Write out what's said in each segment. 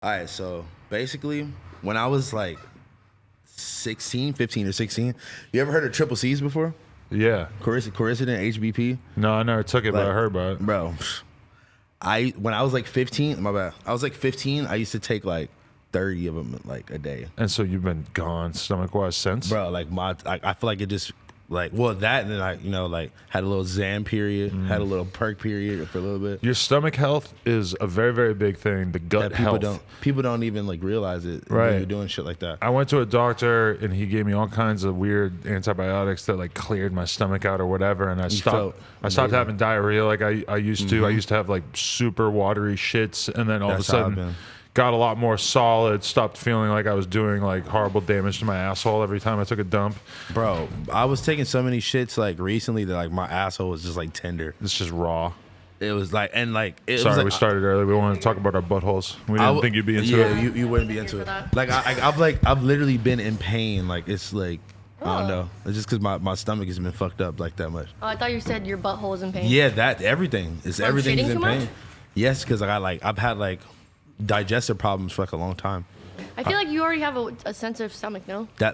All right, so basically, when I was like 15 or 16, you ever heard of triple C's before? Yeah. Quercetin, HBP? No, I never took it, but I heard about it. Bro, when I was like 15, my bad. I was like 15, I used to take like 30 of them like a day. And so you've been gone stomach-wise since? Bro, like I feel like it just like, well, that and then I, like had a little Zan period, had a little perk period for a little bit. Your stomach health is a very, very big thing. The gut health. People don't even like realize it right. when you're doing shit like that. I went to a doctor and he gave me all kinds of weird antibiotics that like cleared my stomach out or whatever, and I stopped having diarrhea like I used to. I used to have like super watery shits, and then all of a sudden got a lot more solid, stopped feeling like I was doing like horrible damage to my asshole every time I took a dump. Bro, I was taking so many shits like recently that like my asshole was just like tender. It's just raw. It was like, and like, sorry, we started early. We wanted to talk about our buttholes. We didn't think you'd be into it. Yeah, you wouldn't be into it. Like, I've literally been in pain. Like, it's like, I don't know. It's just because my stomach has been fucked up like that much. Oh, I thought you said your butthole was in pain. Yeah, everything. It's everything is in pain. Much? Yes, because I've had like digestive problems for like a long time. I feel like you already have a sensitive stomach, no? I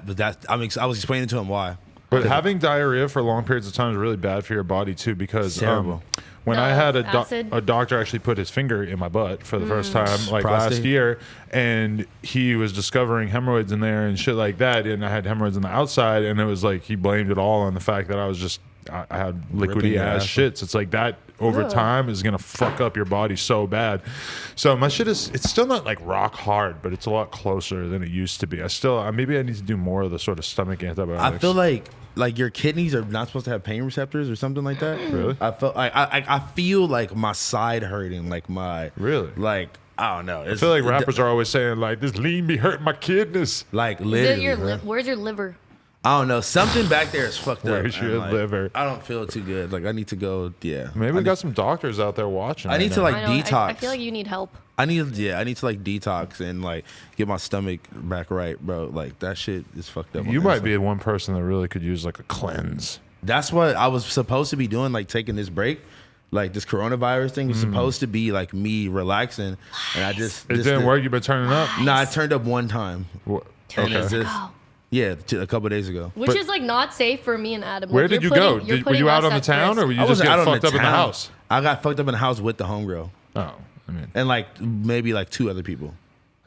was explaining to him why. But having diarrhea for long periods of time is really bad for your body too, because terrible. When I had a doctor actually put his finger in my butt for the first time, like last year, and he was discovering hemorrhoids in there and shit like that, and I had hemorrhoids on the outside, and it was like he blamed it all on the fact that I had liquidy ass shits. It's like that over time is gonna fuck up your body so bad. So my shit it's still not like rock hard, but it's a lot closer than it used to be. Maybe I need to do more of the sort of stomach antibiotics. I feel like your kidneys are not supposed to have pain receptors or something like that. Really? I feel like my side hurting, like my like I don't know. I feel like rappers are always saying like this lean be hurting my kidneys. Like literally. Where's your liver? I don't know. Something back there is fucked up. Where's your liver? I don't feel too good. Like I need to go. Yeah. Maybe we got some doctors out there watching. I need to like detox. I feel like you need help. I need to like detox and like get my stomach back right, bro. Like that shit is fucked up. You might be one person that really could use like a cleanse. That's what I was supposed to be doing, like taking this break. Like this coronavirus thing was supposed to be like me relaxing, and I just it didn't work. You've been turning up. No, I turned up one time. Yeah, a couple of days ago. Which is like not safe for me and Adam. Where did you go? Were you out on the town, or were you just getting fucked up in the house? I got fucked up in the house with the homegirl. Oh, I mean, and like maybe like 2 other people.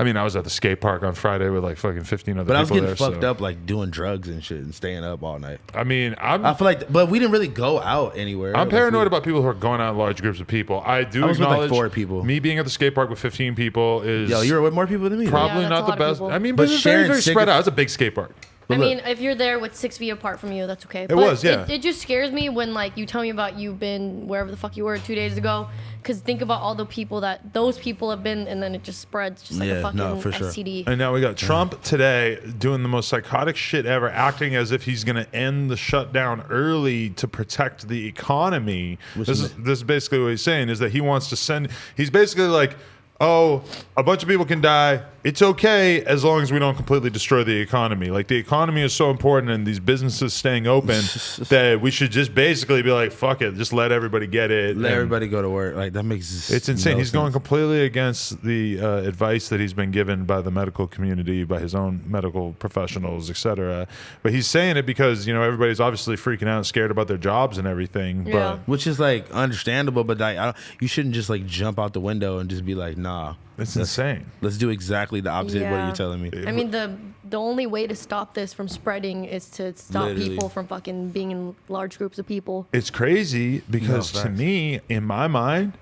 I mean, I was at the skate park on Friday with like fucking 15 other people. But I was getting fucked up, like doing drugs and shit and staying up all night. I mean, I feel like, but we didn't really go out anywhere. I'm paranoid about people who are going out in large groups of people. I was acknowledge with like 4 people. Me being at the skate park with 15 people is you were with more people than me. Probably not the best. I mean, but it's very spread out. It's a big skate park. I mean, if you're there with 6 feet apart from you, that's okay. It just scares me when like you tell me about you've been wherever the fuck you were 2 days ago. Because think about all the people that those people have been, and then it just spreads just like a fucking STD. And now we got Trump today doing the most psychotic shit ever, acting as if he's going to end the shutdown early to protect the economy. This is basically what he's saying, is that he wants to send. He's basically like, oh, a bunch of people can die. It's okay as long as we don't completely destroy the economy. Like, the economy is so important and these businesses staying open that we should just basically be like, fuck it, just let everybody get it. Let everybody go to work. Like, that makes it's insane. He's going completely against the advice that he's been given by the medical community, by his own medical professionals, etc. But he's saying it because, everybody's obviously freaking out and scared about their jobs and everything. Yeah. But which is like understandable, but like you shouldn't just like jump out the window and just be like, nah. It's insane. Let's do exactly the opposite of what you're telling me. I mean, the only way to stop this from spreading is to stop people from fucking being in large groups of people. It's crazy because to me, in my mind,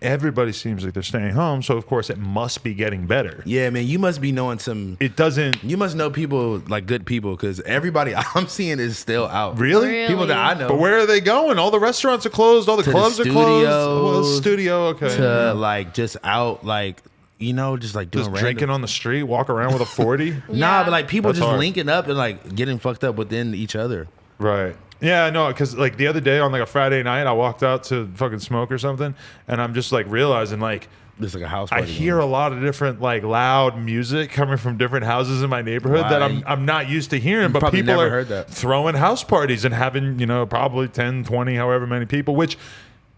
everybody seems like they're staying home. So, of course, it must be getting better. Yeah, man, you must be knowing some. It doesn't. You must know people, like good people, because everybody I'm seeing is still out. Really? People that I know. But where are they going? All the restaurants are closed. All the clubs are closed. Well, the studio, okay. To like just out, like. Just like doing drinking on the street, walk around with a 40. Nah, but like people just linking up and like getting fucked up within each other. Right. Yeah, I know, because like the other day on like a Friday night, I walked out to fucking smoke or something, and I'm just like realizing like there's like a house party. I hear a lot of different like loud music coming from different houses in my neighborhood that I'm not used to hearing. But people are throwing house parties and having probably 10, 20, however many people, which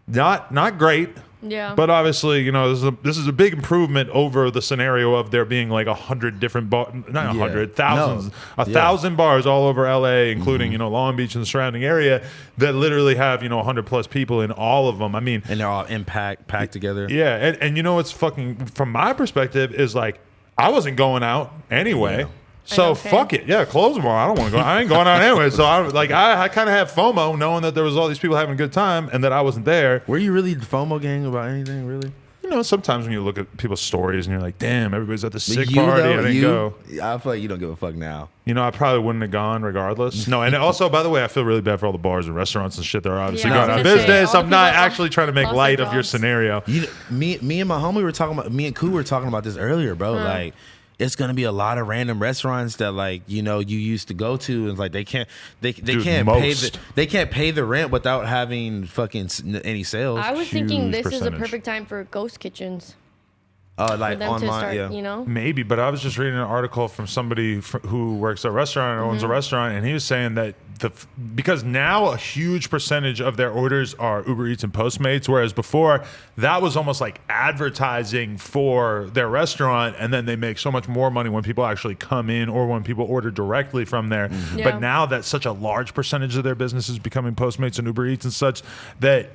not great. Yeah. But obviously, you know, this is a big improvement over the scenario of there being like 100 different bars, not 100, thousands, 1,000 bars all over LA, including, you know, Long Beach and the surrounding area that literally have, you know, 100 plus people in all of them. I mean, and they're all packed together. Yeah. And you know, what's fucking, from my perspective, is like, I wasn't going out anyway. Yeah. So fuck it. Yeah, close them all. I don't want to go. I ain't going out anyway. So I kind of have FOMO knowing that there was all these people having a good time and that I wasn't there. Were you really FOMO gang about anything, really? You know, sometimes when you look at people's stories and you're like, damn, everybody's at the sick party. I didn't go. I feel like you don't give a fuck now. You know, I probably wouldn't have gone regardless. No, and also, by the way, I feel really bad for all the bars and restaurants and shit that are obviously going on business. I'm not actually trying to make light of your scenario. Me and my homie were talking about, me and Koo were talking about this earlier, bro. Like, it's gonna be a lot of random restaurants that, like, you know, you used to go to, and like they can't pay the rent without having fucking any sales. I was thinking this is a perfect time for ghost kitchens. Like for them online, to start, you know? Maybe, but I was just reading an article from somebody who works at a restaurant or owns a restaurant, and he was saying that because now a huge percentage of their orders are Uber Eats and Postmates, whereas before that was almost like advertising for their restaurant, and then they make so much more money when people actually come in or when people order directly from there. But now that such a large percentage of their business is becoming Postmates and Uber Eats and such, that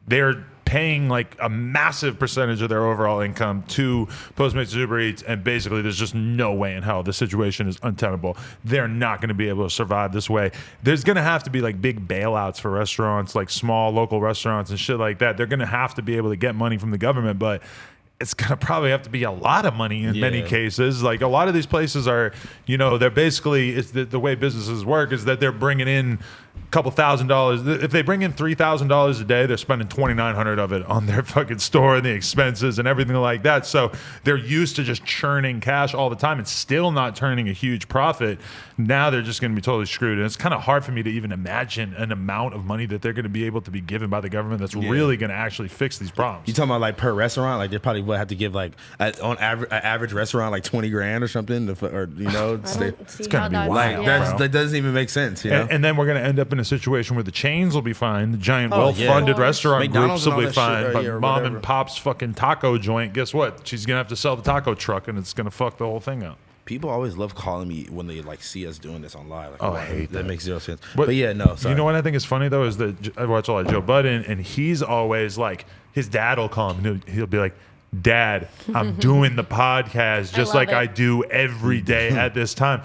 they're paying like a massive percentage of their overall income to Postmates and Uber Eats, and basically there's just no way in hell the situation is untenable. They're not going to be able to survive this way. There's going to have to be like big bailouts for restaurants, like small local restaurants and shit like that. They're going to have to be able to get money from the government, but it's going to probably have to be a lot of money in many cases. Like, a lot of these places are, you know, they're basically, it's the way businesses work is that they're bringing in a couple $1,000s. If they bring in $3,000 a day, they're spending $2,900 of it on their fucking store and the expenses and everything like that. So they're used to just churning cash all the time and still not turning a huge profit. Now they're just going to be totally screwed. And it's kind of hard for me to even imagine an amount of money that they're going to be able to be given by the government that's really going to actually fix these problems. You talking about like per restaurant? Like they probably would have to give like on average restaurant like 20 grand or something, or you know, it's going to be wild. That doesn't even make sense. You know? And then we're going to end up in a situation where the chains will be fine, the giant well-funded restaurant McDonald's groups will be fine, shit, but mom and pop's fucking taco joint, guess what? She's going to have to sell the taco truck, and it's going to fuck the whole thing up. People always love calling me when they like see us doing this on live. Like, I hate that. That makes zero sense. But yeah, no. Sorry. You know what I think is funny though is that I watch a lot of Joe Budden, and he's always like, his dad will call him. He'll be like, "Dad, I'm doing the podcast just like I do every day at this time."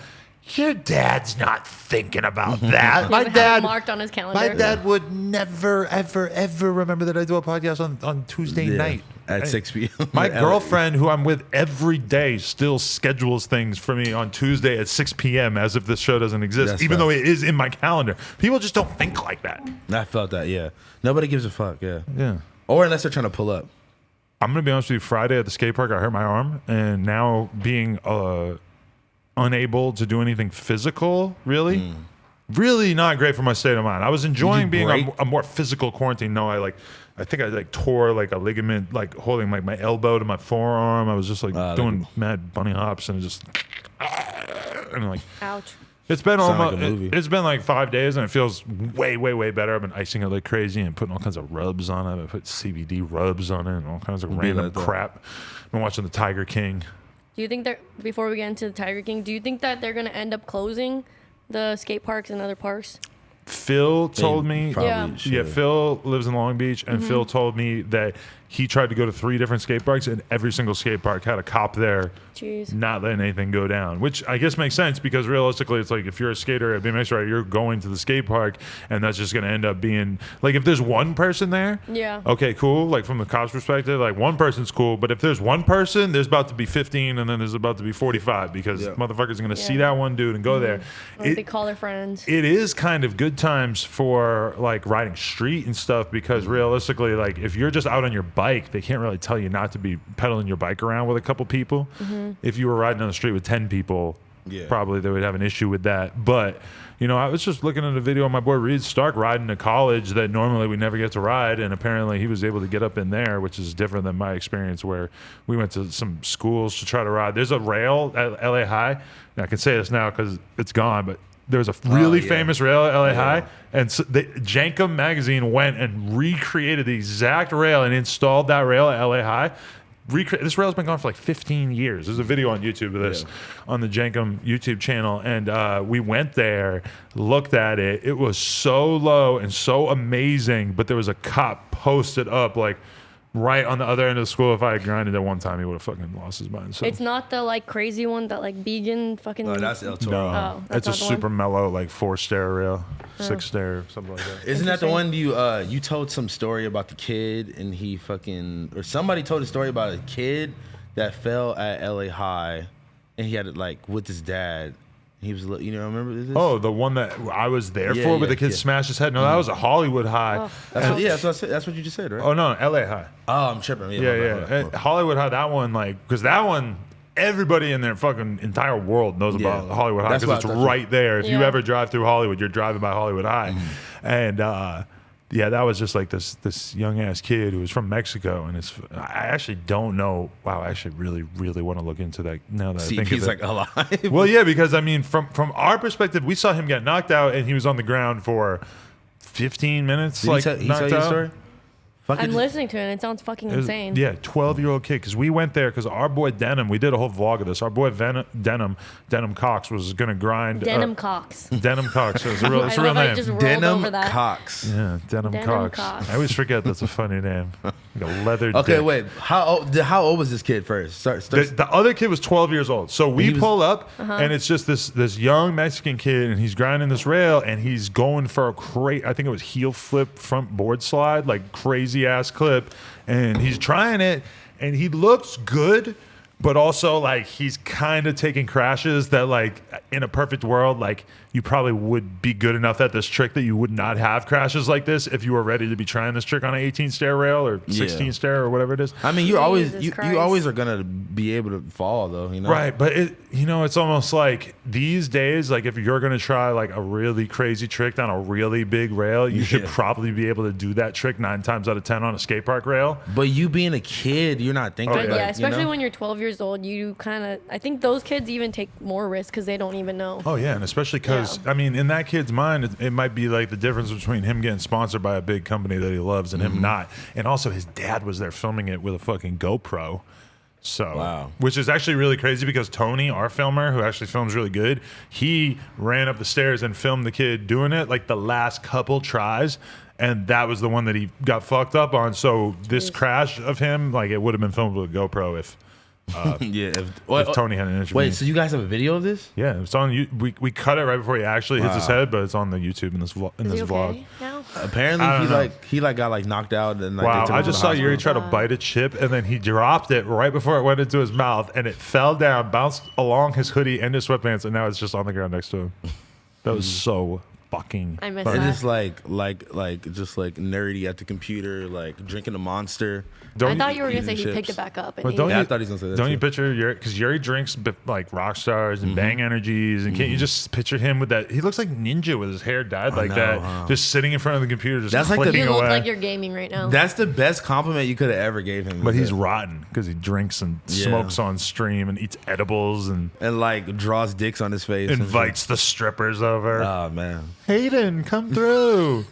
Your dad's not thinking about that. My dad marked on his calendar. My dad would never, ever, ever remember that I do a podcast on Tuesday night at 6 p.m. My girlfriend, who I'm with every day, still schedules things for me on Tuesday at 6 p.m. as if this show doesn't exist, even though it is in my calendar. People just don't think like that. I felt that. Yeah, nobody gives a fuck. Yeah. Or unless they're trying to pull up. I'm gonna be honest with you. Friday at the skate park, I hurt my arm, and now being unable to do anything physical, really not great for my state of mind. I was enjoying being a more physical quarantine. No, I think I tore like a ligament, like holding like my elbow to my forearm. I was just like doing mad bunny hops and just and like ouch. It's been it's been like 5 days and it feels way, way, way better. I've been icing it like crazy and putting all kinds of rubs on it. I put CBD rubs on it and all kinds of random crap. I've been watching The Tiger King. Do you think that, before we get into the Tiger King, do you think that they're going to end up closing the skate parks and other parks? Phil told me, Phil lives in Long Beach, and Phil told me that he tried to go to 3 different skate parks, and every single skate park had a cop there not letting anything go down, which I guess makes sense because realistically, it's like if you're a skater at BMX, right, you're going to the skate park, and that's just going to end up being like if there's one person there, okay, cool. Like from the cop's perspective, like one person's cool, but if there's one person, there's about to be 15, and then there's about to be 45 because motherfuckers are going to see that one dude and go there. They call their friends. It is kind of good times for like riding street and stuff because realistically, like if you're just out on your bike, they can't really tell you not to be pedaling your bike around with a couple people. If you were riding on the street with 10 people, probably they would have an issue with that. But you know, I was just looking at a video of my boy Reed Stark riding to college that normally we never get to ride, and apparently he was able to get up in there, which is different than my experience where we went to some schools to try to ride. There's a rail at LA High, and I can say this now because it's gone, but there was a really famous rail at LA High, and so Jankum magazine went and recreated the exact rail and installed that rail at LA High. This rail's been gone for like 15 years. There's a video on YouTube of this on the Jankum YouTube channel, and we went there, looked at it. It was so low and so amazing, but there was a cop posted up like right on the other end of the school. If I had grinded at one time, he would have fucking lost his mind. So it's not the like crazy one that like vegan fucking. No, that's El Toro. No, it's a super mellow like 4-stair rail, 6-stair, something like that. Isn't that the one you told some story about the kid and he fucking, or somebody told a story about a kid that fell at LA High and he had it like with his dad. He was, remember this? Oh, the one that I was there for, where the kid smashed his head. No, that was a Hollywood High. That's what you just said, right? Oh no, LA High. Oh, I'm tripping. Yeah. Hollywood High. That one, like, because that one, everybody in their fucking entire world knows about Hollywood High because it's right there. If you ever drive through Hollywood, you're driving by Hollywood High, and that was just like this young ass kid who was from Mexico, and I actually don't know. Wow, I actually really want to look into that now that I think he's of it. like alive. Well, yeah, because I mean, from our perspective, we saw him get knocked out, and he was on the ground for 15 minutes. Did he tell you the story? I'm listening to it, and it sounds fucking insane. Yeah, 12-year-old kid. Because we went there because our boy Denim, we did a whole vlog of this. Our boy Denim Cox was going to grind. Denim Cox. Denim Cox. It's a real name. Denim Cox. Yeah, Denim Cox. I always forget that's a funny name. Like a leather Okay, dick. wait. How old was this kid first? The other kid was 12 years old. So we pull up, and it's just this young Mexican kid, and he's grinding this rail, and he's going for a I think it was heel flip front board slide, like crazy ass clip, and he's trying it, and he looks good, but also like he's kind of taking crashes that like in a perfect world, like you probably would be good enough at this trick that you would not have crashes like this if you were ready to be trying this trick on an 18-stair rail or 16-stair or whatever it is. I mean, you always are gonna be able to fall though, Right, but it's almost like these days, like if you're gonna try like a really crazy trick down a really big rail, you should probably be able to do that trick 9 times out of 10 on a skate park rail. But you being a kid, you're not thinking. Especially when you're 12 years old, you kind of. I think those kids even take more risk because they don't even know. Oh yeah, and especially because I mean, in that kid's mind, it might be like the difference between him getting sponsored by a big company that he loves and him not. And also, his dad was there filming it with a fucking GoPro. So, which is actually really crazy because Tony, our filmer, who actually films really good, he ran up the stairs and filmed the kid doing it like the last couple tries. And that was the one that he got fucked up on. So this crash of him, like it would have been filmed with a GoPro if Tony had an interview. Wait, so you guys have a video of this? Yeah, it's on. We cut it right before he actually hits his head, but it's on the YouTube in this vlog. Now? Apparently, he got knocked out. And I just saw Yuri try to bite a chip, and then he dropped it right before it went into his mouth, and it fell down, bounced along his hoodie and his sweatpants, and now it's just on the ground next to him. That was so fucking. I miss that. It's just like nerdy at the computer, like drinking a Monster. I thought you were gonna say he picked it back up. I thought he was gonna say that. Don't you picture Yuri? Because Yuri drinks like rock stars and Bang Energies, and can't you just picture him with that? He looks like Ninja with his hair dyed like that, just sitting in front of the computer, just clicking away. You look like you're gaming right now. That's the best compliment you could have ever gave him. But he's rotten because he drinks and smokes on stream and eats edibles and like draws dicks on his face. Invites the strippers over. Oh man, Hayden, come through.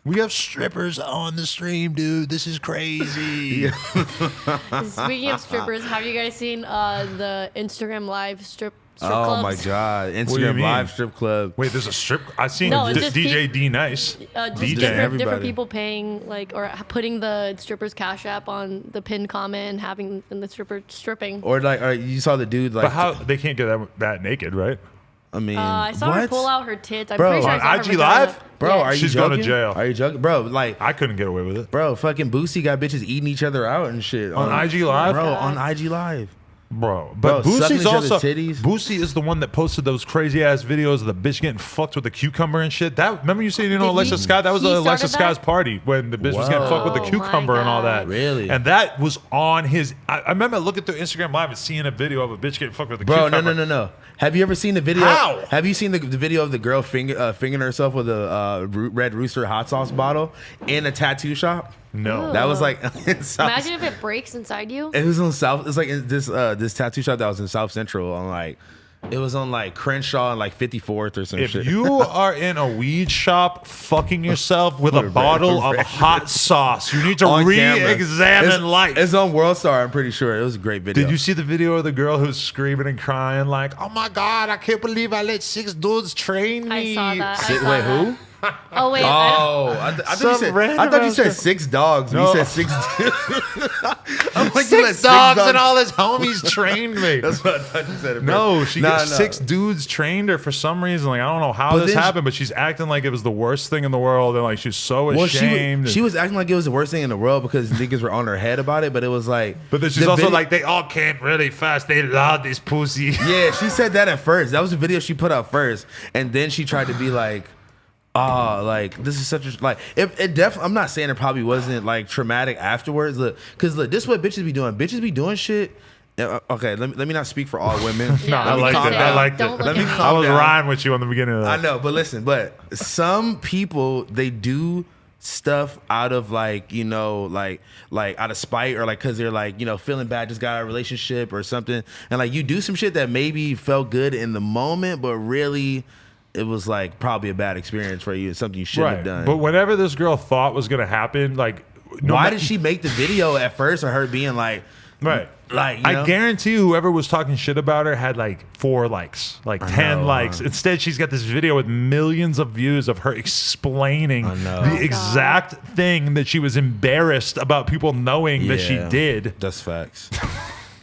We have strippers on the stream, dude. This is crazy. Speaking of strippers, have you guys seen the Instagram live strip clubs? Oh my god, Instagram live strip club. Wait, there's a strip. I've seen DJ D Nice. Different people paying or putting the strippers' cash app on the pinned comment and having the stripper stripping. Or you saw the dude but how they can't get that naked, right? I mean, I saw her pull out her tits. I'm pretty sure on I saw IG Live? Bro, are you She's joking? going to jail. Are you joking? Bro, like... I couldn't get away with it. Bro, fucking Boosie got bitches eating each other out and shit. On IG Live? Bro, on IG Live. But Boosie's also... Titties. Boosie is the one that posted those crazy-ass videos of the bitch getting fucked with a cucumber and shit. Remember you said, Alexa Scott? That was Alexa Scott's party when the bitch was getting fucked with the cucumber and all that. Really? And that was on his... I remember looking through Instagram Live and seeing a video of a bitch getting fucked with a cucumber. Bro, no. Have you ever seen the video? How? Have you seen the video of the girl fingering herself with a Red Rooster hot sauce bottle in a tattoo shop? No. That was like imagine if it breaks inside you. It was in South. It's like in this tattoo shop that was in South Central on like It was on like Crenshaw and like 54th or some shit. If you are in a weed shop fucking yourself with a bottle of hot sauce, you need to re-examine life. It's on World Star, I'm pretty sure. It was a great video. Did you see the video of the girl who's screaming and crying like, oh my God, I can't believe I let 6 dudes train me? I saw that. Wait, who? Oh wait! I thought you said 6 dogs. No. You said 6 I'm like, 6 dogs and all his homies trained me. That's what I thought you said. No, she got 6 dudes trained her for some reason. Like, I don't know how this happened, but she's acting like it was the worst thing in the world, and like she's so ashamed. She was acting like it was the worst thing in the world because niggas were on her head about it. But it was like, but then she's also like, they all came really fast. They love this pussy. Yeah, she said that at first. That was the video she put out first, and then she tried to be like, like this is such a like it definitely. I'm not saying it probably wasn't like traumatic afterwards. Look, because look, this is what bitches be doing. Bitches be doing shit. Okay, let me not speak for all women. No, I liked it. I liked it. I was riding with you on the beginning of that. I know, but listen, but some people, they do stuff out of like, you know, like out of spite, or like because they're like, you know, feeling bad, just got out of a relationship or something, and like you do some shit that maybe felt good in the moment, but really it was like probably a bad experience for you. It's something you shouldn't have done. But whatever this girl thought was gonna happen, like, why did she make the video at first of her being like, right? Like, you know? I guarantee you, whoever was talking shit about her had like 4 likes, like 10 likes. Instead, she's got this video with millions of views of her explaining the exact thing that she was embarrassed about people knowing that she did. That's facts.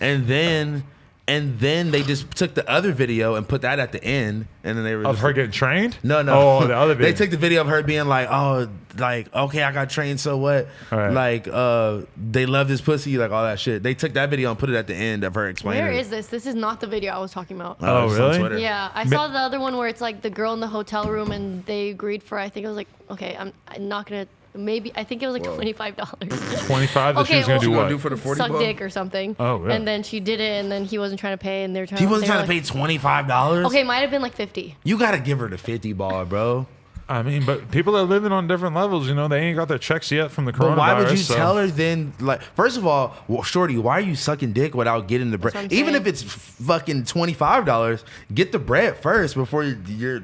And then they just took the other video and put that at the end, and then they were of her getting trained. No. Oh, the other video. They took the video of her being like, "Oh, like okay, I got trained, so what?" Right. Like, they love this pussy, like all that shit. They took that video and put it at the end of her explaining. Where is this? This is not the video I was talking about. Oh, really? Yeah, I saw the other one where it's like the girl in the hotel room, and they agreed for. I think it was like, okay, I'm not gonna. Maybe I think it was like $25. 25 that she was gonna do what? Do for the 40 suck ball? dick or something. Oh, really? And then she did it, and then he wasn't trying to pay, and they're trying. He wasn't trying to pay $25. Okay, might have been like 50. You gotta give her the 50 ball, bro. I mean, but people are living on different levels. You know, they ain't got their checks yet from the coronavirus. But why would you tell her then? Like, first of all, shorty, why are you sucking dick without getting the bread? Even if it's fucking $25, get the bread first before you're.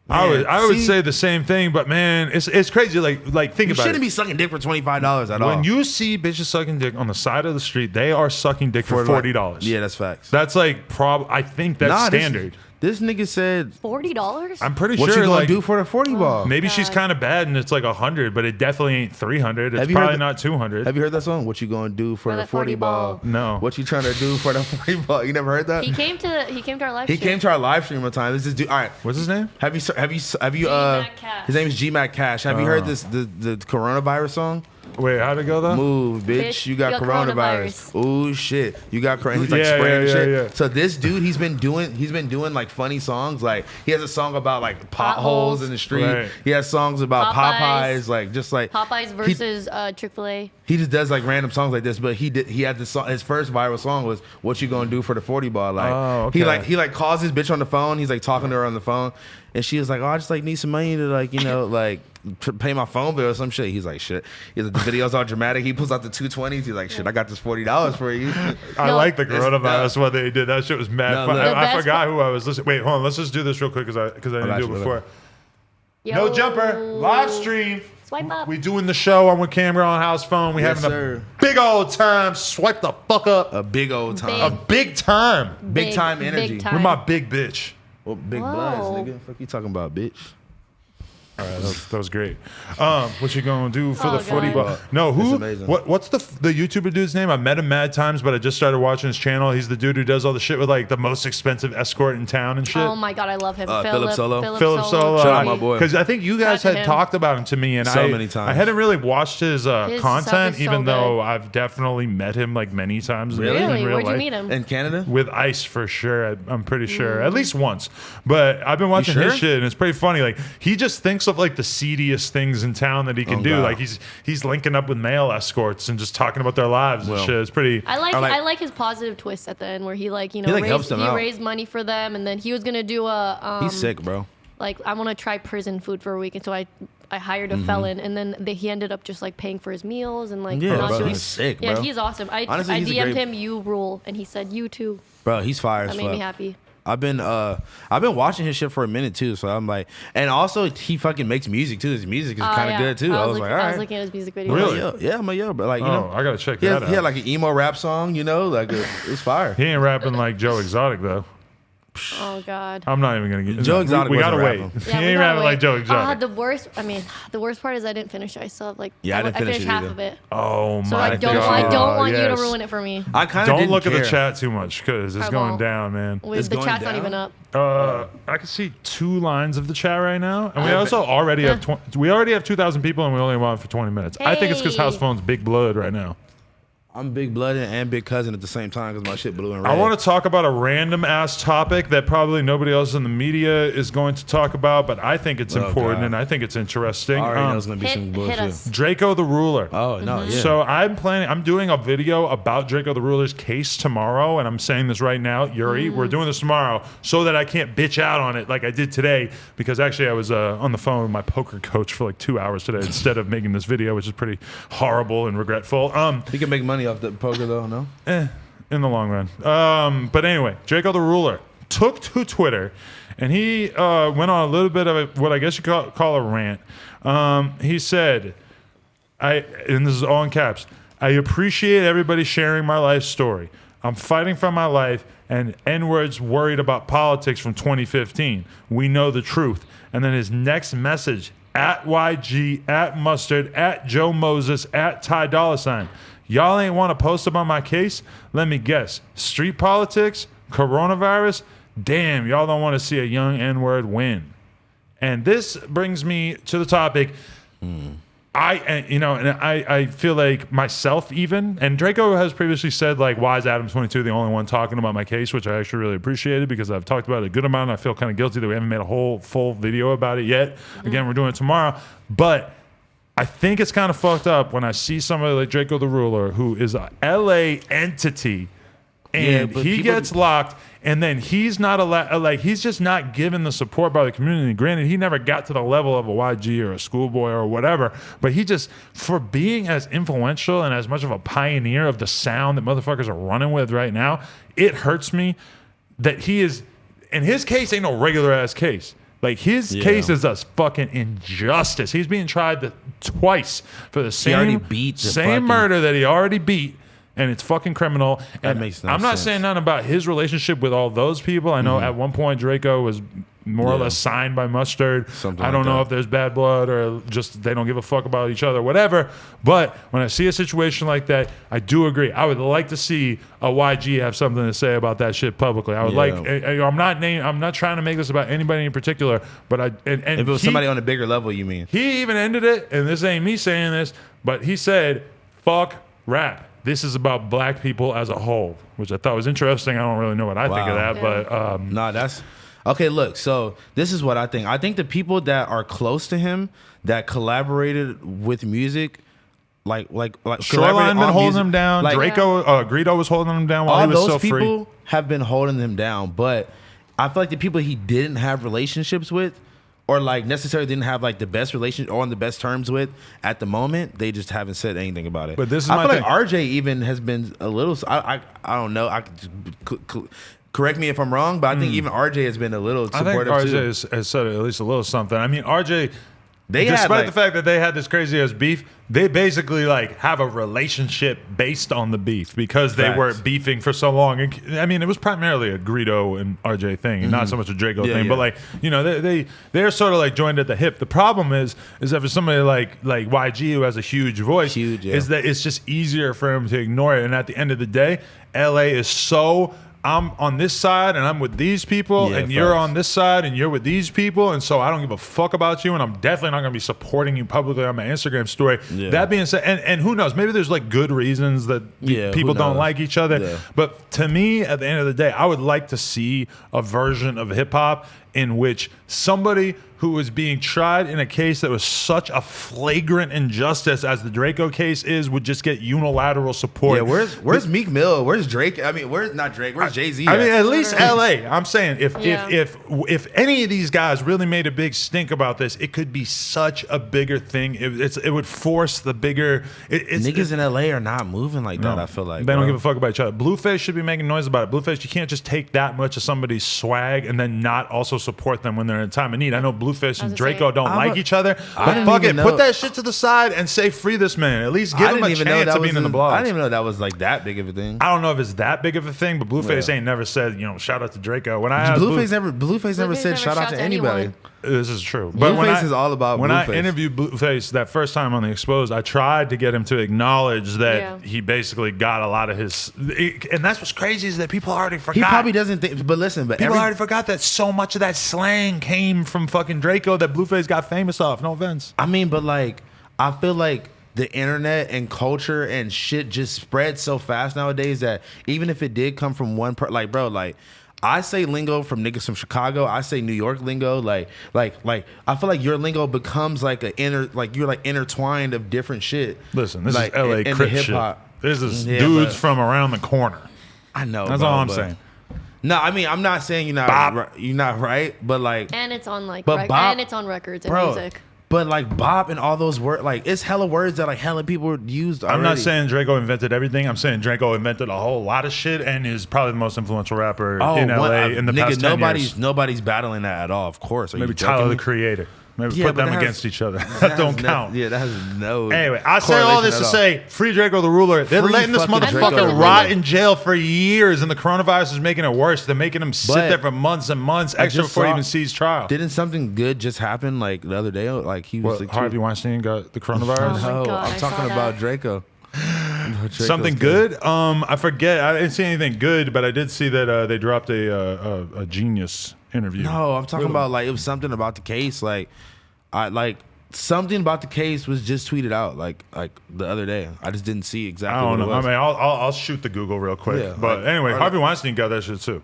Man, I would say the same thing, but man, it's crazy. Like think about it. You shouldn't be sucking dick for $25 at all. When you see bitches sucking dick on the side of the street, they are sucking dick for $40. Yeah, that's facts. That's like I think that's standard. This nigga said $40. I'm pretty sure. What you gonna like, do for the 40 ball? Maybe she's kind of bad and it's like 100, but it definitely ain't 300. It's probably not 200. Have you heard that song? What you gonna do for the 40 ball? No. What you trying to do for the 40 ball? You never heard that? He came to our live. He came to our live stream one time. This is dude. All right. What's his name? Have you? His name is G Mac Cash. Have you heard this the coronavirus song? Wait, how'd it go though? Move, bitch. You got coronavirus. Oh shit. You got coronavirus. He's like spraying shit. Yeah. So this dude, he's been doing like funny songs. Like he has a song about like potholes in the street. Right. He has songs about Popeyes, like just like Popeyes versus Chick-fil-A. He just does like random songs like this, but he had this song. His first viral song was "What You Gonna Do for the 40 Ball." Like he calls his bitch on the phone. He's like talking to her on the phone, and she was like, "Oh, I just like need some money to like like pay my phone bill or some shit." He's like, "Shit." He's like, the video's all dramatic. He pulls out the 220s. He's like, "Shit, I got this $40 for you." I like the coronavirus what they did. That shit was mad fun. I forgot who I was listening. Wait, hold on. Let's just do this real quick because I didn't do it before. No jumper live stream. Swipe up. We doing the show. I'm with camera on house phone. We having a big old time. Swipe the fuck up. A big old time. A big time. Big time energy. Big time. We're my big bitch. Well, big bloods, nigga. Fuck you talking about, bitch. All right, that was great. What you gonna do for the 40 ball? No, what's the YouTuber dude's name? I met him mad times, but I just started watching his channel. He's the dude who does all the shit with like the most expensive escort in town and shit. Oh my god, I love him. Philip Solo. Philip Solo. Shout out my boy. Because I think you guys had talked about him to me, and many times. I hadn't really watched his content, even though good. I've definitely met him like many times. Really? In real Where'd life. you meet him? In Canada? With Ice for sure. I'm pretty sure. At least once. But I've been watching his shit, and it's pretty funny. Like he just thinks of like the seediest things in town that he can do. Like he's linking up with male escorts and just talking about their lives and shit. It's pretty. I like his positive twist at the end where he raised money for them, and then he was gonna do a. He's sick, bro. Like I want to try prison food for a week, and so I hired a felon, and then he ended up just like paying for his meals and like he's sick, bro. Yeah, he's awesome. Honestly, I DM'd him, "You rule," and he said, "You too." Bro, he's fire. That made me happy. I've been watching his shit for a minute too, so I'm like, and also he fucking makes music too. His music is kind of good too. I was like, all right. I was looking at his music video. Really? Yeah, I'm like, yo, but like, you know, I gotta check that out. He had like an emo rap song, you know, like it's fire. He ain't rapping like Joe Exotic though. Oh God. I'm not even gonna get Joe Exotic. We gotta wait. Yeah, he ain't rapping like Joe Exotic. The worst part is I didn't finish it. I still have like I didn't finish half of it. Oh my so I don't want you to ruin it for me. I kind of don't look at the chat too much because it's going down, man. The chat's not even up. I can see 2 lines of the chat right now, and we also already have 2,000 people, and we only went for 20 minutes. I think it's because House Phone's big blood right now. I'm big blooded and big cousin at the same time because my shit blue and red. I want to talk about a random ass topic that probably nobody else in the media is going to talk about, but I think it's important and I think it's interesting. I already know it's gonna be some bullshit. Draco the Ruler. Oh no, yeah. So I'm doing a video about Draco the Ruler's case tomorrow, and I'm saying this right now, Yuri. We're doing this tomorrow so that I can't bitch out on it like I did today, because actually I was on the phone with my poker coach for like 2 hours today instead of making this video, which is pretty horrible and regretful. You can make money off the poker though, no? In the long run. But anyway, Draco the Ruler took to Twitter, and he went on a little bit of what I guess you call a rant. He said, and this is all in caps, I appreciate everybody sharing my life story. I'm fighting for my life, and N-words worried about politics from 2015. We know the truth. And then his next message, at YG, at Mustard, at Joe Moses, at Ty Dolla $ign. Y'all ain't want to post about my case? Let me guess. Street politics? Coronavirus? Damn, y'all don't want to see a young N-word win. And this brings me to the topic. I feel like myself even, and Draco has previously said, like, why is Adam 22 the only one talking about my case, which I actually really appreciated because I've talked about it a good amount. And I feel kind of guilty that we haven't made a whole full video about it yet. Again, we're doing it tomorrow. But I think it's kind of fucked up when I see somebody like Draco the Ruler, who is a LA entity, and he gets locked, and then he's not allowed, like, he's just not given the support by the community. Granted, he never got to the level of a YG or a Schoolboy or whatever, but he just, for being as influential and as much of a pioneer of the sound that motherfuckers are running with right now, it hurts me that he is, and his case ain't no regular ass case. Like, his case is a fucking injustice. He's being tried twice for the same murder that he already beat, and it's fucking criminal. That makes no sense. I'm not saying nothing about his relationship with all those people. I know at one point Draco was more or less signed by Mustard. I don't know if there's bad blood or just they don't give a fuck about each other, whatever. But when I see a situation like that, I do agree. I would like to see a YG have something to say about that shit publicly. I would like. I'm not trying to make this about anybody in particular, but if it was somebody on a bigger level, you mean? He even ended it, and this ain't me saying this, but he said, "Fuck rap. This is about black people as a whole," which I thought was interesting. I don't really know what I think of that, but that's. Okay, look, so this is what I think. I think the people that are close to him that collaborated with music, like Shoreline been holding him down. Like, Draco, Greedo was holding him down while he was so free. All those people have been holding him down, but I feel like the people he didn't have relationships with, or like necessarily didn't have like the best relationship or on the best terms with at the moment, they just haven't said anything about it. But this is I feel like RJ even has been a little. I don't know. I correct me if I'm wrong, but I think even RJ has been a little supportive. I think RJ has said at least a little something. I mean, RJ, despite the fact that they had this crazy ass beef, they basically like have a relationship based on the beef because they were beefing for so long. I mean, it was primarily a Greedo and RJ thing, and not so much a Draco thing. But like, you know, they're sort of like joined at the hip. The problem is that for somebody like YG who has a huge voice, is that it's just easier for him to ignore it. And at the end of the day, LA is so. I'm on this side and I'm with these people, and you're on this side and you're with these people, and so I don't give a fuck about you, and I'm definitely not going to be supporting you publicly on my Instagram story. That being said, and who knows, maybe there's like good reasons that people don't like each other, but to me, at the end of the day, I would like to see a version of hip hop in which somebody who was being tried in a case that was such a flagrant injustice as the Draco case is would just get unilateral support. Yeah, where's Meek Mill? Where's Drake? I mean, where's not Drake? Where's Jay-Z? I mean, at least LA. I'm saying if any of these guys really made a big stink about this, it could be such a bigger thing. It would force the bigger. Niggas in LA are not moving like that. I feel like they don't give a fuck about each other. Blueface should be making noise about it. Blueface, you can't just take that much of somebody's swag and then not also support them when they're in a time of need. I know Blueface and Draco don't like each other, but fuck it, put that shit to the side and say free this man. At least give him a chance of being in the blogs. I didn't even know that was like that big of a thing. I don't know if it's that big of a thing, but Blueface ain't never said, shout out to Draco. When I asked Blueface never said shout out to anybody. This is true. Blueface is all about when Blueface. I interviewed Blueface that first time on The Exposed, I tried to get him to acknowledge that he basically got a lot of his, and that's what's crazy is that people already forgot. He probably doesn't think, but listen, people already forgot that so much of that slang came from fucking Draco that Blueface got famous off. No offense. I mean, but like, I feel like the internet and culture and shit just spreads so fast nowadays that even if it did come from one like, bro, like, I say lingo from niggas from Chicago. I say New York lingo. Like I feel like your lingo becomes like you're like intertwined of different shit. Listen, this is LA Crip shit. This is dudes from around the corner. I know. That's all I'm saying. No, I mean, I'm not saying you're not right, but like, and it's on and it's on records and music. But like Bop and all those words, like it's hella words that like hella people used already. I'm not saying Draco invented everything. I'm saying Draco invented a whole lot of shit and is probably the most influential rapper in LA in the past 10 years. Nobody's battling that at all, of course. Maybe Tyler the Creator. Maybe put them against each other. That don't count. That has no. Anyway, I say all this to say, free Draco the Ruler. They're letting this motherfucker rot in jail for years, and the coronavirus is making it worse. They're making him sit there for months and months extra before he even sees trial. Didn't something good just happen like the other day? Like he was like Harvey Weinstein got the coronavirus. Oh my God, I'm talking about Draco. Something good? I forget. I didn't see anything good, but I did see that they dropped a Genius interview. No, I'm talking about like it was something about the case. Something about the case was just tweeted out like the other day. I just didn't see exactly. I don't know. What it was. I mean, I'll shoot the Google real quick. Yeah, but anyway, Harvey Weinstein got that shit too.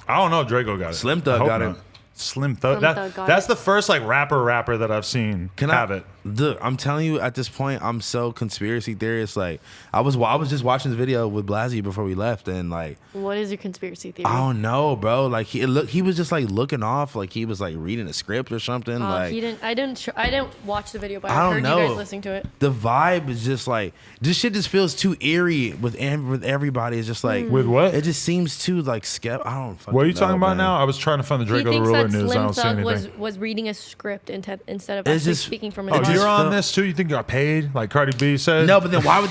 I don't know if Draco got it. Slim Thug got it. Slim Thug. That's the first like rapper that I've seen have it. Dude, I'm telling you, at this point, I'm so conspiracy theorist. Like, I was just watching this video with Blasey before we left, and like, what is your conspiracy theory? I don't know, bro. Like, he was just like looking off, like he was like reading a script or something. Like, I didn't watch the video, but I heard you guys listening to it. The vibe is just like this shit just feels too eerie with everybody. It's just like with what? It just seems too like I don't. What are you talking about now? I was trying to find the Draco the Ruler news. I don't see anything. Was reading a script instead of actually speaking from his you're on this too? You think you got paid? Like Cardi B said? No, but then why would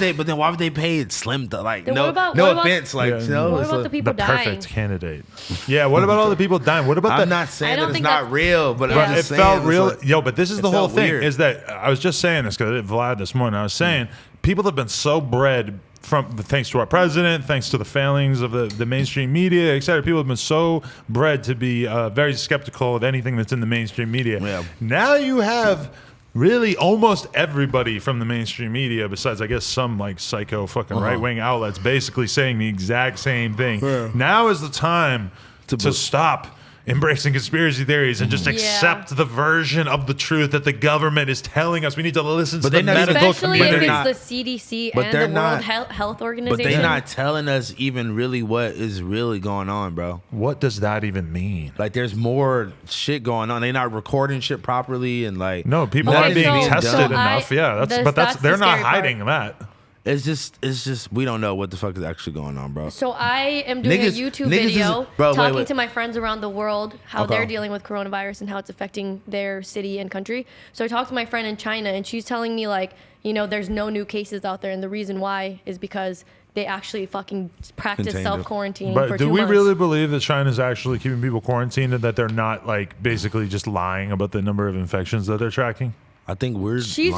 they pay Slim Thug? Like, no offense. Like, what about the people dying? Perfect candidate. Yeah, what about all the people dying? What about I'm not saying that it's not real, but I'm just saying. It felt real. Yo, but this is the whole thing, is that I was just saying this because Vlad this morning, I was saying people have been so bred thanks to our president, thanks to the failings of the mainstream media, et cetera. People have been so bred to be very skeptical of anything that's in the mainstream media. Yeah. Now you have really almost everybody from the mainstream media, besides I guess some like psycho fucking right-wing outlets, basically saying the exact same thing. Yeah. Now is the time to stop embracing conspiracy theories and just accept the version of the truth that the government is telling us. We need to listen to the medical community. Especially if it's the CDC and the World Health Organization. But they're not telling us even really what is really going on, bro. What does that even mean? Like, there's more shit going on. They're not recording shit properly, and like, no, people aren't being tested enough. They're not hiding that. It's just we don't know what the fuck is actually going on, bro. So I am doing a YouTube video talking to my friends around the world how they're dealing with coronavirus and how it's affecting their city and country. So I talked to my friend in China, and she's telling me like, there's no new cases out there, and the reason why is because they actually fucking practice self-quarantining for 2 months. But do we really believe that China's actually keeping people quarantined and that they're not like basically just lying about the number of infections that they're tracking? I think we're she's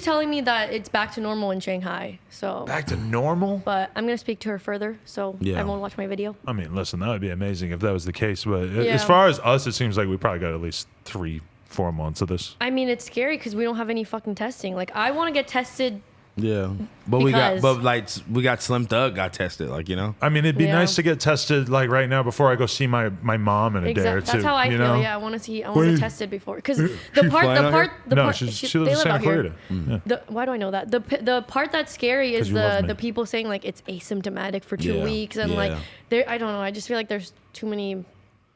telling me that it's back to normal in Shanghai. So back to normal? But I'm gonna speak to her further, so everyone watch my video. I mean, listen, that would be amazing if that was the case. But as far as us, it seems like we probably got at least 3-4 months of this. I mean, it's scary because we don't have any fucking testing. Like, I want to get tested Yeah, but we got Slim Thug got tested, like, you know. I mean, it'd be nice to get tested like right now before I go see my mom in a day or two. That's how I feel. Know? Yeah, I want to get tested before, because the part she lives in Santa Clarita. Why do I know that? The part that's scary is the people saying like it's asymptomatic for 2 weeks, and like I don't know. I just feel like there's too many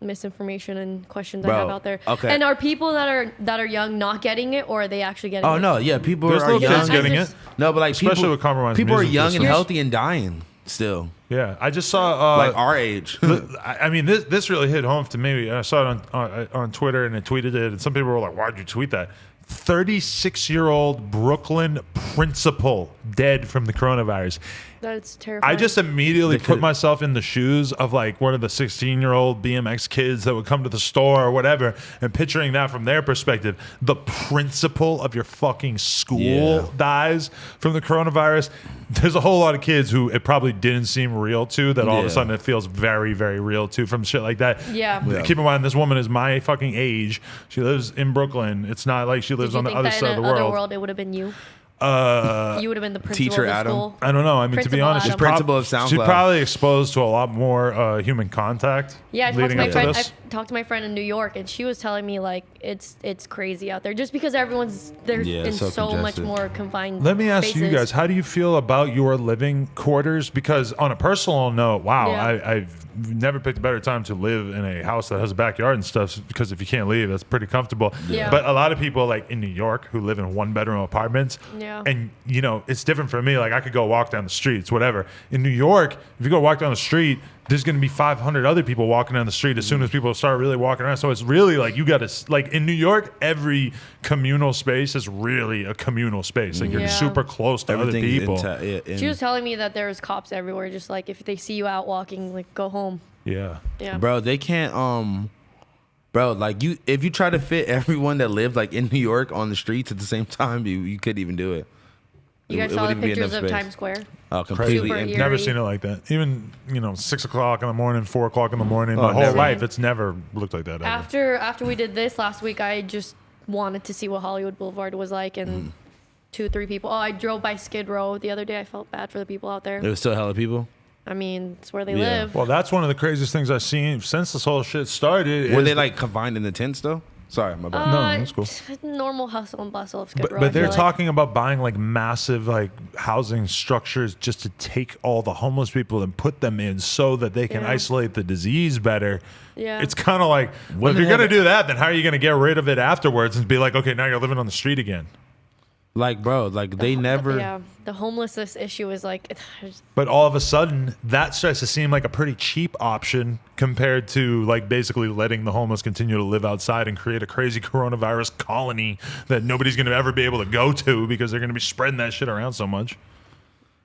misinformation and questions I have out there. Okay. And are people that are young not getting it, or are they actually getting it? Oh no, yeah, people There's are young kids getting it. No, but like especially with compromised people are music young and systems. healthy and dying still. Yeah, I just saw like our age. I mean, this really hit home to me. I saw it on Twitter, and I tweeted it, and some people were like, "Why'd you tweet that?" 36-year-old Brooklyn principal dead from the coronavirus. That's terrifying. I just immediately put myself in the shoes of like one of the 16-year-old BMX kids that would come to the store or whatever, and picturing that from their perspective. The principal of your fucking school dies from the coronavirus. There's a whole lot of kids who it probably didn't seem real to, that all of a sudden it feels very, very real to from shit like that. Yeah. Keep in mind, this woman is my fucking age. She lives in Brooklyn. It's not like she lives on the other side of the world. In another world, it would have been you. You would have been the principal teacher of the Adam. school. I don't know. I mean, to be honest, she's principal of Soundcloud. She's probably exposed to a lot more human contact. Yeah, I talked to my friend in New York, and she was telling me like it's crazy out there, just because everyone's there in so much more confined. Let me ask spaces. you guys, how do you feel about your living quarters? Because on a personal note, wow, I've never picked a better time to live in a house that has a backyard and stuff, because if you can't leave, that's pretty comfortable. Yeah. But a lot of people like in New York who live in 1-bedroom apartments. Yeah. And you know, it's different for me. Like I could go walk down the streets, whatever. In New York, if you go walk down the street, there's going to be 500 other people walking down the street as soon as people start really walking around. So it's really like you got to, like in New York, every communal space is really a communal space. Like you're super close to other people. She was telling me that there's cops everywhere. Just like if they see you out walking, like go home. Yeah. Bro, they can't, bro, like if you try to fit everyone that lived like in New York on the streets at the same time, you couldn't even do it. You guys saw the pictures of Times Square? Oh, completely empty. Never seen it like that. Even 6 o'clock in the morning, 4 o'clock in the morning. My whole life, it's never looked like that. After we did this last week, I just wanted to see what Hollywood Boulevard was like, and 2-3 people. Oh, I drove by Skid Row the other day. I felt bad for the people out there. There was still hella people. I mean, it's where they live. Well, that's one of the craziest things I've seen since this whole shit started. Were they like confined in the tents though? Sorry, my bad. No, that's cool. Normal hustle and bustle of Skid Row. But they're talking about buying like massive like housing structures just to take all the homeless people and put them in so that they can isolate the disease better. Yeah. It's kind of like, well, if you're going to do that, then how are you going to get rid of it afterwards and be like, okay, now you're living on the street again? Like, bro, like they never. Yeah, the homelessness issue is like. But all of a sudden, that starts to seem like a pretty cheap option compared to like basically letting the homeless continue to live outside and create a crazy coronavirus colony that nobody's going to ever be able to go to because they're going to be spreading that shit around so much.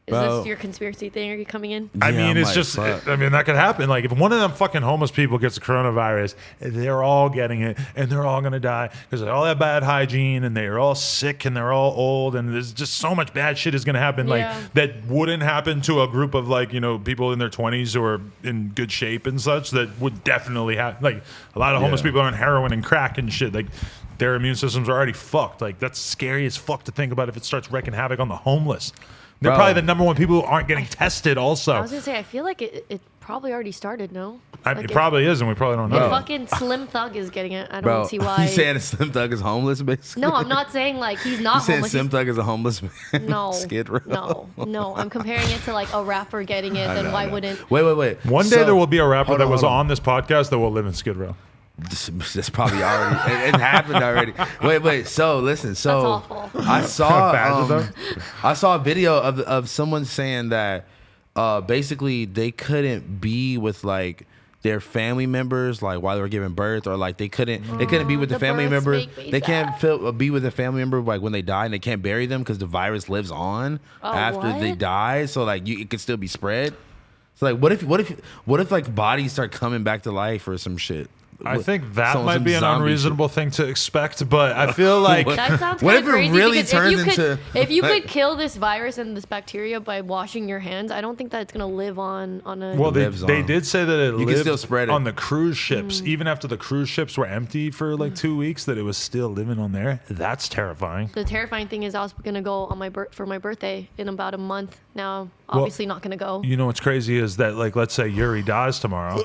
Is this your conspiracy thing? Are you coming in? I mean, it's just, I mean, that could happen. Like, if one of them fucking homeless people gets the coronavirus, they're all getting it, and they're all going to die because they all have bad hygiene, and they're all sick, and they're all old, and there's just so much bad shit is going to happen, like, that wouldn't happen to a group of, like, people in their 20s who are in good shape and such that would definitely have, like, a lot of homeless people are on heroin and crack and shit, like, their immune systems are already fucked. Like, that's scary as fuck to think about if it starts wrecking havoc on the homeless. They're probably the number one people who aren't getting tested also. I was going to say, I feel like it probably already started, no? It probably is, and we probably don't know. If fucking Slim Thug is getting it, I don't see why. You saying Slim Thug is homeless, basically? No, I'm not saying like he's not homeless. You saying Slim Thug is a homeless man? No. Skid Row. No. I'm comparing it to like a rapper getting it, then why wouldn't... Wait. One day there will be a rapper that was on this podcast that will live in Skid Row. That's probably already it happened already. Wait. So listen. So that's awful. I saw a video of someone saying that basically they couldn't be with like their family members like while they were giving birth, or like they couldn't be with the family member. They can't be with a family member like when they die, and they can't bury them because the virus lives on after they die. So like it could still be spread. So like what if like bodies start coming back to life or some shit? I think that might be an unreasonable thing to expect, but I feel like that sounds what if it crazy really turns into if you could kill this virus and this bacteria by washing your hands, I don't think that it's gonna live on a. Well, they did say that it lived still spread it on the cruise ships, even after the cruise ships were empty for like 2 weeks. That it was still living on there. That's terrifying. The terrifying thing is I was gonna go on for my birthday in about a month. Now, obviously not gonna go. You know what's crazy is that, like, let's say Yuri dies tomorrow.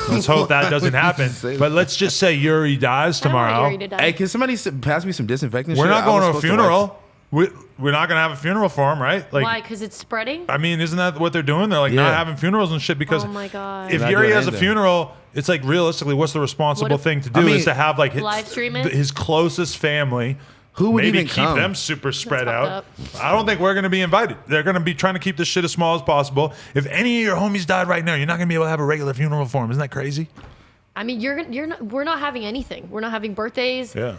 Let's hope that doesn't happen. But let's just say Yuri dies tomorrow. Hey, can somebody pass me some disinfectant? We're not going to a funeral. We're not gonna have a funeral for him, right? Like, why? Because it's spreading. I mean, isn't that what they're doing? They're like not having funerals and shit because oh my God. if Yuri has a funeral, it's like realistically, what's the responsible thing to do is to have like live stream it? His closest family. Who would maybe even keep them super spread out? I don't think we're going to be invited. They're going to be trying to keep this shit as small as possible. If any of your homies died right now, you're not going to be able to have a regular funeral for them. Isn't that crazy? I mean, we're not having anything. We're not having birthdays. Yeah.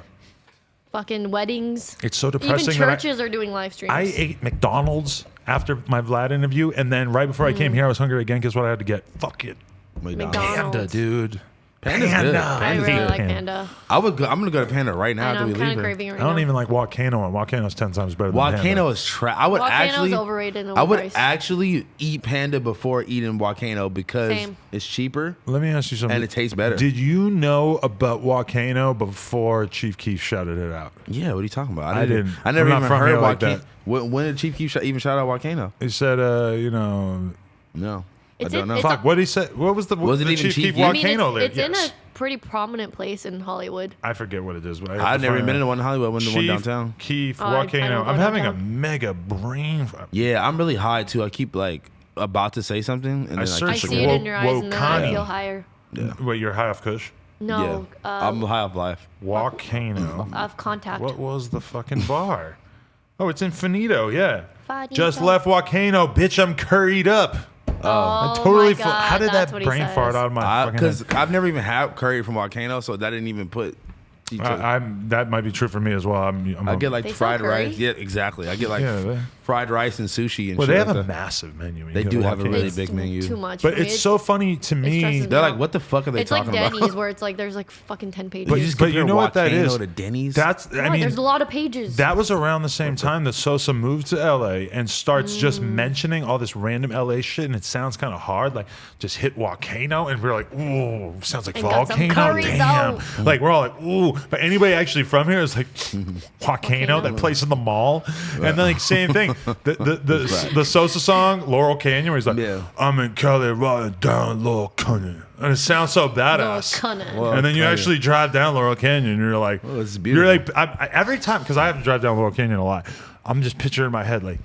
Fucking weddings. It's so depressing. Even churches are doing live streams. I ate McDonald's after my Vlad interview, and then right before I came here, I was hungry again because what I had to get. Fuck it. McDonald's. Panda, dude. Panda's good. I really like Panda. I'm gonna go to Panda right now. I'm kind of craving right now. I don't even like Volcano, and Volcano's 10 times better than Panda. Volcano is Volcano's overrated and I would overpriced. actually eat Panda before eating Volcano because it's cheaper. Let me ask you something. And it tastes better. Did you know about Volcano before Chief Keef shouted it out? Yeah, what are you talking about? I didn't. I never even heard Volcano. When did Chief Keef even shout out Volcano? He said, No. I don't know. Fuck, what did he say? What was the Chief Keef Volcano there? It's in a pretty prominent place in Hollywood. I forget what it is. But I've never been in the one in Hollywood. I went to the one downtown. Keef Volcano. I'm having a mega brain. Yeah, I'm really high too. I keep like about to say something, and I see it in your eyes, and then I feel higher. Yeah. Wait, you're high off Kush? No. Yeah. I'm high off life. Volcano. Of contact. What was the fucking bar? Oh, it's Infinito. Yeah. Finito. Just left Volcano, bitch. I'm curried up. Oh, I totally. my God, how did that brain brain fart out of my fucking head? Because I've never even had curry from Volcano, so that didn't even put. That might be true for me as well. I get like fried rice. Yeah, exactly. I get like fried rice and sushi and shit. Well, they have like a massive menu. They do have a really big menu. Too much. But it's so funny to me. They're like, what the fuck are they talking about? It's like Denny's, where it's like there's like fucking 10 pages. But you know what that is? To Denny's? I mean, there's a lot of pages. That was around the same time that Sosa moved to LA and starts just mentioning all this random LA shit, and it sounds kind of hard. Like, just hit Volcano, and we're like, ooh, sounds like Volcano. Damn. Like, we're all like, ooh. But anybody actually from here is like, Volcano, that place in the mall. And then, like, same thing. The Sosa song, Laurel Canyon, where he's like, I'm in Cali riding down Laurel Canyon. And it sounds so badass. And then you actually drive down Laurel Canyon, and you're like, oh, it's beautiful. You're like, every time, because I have to drive down Laurel Canyon a lot, I'm just picturing in my head, like,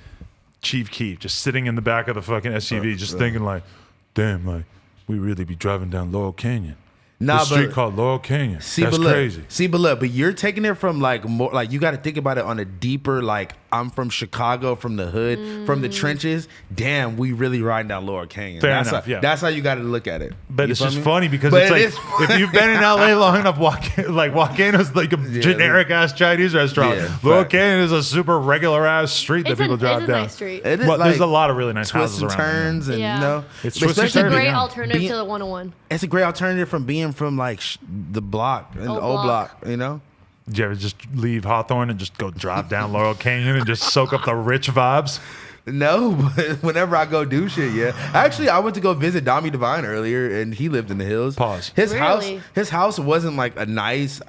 Chief Keef just sitting in the back of the fucking SUV, just thinking, like, damn, like, we really be driving down Laurel Canyon. The street called Laurel Canyon. That's crazy. But you're taking it from like more, like you got to think about it on a deeper, like, I'm from Chicago, from the hood, from the trenches. Damn, we really riding down Laurel Canyon. That's how you got to look at it. But it's just funny because it's like, if you've been in LA long enough, Volcano's like a generic ass Chinese restaurant. Laurel Canyon is a super regular ass street that people drive down. Nice street. It is, well, there's a lot of really nice houses around. Turns and you know, it's a great alternative to the 101. It's a great alternative from being from like the block and the old block, you know. Did you ever just leave Hawthorne and just go drive down Laurel Canyon and just soak up the rich vibes? No, but whenever I go do shit, yeah. Actually, I went to go visit Dami Divine earlier, and he lived in the hills. Pause. His house wasn't like a nice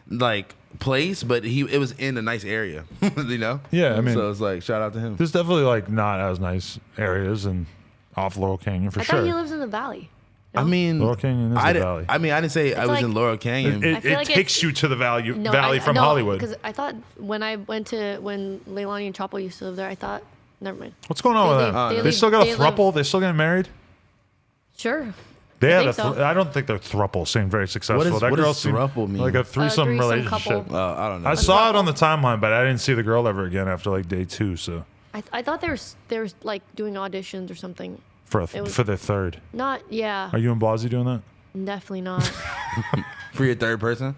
like place, but it was in a nice area, you know. Yeah, I mean, so it's like shout out to him. There's definitely like not as nice areas and off Laurel Canyon for sure. I thought he lives in the valley. No? I mean, Laurel Canyon is the valley. I mean, I didn't say I was in Laurel Canyon. It takes you to the valley from Hollywood. Because I thought when Leilani and Chapo used to live there, I thought, never mind. What's going on with that? They still got a throuple? They still getting married? Sure. I don't think their throuple seemed very successful. What does throuple mean? Like a threesome relationship. I don't know. I saw it on the timeline, but I didn't see the girl ever again after like day 2. So I thought they were like doing auditions or something. For their third. Are you and Blasey doing that? Definitely not. For your third person?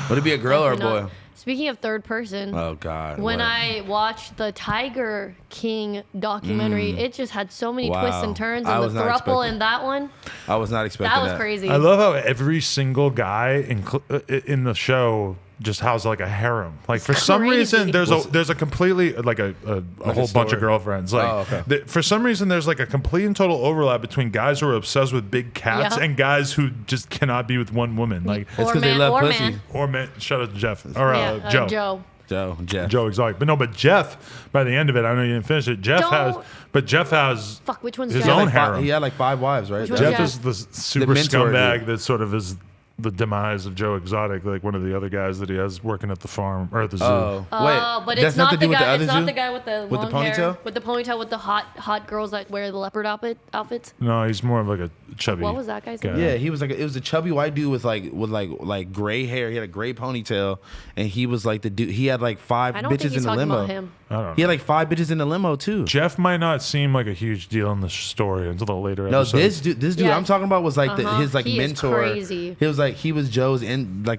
Would it be a girl or a boy? Speaking of third person. Oh God. When I watched the Tiger King documentary, it just had so many twists and turns, and the throuple in that one. I was not expecting that. That was crazy. I love how every single guy in the show just has like a harem. Like for some reason, there's a completely like a whole bunch of girlfriends. Like for some reason, there's like a complete and total overlap between guys who are obsessed with big cats and guys who just cannot be with one woman. Like it's because they love pussy. Or man. Shout out to Jeff or Joe. Joe Exotic. But Jeff, by the end of it, I know you didn't finish it. Jeff has which one's his Jeff? own harem. He had like 5 wives, right? Jeff is the super scumbag that sort of is the demise of Joe Exotic, like one of the other guys that he has working at the farm or at the zoo. Wait, but it's not the guy. It's not the guy with the long ponytail, hair, with the ponytail, with the hot girls that wear the leopard outfits. No, he's more of like a chubby. What was that guy's name? Yeah, he was like it was a chubby white dude with like gray hair. He had a gray ponytail, and he was like the dude. He had like 5 bitches in the limo. Him. I don't know. He had like 5 bitches in the limo too. Jeff might not seem like a huge deal in the story until the later episodes. No, this dude I'm talking about was like his like he mentor. Is crazy. He was like Joe's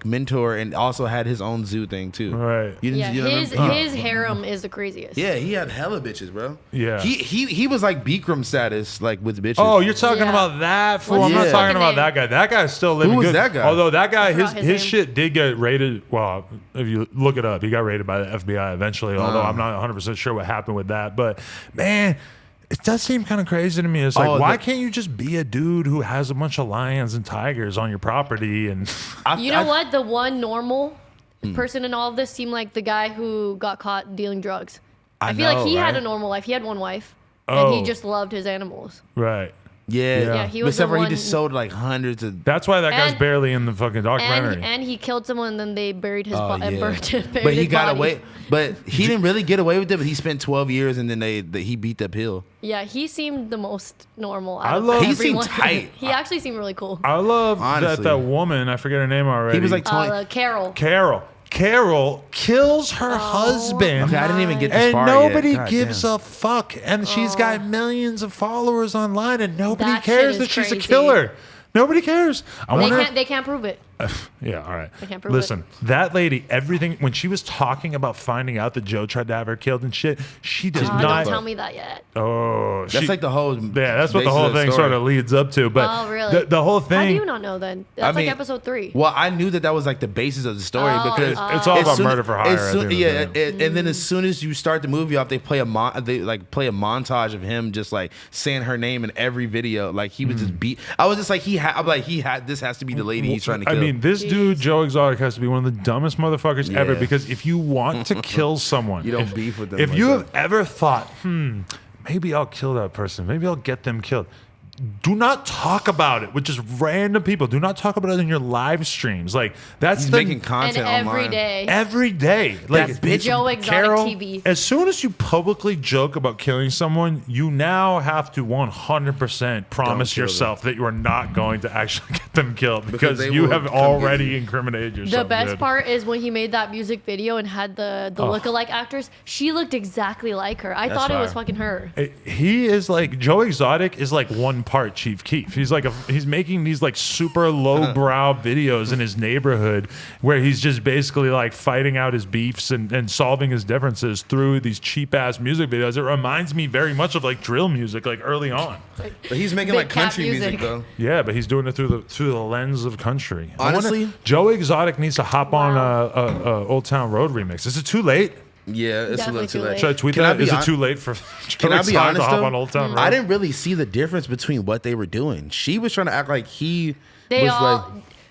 mentor, and also had his own zoo thing too. Right. His harem is the craziest. Yeah, he had hella bitches, bro. Yeah. He was like Bikram status, like with bitches. Oh, you're talking about that fool. I'm not talking about that guy. That guy's still living good. Who was that guy? Although that guy, his shit did get raided. Well, if you look it up, he got raided by the FBI eventually. Although I'm not 100% sure what happened with that. But man, it does seem kind of crazy to me. It's like, why can't you just be a dude who has a bunch of lions and tigers on your property? And you know what? The one normal person in all of this seemed like the guy who got caught dealing drugs. I feel like he had a normal life. He had one wife, and he just loved his animals. Right. Yeah, he was. Except for he just sold like hundreds of. That's why that guy's barely in the fucking documentary. And he killed someone, and then they buried his body and burnt him. But he got away. But he didn't really get away with it. But he spent 12 years, and then he beat the pill. Yeah, he seemed the most normal. He seemed tight. He actually seemed really cool. I love that woman. I forget her name already. He was like 20. Carol kills her husband. Okay, I didn't even get this far yet. And nobody God gives damn. a fuck. And she's got millions of followers online, and nobody That cares shit that is she's a crazy. killer. Nobody cares. They can't prove it. Yeah, all right. They can't prove Listen, that lady, everything, when she was talking about finding out that Joe tried to have her killed and shit, she does not. Don't tell me that yet. Oh, that's like the whole. Yeah, that's what the whole thing sort of leads up to. But really? the whole thing. How do you not know then? That's like episode 3. Well, I knew that was like the basis of the story because it's all about murder for hire. And then as soon as you start the movie off, they play a montage of him just like saying her name in every video. Like he was just beat. I was just like this has to be the lady he's trying to kill. I mean, this dude Joe Exotic has to be one of the dumbest motherfuckers ever, because if you want to kill someone, you don't beef with them. If you have ever thought, maybe I'll kill that person, maybe I'll get them killed, do not talk about it with just random people. Do not talk about it in your live streams. Like that's making content every day. Like bitch, Joe Exotic Carol, TV. As soon as you publicly joke about killing someone, you now have to 100% promise yourself that you are not going to actually get them killed because you have already incriminated yourself. The best part is when he made that music video and had the lookalike actors. She looked exactly like her. I thought it was fucking her. He is like Joe Exotic is like one part Chief Keef. He's making these like super lowbrow videos in his neighborhood where he's just basically like fighting out his beefs and solving his differences through these cheap ass music videos. It reminds me very much of like drill music, like early on. But he's making like country music though. Yeah, but he's doing it through the lens of country. Honestly, Joe Exotic needs to hop on a Old Town Road remix. Is it too late? Yeah, it's a little too late. Should I tweet that? Is it too late for Can I be honest though? On Old Town Road? I didn't really see the difference between what they were doing. She was trying to act like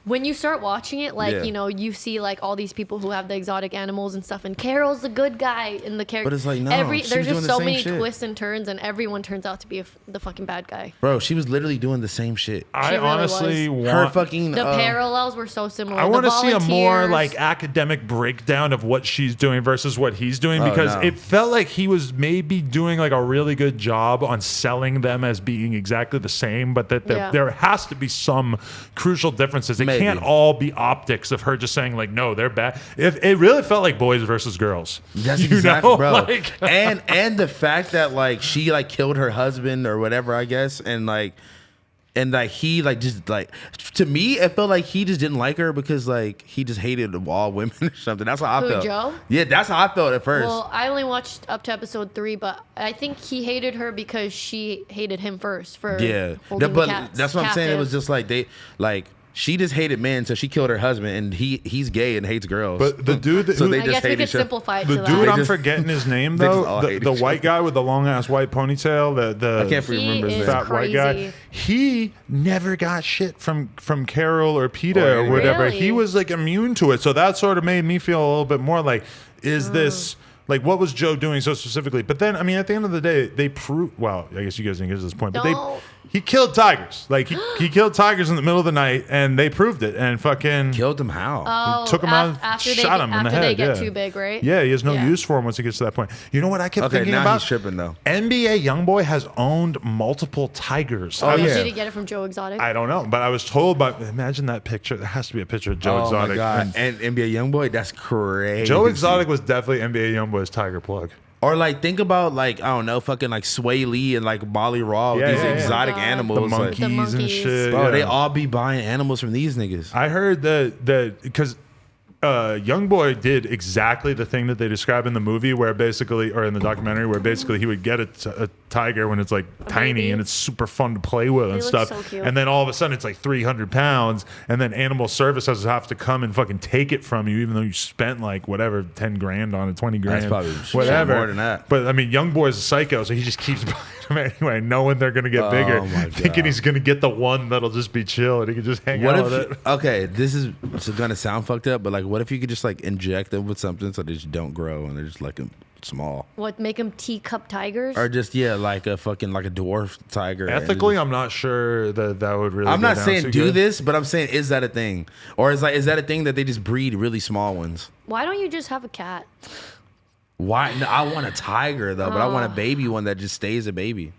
when you start watching it, like, you know, you see like all these people who have the exotic animals and stuff, and Carol's the good guy in the character. But it's like, no, there's just so many twists and turns, and everyone turns out to be the fucking bad guy. Bro, she was literally doing the same shit. I honestly want her fucking. The parallels were so similar. I want to see a more like academic breakdown of what she's doing versus what he's doing, because it felt like he was maybe doing like a really good job on selling them as being exactly the same, but that there has to be some crucial differences. It can't all be optics of her just saying like, no, they're bad. If it really felt like boys versus girls. That's exactly, bro. Like, and the fact that like she like killed her husband or whatever, I guess, and like And like he like just like to me it felt like he just didn't like her because like he just hated all women or something. That's how I felt. Joe? Yeah, that's how I felt at first. Well, I only watched up to episode 3, but I think he hated her because she hated him first for holding but cats that's what I'm saying. It was just like she just hated men, so she killed her husband, and he's gay and hates girls. But the dude, so they I just guess we hate could each other. simplify it the to dude, that. I'm forgetting his name though. The white guy with the long ass white ponytail. The I can't remember his name. Fat white guy. He never got shit from Carol or Peter or whatever. Really? He was like immune to it. So that sort of made me feel a little bit more like, is this like what was Joe doing so specifically? But then I mean, at the end of the day, they proved. Well, I guess you guys didn't get to this point, but he killed tigers. Like he killed tigers in the middle of the night, and they proved it. And fucking killed them how? Oh, took him out, shot him in the head. After they get too big, right? Yeah, he has no use for him once he gets to that point. You know what I kept thinking now about? He's tripping though. NBA YoungBoy has owned multiple tigers. Oh, yeah. Did he get it from Joe Exotic? I don't know, but I was told by. Imagine that picture. There has to be a picture of Joe Exotic. Oh my God. And NBA YoungBoy, that's crazy. Joe Exotic was definitely NBA YoungBoy's tiger plug. Or like think about like I don't know, fucking like Sway Lee and like Molly Raw, these exotic animals, the monkeys and shit. Bro, they all be buying animals from these niggas. I heard that because YoungBoy did exactly the thing that they describe in the movie, where basically, or in the documentary, where basically he would get a tiger when it's like tiny and it's super fun to play with and stuff, so cute. and then all of a sudden it's like 300 pounds, and then animal services have to come and fucking take it from you, even though you spent like whatever 10 grand on it, 20 grand, That's probably whatever. more than that. But I mean, YoungBoy's a psycho, so he just keeps buying them anyway, knowing they're gonna get bigger, thinking he's gonna get the one that'll just be chill and he can just hang out with it. Okay, this is gonna sound fucked up, but like, what if you could just like inject them with something so they just don't grow and they're just like small? What, make them teacup tigers? Or just like a fucking like a dwarf tiger. Ethically, I'm not sure that would really. I'm not saying do good. this, but I'm saying is that a thing, or is that a thing that they just breed really small ones? Why don't you just have a cat? Why? No, I want a tiger though, but I want a baby one that just stays a baby.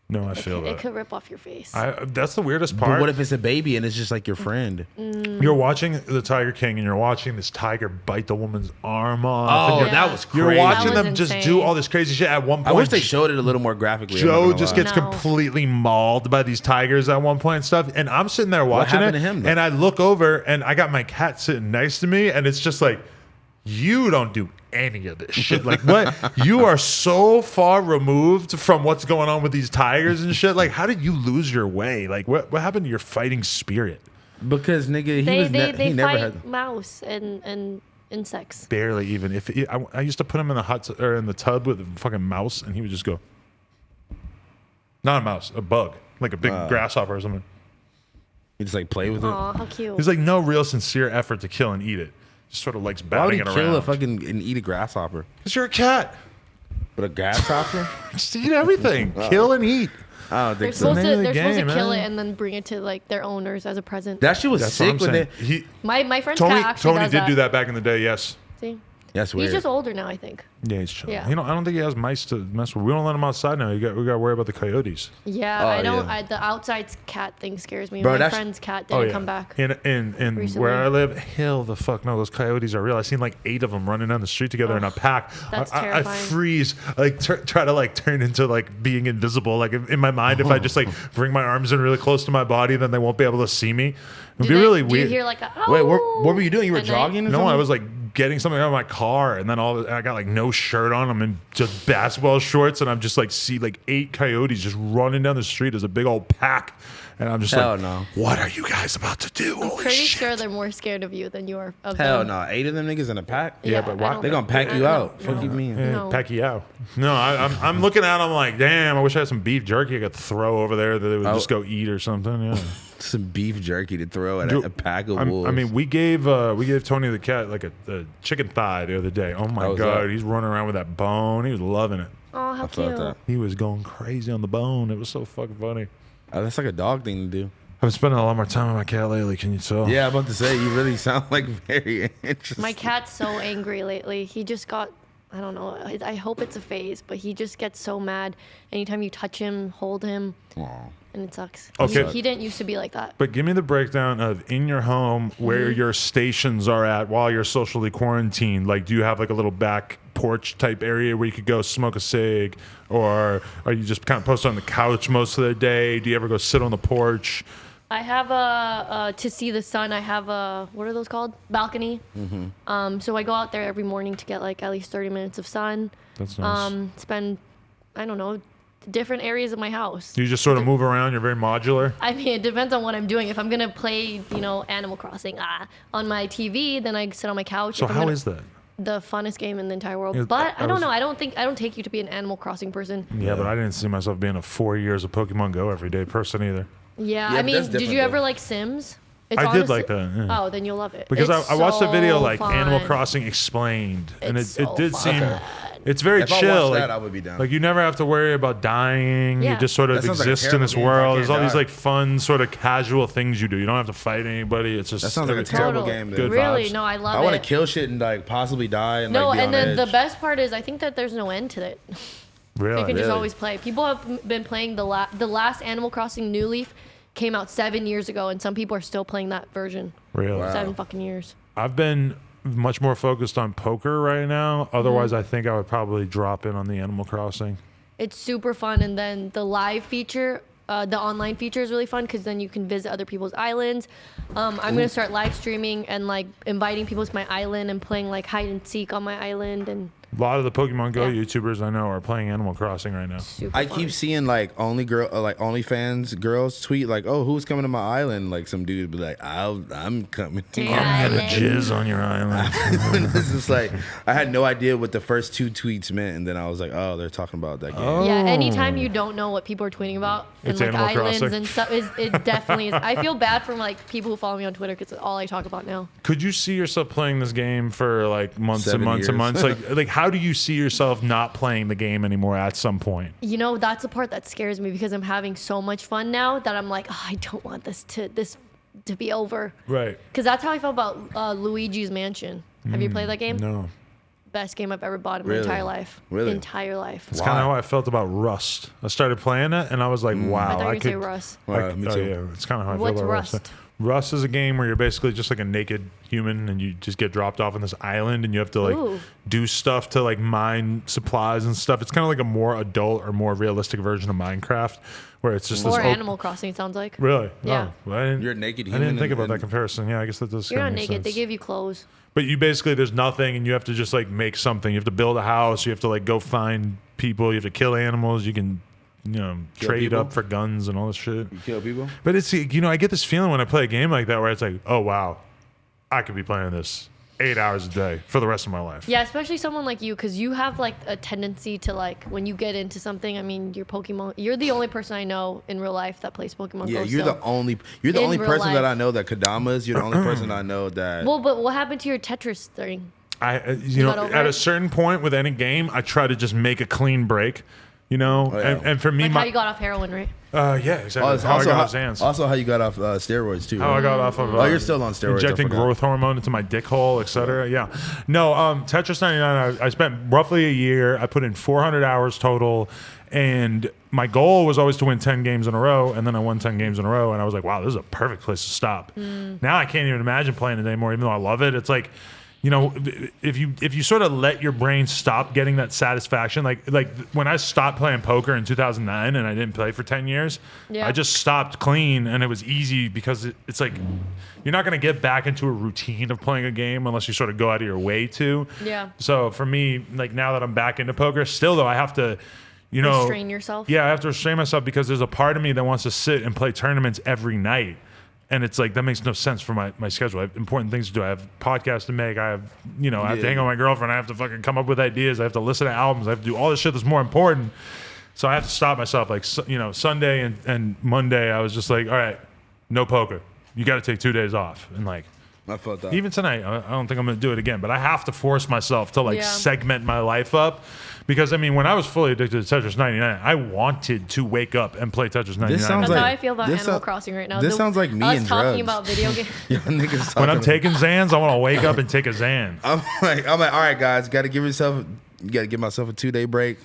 No, I feel that. It could rip off your face. That's the weirdest part. But what if it's a baby and it's just like your friend? You're watching The Tiger King and you're watching this tiger bite the woman's arm off. Oh, that was crazy. You're watching them insane. just do all this crazy shit. At one point, I wish they showed it a little more graphically. Joe just gets completely mauled by these tigers at one point and stuff. And I'm sitting there watching it. To him, and I look over and I got my cat sitting next to me, and it's just like, you don't do any of this shit. Like, what? You are so far removed from what's going on with these tigers and shit. Like, how did you lose your way? Like, what happened to your fighting spirit? Because nigga, they never fight had mouse and insects. Barely even. I used to put him in the tub with a fucking mouse, and he would just go. Not a mouse, a bug, like a big grasshopper or something. You just like play with it. Aw, how cute. There's like no real sincere effort to kill and eat it. Just sort of likes batting it around. Why would you kill a fucking and eat a grasshopper? Because you're a cat. But a grasshopper? Just eat everything. Kill and eat. I don't think They're so. supposed to kill it and then bring it to like their owners as a present. That shit was sick when they. My friend's cat actually Tony does did do that back in the day. Yes. See. That's weird. He's just older now, I think. Yeah, he's chill. Yeah. I don't think he has mice to mess with. We don't let him outside now. We got to worry about the coyotes. Yeah, I don't. The outside cat thing scares me. Bro, my friend's cat didn't come back. In where I live, hell the fuck no, those coyotes are real. I seen like 8 of them running down the street together in a pack. That's I terrifying. freeze, like try to like turn into like being invisible. Like in my mind, if I just like bring my arms in really close to my body, then they won't be able to see me. It'd be really weird. Do you hear like a Wait, what were you doing? You were jogging? No, I was like getting something out of my car, and then I got like no shirt on. I'm in just basketball shorts, and I'm just like see like 8 coyotes just running down the street as a big old pack, and I'm just what are you guys about to do? I'm pretty sure they're more scared of you than you are of Hell them. no, 8 of them niggas in a pack. Yeah, but why? They gonna pack you out. Fuck you mean? No. Pack you out. No, I'm looking at them like, damn. I wish I had some beef jerky I could throw over there that they would just go eat or something. Yeah. Some beef jerky to throw at a pack of wolves. I mean, we gave Tony the cat like a chicken thigh the other day. Oh my god, he's running around with that bone. He was loving it. Oh, how cute. He was going crazy on the bone. It was so fucking funny. That's like a dog thing to do. I've been spending a lot more time with my cat lately. Can you tell? Yeah, I'm about to say you really sound like very interesting. My cat's so angry lately. He just got. I don't know. I hope it's a phase, but he just gets so mad anytime you touch him, hold him. Aww. And it sucks. Okay. He didn't used to be like that. But give me the breakdown of in your home where your stations are at while you're socially quarantined. Like, do you have like a little back porch type area where you could go smoke a cig, or are you just kind of posted on the couch most of the day? Do you ever go sit on the porch? I have to see the sun. I have what are those called? Balcony. Mm-hmm. So I go out there every morning to get like at least 30 minutes of sun. That's nice. Spend, I don't know, different areas of my house. You just sort of move around. You're very modular. I mean, it depends on what I'm doing. If I'm gonna play, Animal Crossing on my TV, then I sit on my couch. So how is that? The funnest game in the entire world. But I don't know. I don't take you to be an Animal Crossing person. Yeah, but I didn't see myself being a 4 years of Pokemon Go everyday person either. Yeah, I mean, did you ever like Sims? I did like that. Yeah. Oh, then you'll love it. Because I watched a video like Animal Crossing Explained, and it did seem. It's very chill. I watched that, I would be down. Like you never have to worry about dying. Yeah. You just sort of exist in this world. There's all these like fun, sort of casual things you do. You don't have to fight anybody. It's just that sounds like a terrible game. Good really? Vibes. No, I love it. I want to kill shit and like possibly die and no. Like, be and on then edge. The best part is I think that there's no end to it. Really? You can just always play. People have been playing the last Animal Crossing New Leaf came out 7 years ago, and some people are still playing that version. Really? Wow. 7 fucking years. I've been much more focused on poker right now. Otherwise, I think I would probably drop in on the Animal Crossing. It's super fun, and then the live feature, the online feature is really fun because then you can visit other people's islands. I'm gonna start live streaming and like inviting people to my island and playing like hide and seek on my island and. A lot of the Pokemon Go YouTubers I know are playing Animal Crossing right now. I keep seeing like OnlyFans girls tweet like, "Oh, who's coming to my island?" Like some dude be like, "I'm coming." I'm gonna jizz on your island. It's just like I had no idea what the first 2 tweets meant, and then I was like, "Oh, they're talking about that game." Oh. Yeah, anytime you don't know what people are tweeting about and like islands Crossing. And stuff, it definitely is. I feel bad for like people who follow me on Twitter because it's all I talk about now. Could you see yourself playing this game for like months and months and months? Like how do you see yourself not playing the game anymore at some point? That's the part that scares me because I'm having so much fun now that I'm like, I don't want this to be over. Right. Because that's how I felt about Luigi's Mansion. Have you played that game? No. Best game I've ever bought in my entire life. Really? Entire life. It's kind of how I felt about Rust. I started playing it and I was like, wow. I thought you were going to say Rust. Me too. Yeah, it's kind of how I feel What's about Rust? Rust is a game where you're basically just like a naked human and you just get dropped off on this island and you have to like do stuff to like mine supplies and stuff. It's kind of like a more adult or more realistic version of Minecraft where it's just or this Animal Crossing, it sounds like. Really? Yeah. Oh, well, you're a naked human. I didn't think about that comparison. Yeah, I guess that does. You're not make naked. sense. They give you clothes. But you basically, there's nothing and you have to just like make something. You have to build a house. You have to like go find people. You have to kill animals. You can trade people up for guns and all this shit. You kill people? But it's, I get this feeling when I play a game like that where it's like, oh, wow, I could be playing this 8 hours a day for the rest of my life. Yeah, especially someone like you, because you have like a tendency to like, when you get into something, I mean, you're the only person I know in real life that plays Pokemon Go. Yeah, you're the only person that I know that Kadamas. You're the only person I know that. Well, but what happened to your Tetris thing? At a certain point with any game, I try to just make a clean break. And for me, like how you got off heroin, right? Yeah, exactly. How I got off Xans. Also, how you got off steroids too. How I got off of. You're still on steroids. Injecting growth hormone into my dick hole, etc. Yeah. No, Tetris 99. I spent roughly a year. I put in 400 hours total, and my goal was always to win 10 games in a row. And then I won 10 games in a row, and I was like, wow, this is a perfect place to stop. Now I can't even imagine playing it anymore, even though I love it. It's like. If you sort of let your brain stop getting that satisfaction, like when I stopped playing poker in 2009 and I didn't play for 10 years, I just stopped clean and it was easy because it's like you're not going to get back into a routine of playing a game unless you sort of go out of your way to. Yeah. So for me, like now that I'm back into poker, still though I have to, restrain yourself. Yeah, I have to restrain myself because there's a part of me that wants to sit and play tournaments every night. And it's like, that makes no sense for my schedule. I have important things to do. I have podcasts to make. I have, I have to hang out with my girlfriend. I have to fucking come up with ideas. I have to listen to albums. I have to do all this shit that's more important. So I have to stop myself. Like, Sunday and Monday, I was just like, all right, no poker. You got to take 2 days off. And like, I felt that. Even tonight, I don't think I'm going to do it again. But I have to force myself to segment my life up. Because, when I was fully addicted to Tetris 99, I wanted to wake up and play Tetris 99. That's how I feel about Animal Crossing right now. This sounds like me and drugs. I was talking about video games. When I'm taking Xans, I want to wake up and take a Xan. I'm like, all right, guys, you got to give myself a 2-day break.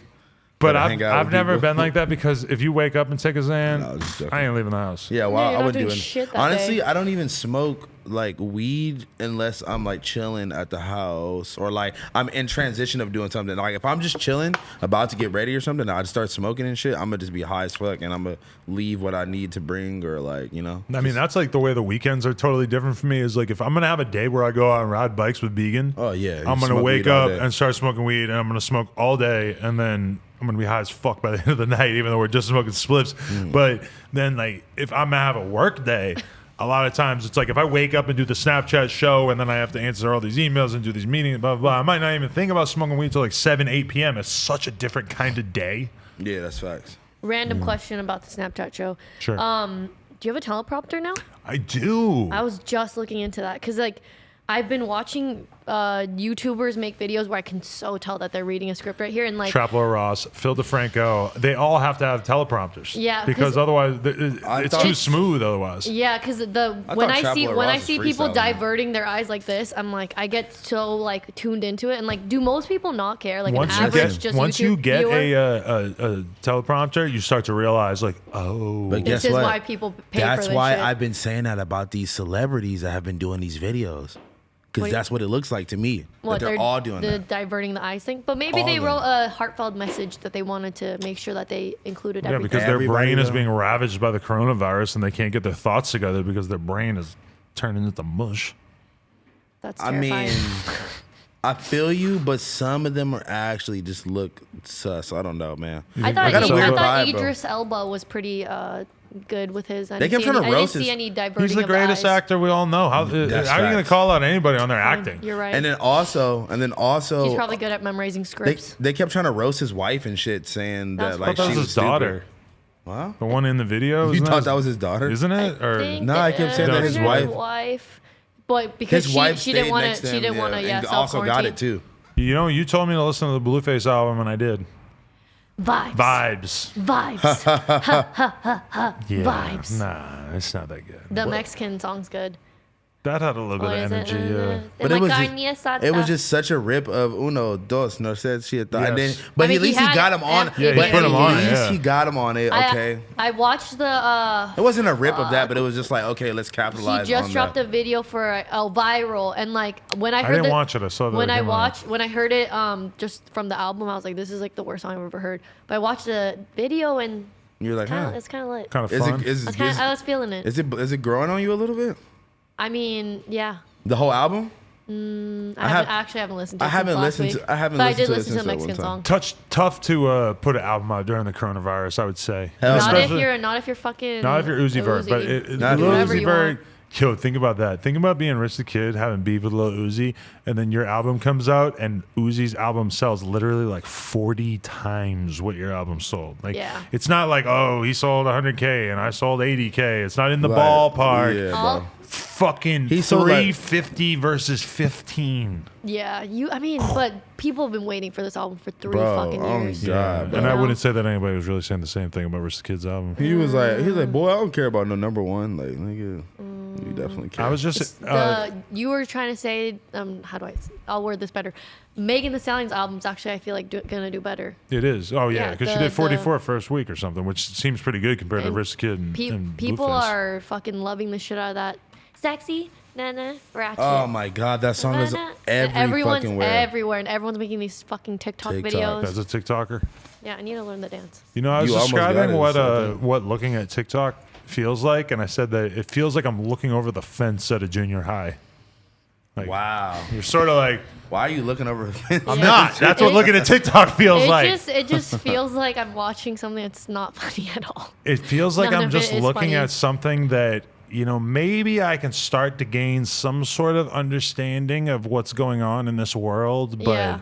But I've never been like that because if you wake up and take a Xan, I ain't leaving the house. Yeah, well, I wouldn't do it. Honestly, I don't even smoke like weed unless I'm like chilling at the house or like I'm in transition of doing something. Like if I'm just chilling, about to get ready or something, I just start smoking and shit. I'm gonna just be high as fuck and I'm gonna leave what I need to bring or like, you know. I mean, that's like the way the weekends are totally different for me. Is like if I'm gonna have a day where I go out and ride bikes with Began. Oh yeah, I'm gonna wake up and start smoking weed, and I'm gonna smoke all day, and then I'm gonna be high as fuck by the end of the night, even though we're just smoking spliffs. But then, like, if I'm gonna have a work day, a lot of times it's like if I wake up and do the Snapchat show, and then I have to answer all these emails and do these meetings, blah blah blah. I might not even think about smoking weed till like 7, 8 p.m. It's such a different kind of day. Yeah, that's facts. Random question about the Snapchat show. Sure. Do you have a teleprompter now? I do. I was just looking into that because like I've been watching YouTubers make videos where I can so tell that they're reading a script right here, and like Traplo Ross, Phil DeFranco, they all have to have teleprompters. Yeah, because otherwise it's too smooth. Otherwise, yeah, because when I see people diverting their eyes like this, I'm like I get so like tuned into it, and like do most people not care? Like once you get a teleprompter, you start to realize like but guess this is what? why people pay That's for this why shit. I've been saying that about these celebrities that have been doing these videos. Because that's what it looks like to me. That they're all doing that. Diverting the eyes thing. But maybe they wrote a heartfelt message that they wanted to make sure that they included everything. Yeah, because their brain is being ravaged by the coronavirus and they can't get their thoughts together because their brain is turning into mush. That's terrifying. I mean, I feel you, but some of them are actually just look sus. I don't know, man. I thought Idris Elba was pretty good with his. They kept trying to roast his. He's the greatest actor we all know. How are you going to call out anybody on their acting? You're right. And then also, he's probably good at memorizing scripts. They kept trying to roast his wife and shit, saying that like she was his daughter. Wow. The one in the video. You thought that was his daughter, isn't it? I kept saying that his wife. But because she didn't want to. She didn't want to. Yeah. Also got it too. You know, you told me to listen to the Blueface album, and I did. Vibes. Yeah, vibes. Nah, it's not that good. The Mexican song's good. That had a little bit of energy, yeah. But it was just such a rip of uno, dos, no said shit. Yes. But at least he got him on. Yeah, he put him on it. At least he got him on it. Okay. I watched the. It wasn't a rip of that, but it was just like, okay, let's capitalize. He just dropped a video for a viral, and like when I heard I didn't watch it. I saw that. When I heard it, just from the album, I was like, this is like the worst song I've ever heard. But I watched the video and. You're like, it's kind of lit. Kind of fun. I was feeling it. Is it growing on you a little bit? I mean, yeah. The whole album? I haven't listened to it. I haven't listened to it. I did listen to the Mexican song. Tough to put an album out during the coronavirus, I would say. Not if you're fucking. Not if you're Uzi Vert, but Lil Uzi Vert. Yo, think about that. Think about being Rich the Kid, having beef with Lil Uzi, and then your album comes out, and Uzi's album sells literally like 40 times what your album sold. Like, it's not like, oh, he sold 100K and I sold 80K. It's not in the ballpark. Yeah, fucking 350 versus 15. Yeah, but people have been waiting for this album for 3 fucking years. God, and I wouldn't say that anybody was really saying the same thing about Rich the Kid's album. He was like, boy, I don't care about no number one. Like, nigga, you definitely care. I was just you were trying to say, I'll word this better. Megan Thee Stallion's album's actually, I feel like, gonna do better. It is. Oh yeah, because she did 44 first week or something, which seems pretty good compared to Rich the Kid and people Blueface. are fucking loving the shit out of that. Sexy, ratchet. Oh my god, that song is fucking where. Everywhere, and everyone's making these fucking TikTok videos. As a TikToker. Yeah, I need to learn the dance. You know, I was describing what looking at TikTok feels like, and I said that it feels like I'm looking over the fence at a junior high. Like, wow. You're sort of like, why are you looking over the fence? I'm not. That's what looking at TikTok feels like. It just feels like I'm watching something that's not funny at all. It feels like I'm just looking at something that, you know, maybe I can start to gain some sort of understanding of what's going on in this world, but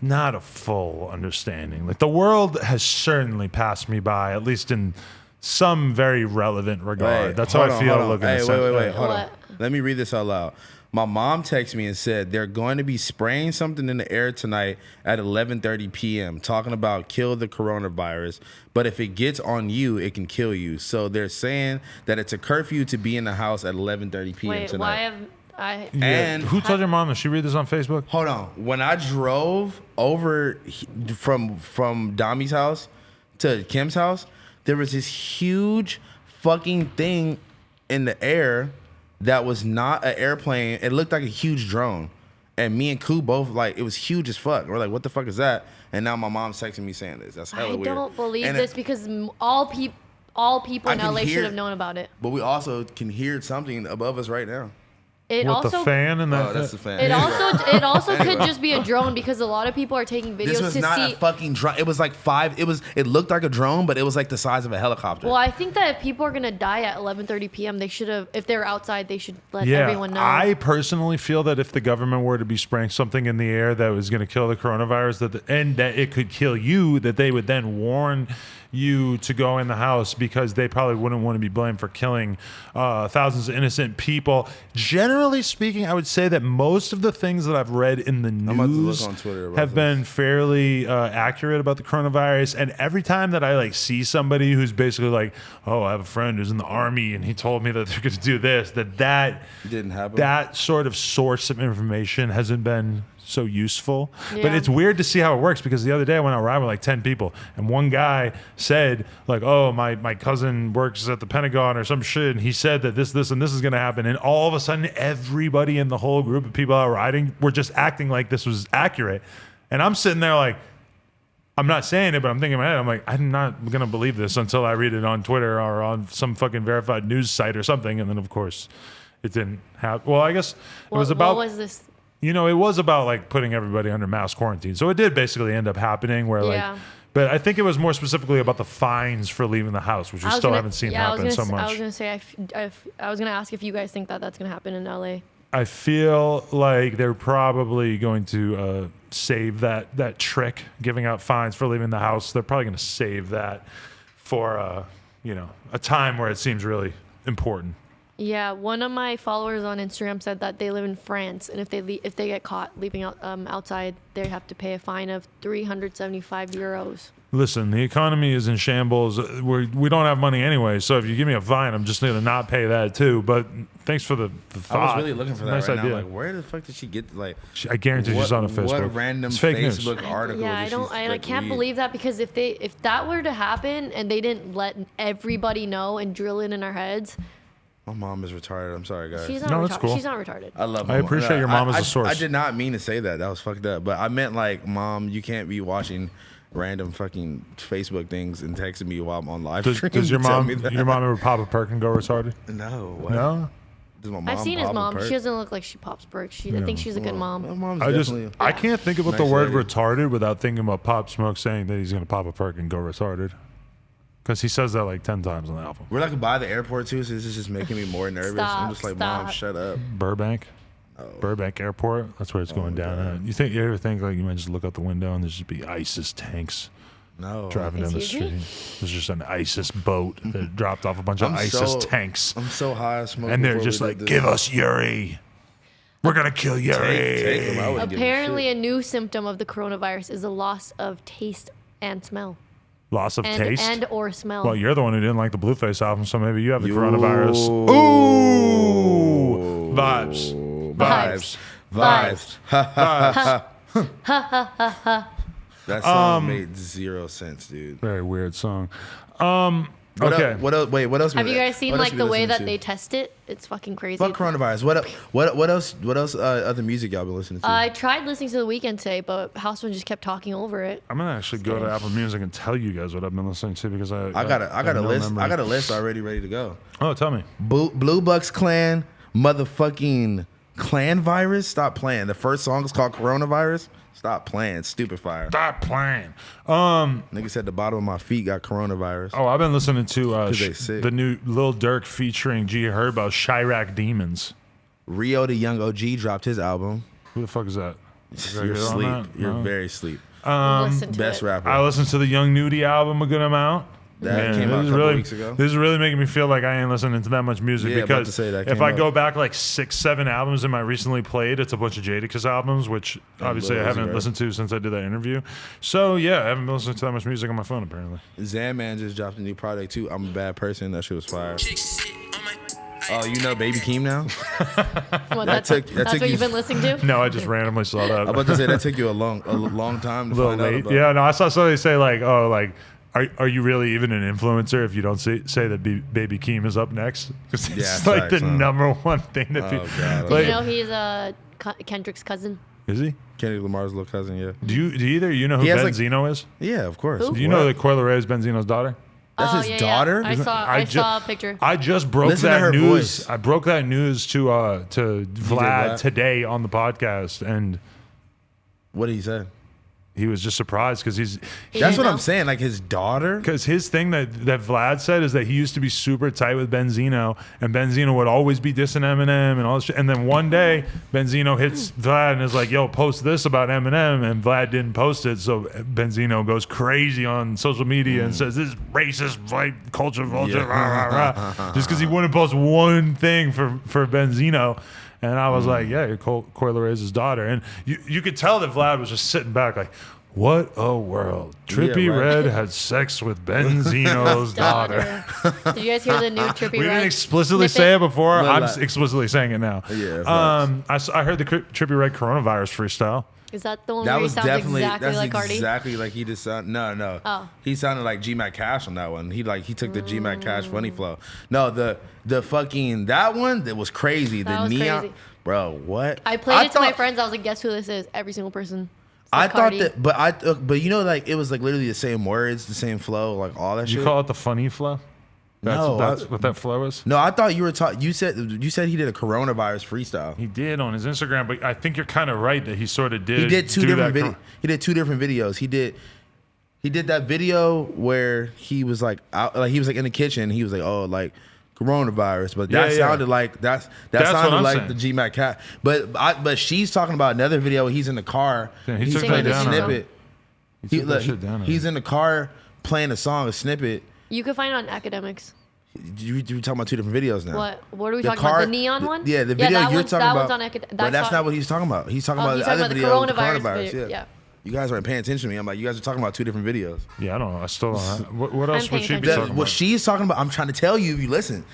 not a full understanding. Like, the world has certainly passed me by, at least in some very relevant regard. That's how I feel looking at it. Wait, hold on. Let me read this out loud. My mom texted me and said they're going to be spraying something in the air tonight at 11:30 p.m. talking about kill the coronavirus. But if it gets on you, it can kill you. So they're saying that it's a curfew to be in the house at 11:30 p.m. tonight. And who told your mom? Does she read this on Facebook? Hold on. When I drove over from Dami's house to Kim's house, there was this huge fucking thing in the air that was not an airplane. It looked like a huge drone. And me and Koo both, like, it was huge as fuck. We're like, what the fuck is that? And now my mom's texting me saying this. That's hella weird. I don't believe this because all people in LA should have known about it. But we also can hear something above us right now. The fan and that? Oh, that's the fan. It also could just be a drone because a lot of people are taking videos to see. This was not a fucking drone. It was like it looked like a drone, but it was like the size of a helicopter. Well, I think that if people are going to die at 11:30 p.m., they should have, if they're outside, they should let everyone know. I personally feel that if the government were to be spraying something in the air that was going to kill the coronavirus and that it could kill you, that they would then warn you to go in the house because they probably wouldn't want to be blamed for killing thousands of innocent people. Generally speaking, I would say that most of the things that I've read in the news have been fairly accurate about the coronavirus. And every time that I see somebody who's basically like, oh, I have a friend who's in the army and he told me that they're going to do this, that didn't happen. That sort of source of information hasn't been so useful. But it's weird to see how it works because the other day I went out riding with 10 people and one guy said oh, my cousin works at the Pentagon or some shit and he said that this and this is going to happen, and all of a sudden everybody in the whole group of people out riding were just acting like this was accurate, and I'm sitting there like, I'm not saying it, but I'm thinking in my head, I'm like, I'm not going to believe this until I read it on Twitter or on some fucking verified news site or something. And then of course it didn't happen. Well, I guess it was about, what was this? It was about putting everybody under mass quarantine. So it did basically end up happening where but I think it was more specifically about the fines for leaving the house, which we still haven't seen happen so much. I was going to say, I was going to ask if you guys think that that's going to happen in LA. I feel like they're probably going to save that trick, giving out fines for leaving the house. They're probably going to save that for, a time where it seems really important. Yeah, one of my followers on Instagram said that they live in France, and if they get caught leaving outside, they have to pay a fine of 375 euros. Listen, the economy is in shambles. We don't have money anyway, so if you give me a fine, I'm just going to not pay that too. But thanks for the thought. I was really looking for that nice right idea. now. Like, where the fuck did she get I guarantee she's on a Facebook. What random fake Facebook news. article? Yeah, I can't believe that because if that were to happen and they didn't let everybody know and drill it in our heads. My mom is retarded. I'm sorry, guys. That's cool. She's not retarded. I love. I appreciate your mom as a source. I did not mean to say that. That was fucked up. But I meant Mom, you can't be watching random fucking Facebook things and texting me while I'm on live stream. Does your mom ever pop a perk and go retarded? No. What? No. Does my mom I've seen his mom. She doesn't look like she pops perks. I think she's a good mom. I can't think about the word retarded without thinking about Pop Smoke saying that he's gonna pop a perk and go retarded. Because he says that 10 times on the album. We're by the airport too, so this is just making me more nervous. I'm just like, Mom, shut up. Burbank? Oh. Burbank Airport? That's where it's going down at. You ever think you might just look out the window and there's just be ISIS tanks driving down the street? There's just an ISIS boat that dropped off a bunch of ISIS tanks. I'm so high of smoke. And they're just like, give us Yuri. We're going to kill Yuri. Apparently a new symptom of the coronavirus is a loss of taste and smell. Loss of taste and or smell. Well, you're the one who didn't like the Blueface album, so maybe you have the coronavirus. Ooh, vibes. That song made 0 sense, dude. Very weird song. Okay. What else? Have you guys seen the way that they test it? It's fucking crazy. Fuck coronavirus. What else? Other music y'all been listening to? I tried listening to The Weeknd today, but Houseman just kept talking over it. I'm gonna actually go to Apple Music and tell you guys what I've been listening to because I got a list. I got a list already ready to go. Oh, tell me. Blue Bucks Clan, motherfucking Clan Virus. Stop playing. The first song is called Coronavirus. Stop playing, stupid fire. Stop playing. Nigga said the bottom of my feet got coronavirus. Oh, I've been listening to the new Lil Durk featuring G Herbo, Chirac Demons. Rio the Young OG dropped his album. Who the fuck is that? You're asleep. You're very asleep. Best rapper. I listened to the Young Nudie album a good amount. That came out a couple weeks ago. This is really making me feel like I ain't listening to that much music because if I go back 6-7 albums in my recently played, it's a bunch of Jadakiss albums, which obviously I haven't listened to since I did that interview. So yeah, I haven't been listening to that much music on my phone apparently. Zan Man just dropped a new project too. I'm a Bad Person. That shit was fire. Oh, you know Baby Keem now? What, that's what you've been listening to? No, I just randomly saw that. I'm about to say that took you a long time to find out about. Yeah, no, I saw somebody say like, oh, like, are you really even an influencer if you don't say that Baby Keem is up next? Because it's like the number one thing that people. Like, you know he's Kendrick's cousin. Is he? Kendrick Lamar's little cousin, yeah. Do either you know who Benzino is? Yeah, of course. Who? Do you know that Coi Leray is Benzino's daughter? That's his daughter? Yeah. I saw a picture. I just broke that news. Voice. I broke that news to Vlad today on the podcast, and what did he say? He was just surprised because that's what I'm saying. Like his daughter. Because his thing that Vlad said is that he used to be super tight with Benzino, and Benzino would always be dissing Eminem and all this shit. And then one day Benzino hits Vlad and is like, "Yo, post this about Eminem," and Vlad didn't post it, so Benzino goes crazy on social media and says, "This is racist white culture vulture," rah, rah, rah. Just because he wouldn't post one thing for Benzino. And I was like, yeah, Coi Leray's his daughter. And you could tell that Vlad was just sitting back like, what a world. Trippie Redd had sex with Benzino's daughter. Did you guys hear the new Trippie Redd? We didn't explicitly say it before. I'm explicitly saying it now. Yeah. I heard the Trippie Redd coronavirus freestyle. Is that the one where he sounds exactly like Cardi? Exactly like he just sounded. No. Oh. He sounded like G-Mac Cash on that one. He took the G-Mac Cash funny flow. No, the fucking that one that was crazy. The neon, crazy. Bro. What? I played it to my friends. I was like, guess who this is? Every single person. I thought that, but you know, like it was like literally the same words, the same flow, like all that shit. You call it the funny flow? That's what that flow is? No, I thought you were talking. You said he did a coronavirus freestyle. He did on his Instagram, but I think you're kind of right that he sort of did. He did two different videos. He did that video where he was like out, like he was like in the kitchen. He was like, oh, like coronavirus, but that sounded like that sounded like saying. The G-Mac Cat. But she's talking about another video. He's in the car. Yeah, he took that down. Snippet. He's in the car playing a song, a snippet. You can find it on Academics. You're talking about two different videos now. What are we talking about? The neon one? Yeah, the video you're talking about. That one's on but that's not what he's talking about. He's talking about the other video, the coronavirus. Yeah. You guys aren't paying attention to me. I'm like, you guys are talking about two different videos. Yeah, I don't know. I still don't know. What else would she be talking about? What she's talking about, I'm trying to tell you if you listen.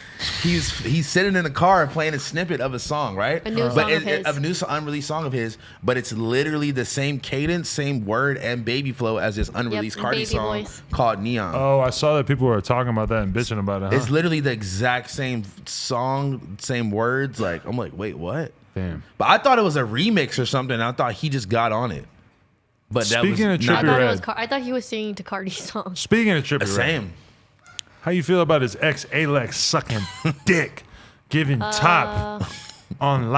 He's sitting in the car playing a snippet of a song, right? A new song of his. A new unreleased song of his, but it's literally the same cadence, same word, and baby flow as this unreleased Cardi song called Neon. Oh, I saw that people were talking about that and bitching about it. Huh? It's literally the exact same song, same words. Like, I'm like, wait, what? Damn. But I thought it was a remix or something. I thought he just got on it. But speaking of Trippie Redd, I thought he was singing to Cardi's song. Speaking of Trippie Redd, same. How you feel about his ex Alex sucking dick, giving top on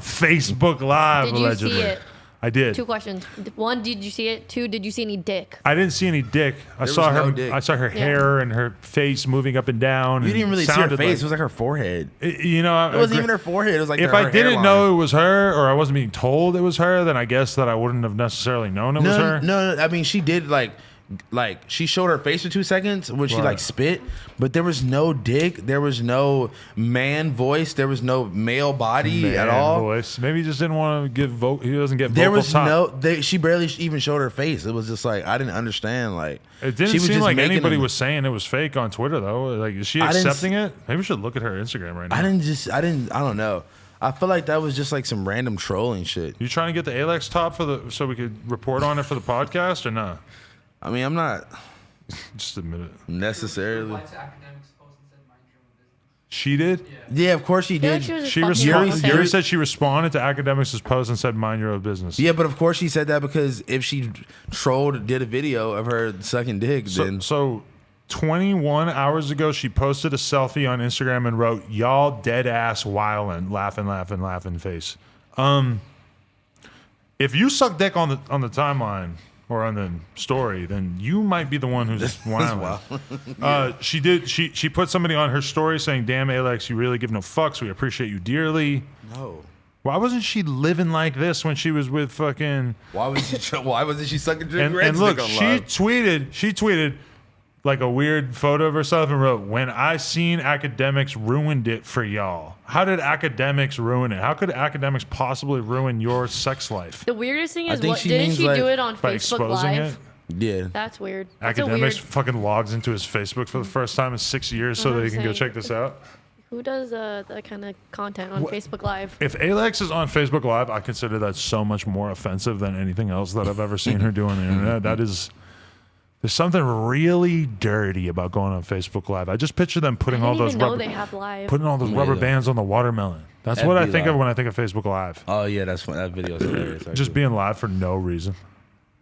Facebook Live? Did you allegedly. See it? I did. 2 questions. 1, did you see it? 2, did you see any dick? I didn't see any dick. I saw her hair and her face moving up and down. You didn't even really see her face. It was like her forehead. You know, it wasn't even her forehead. It was like if I didn't know it was her, or I wasn't being told it was her, then I guess that I wouldn't have necessarily known it was her. No. I mean, she did like she showed her face for 2 seconds when she like spit, but there was no dick, there was no man voice, there was no male body at all. Voice. Maybe he just didn't want to give vote. He doesn't get. There was top. She barely even showed her face. It was just like I didn't understand. Like it didn't seem like anybody was saying it was fake on Twitter though. Like is she accepting it? Maybe we should look at her Instagram right now. I don't know. I feel like that was just like some random trolling shit. You trying to get the Alex top so we could report on it for the podcast or not? I mean, I'm not. Just admit it. Necessarily. She did? Yeah, of course she did. Yuri said she responded to Academics' post and said, mind your own business. Yeah, but of course she said that because if she did a video of her sucking dick, then. So 21 hours ago, she posted a selfie on Instagram and wrote, y'all dead ass wildin', laughing face. If you suck dick on the timeline, or on the story, then you might be the one who's wild. She put somebody on her story saying, damn, Alex, you really give no fucks. We appreciate you dearly. No. Why wasn't she living like this when she was with fucking... Why wasn't she sucking drink? And look, she tweeted like a weird photo of herself and wrote, when I seen Academics ruined it for y'all. How did Academics ruin it? How could Academics possibly ruin your sex life? The weirdest thing is, didn't she do it on Facebook Live? Yeah. That's weird. Academics fucking logs into his Facebook for the first time in 6 years so they can go check this out. Who does that kind of content on Facebook Live? If Alex is on Facebook Live, I consider that so much more offensive than anything else that I've ever seen her do on the internet. There's something really dirty about going on Facebook Live. I just picture them putting all those rubber bands on the watermelon. That's what I think of when I think of Facebook Live. Oh yeah, that video is hilarious. Just being live for no reason.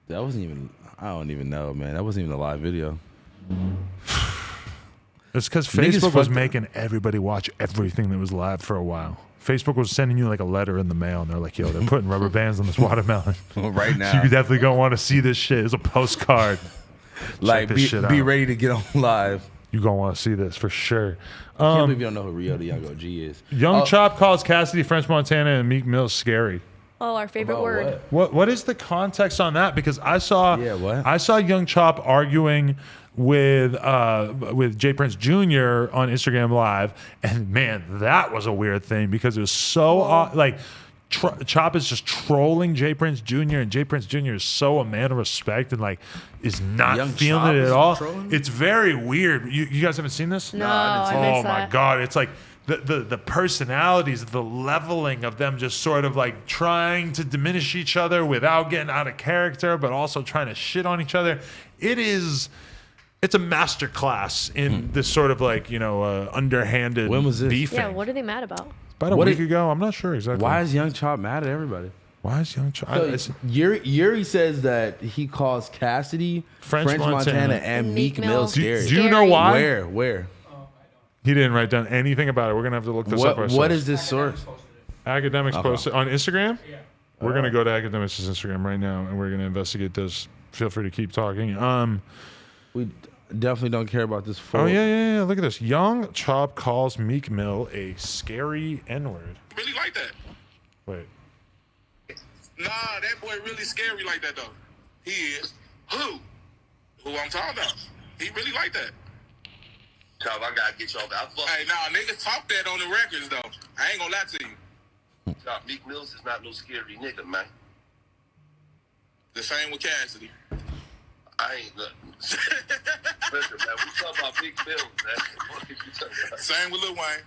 That wasn't even. I don't even know, man. That wasn't even a live video. It's because Facebook was making everybody watch everything that was live for a while. Facebook was sending you like a letter in the mail, and they're like, "Yo, they're putting rubber bands on this watermelon right now. You definitely don't want to see this shit. It's a postcard. Like, be ready to get on live. You gonna want to see this for sure." I can't believe you don't know who Rio the Young OG is. Young Chop calls Cassidy, French Montana, and Meek Mill scary. Oh, our favorite word. What is the context on that? Because I saw Young Chop arguing with Jay Prince Jr. on Instagram Live, and man, that was a weird thing because it was so Chop is just trolling Jay Prince Jr. and Jay Prince Jr. is so a man of respect and like is not Young feeling Chop it at all. Trolling? It's very weird. You guys haven't seen this? No, I oh my god, it's like the personalities, the leveling of them just sort of like trying to diminish each other without getting out of character, but also trying to shit on each other. It's a master class in this sort of like, underhanded When was this? beefing. Yeah, what are they mad about? About a week ago. I'm not sure exactly. Why is Young Chop mad at everybody? Why is Young Chop? So Yuri says that he calls Cassidy, French Montana, and Meek Mill scary. Do you know why? Where? He didn't write down anything about it. We're going to have to look this up ourselves. What is this source? Academics posted on Instagram? Yeah. We're going to go to Academics' Instagram right now, and we're going to investigate this. Feel free to keep talking. We definitely don't care about this. Oh, yeah. Look at this. Young Chop calls Meek Mill a scary N-word. Really like that? Wait. Nah, that boy really scary like that, though. He is. Who I'm talking about. He really like that. Chop, I gotta get y'all out. Hey, nah, niggas talk that on the records, though. I ain't gonna lie to you. Chop, Meek Mills is not no scary nigga, man. The same with Cassidy. I ain't nothing. Listen, man, we talking about Meek Mills, man. What are you talking about? Same with Lil Wayne.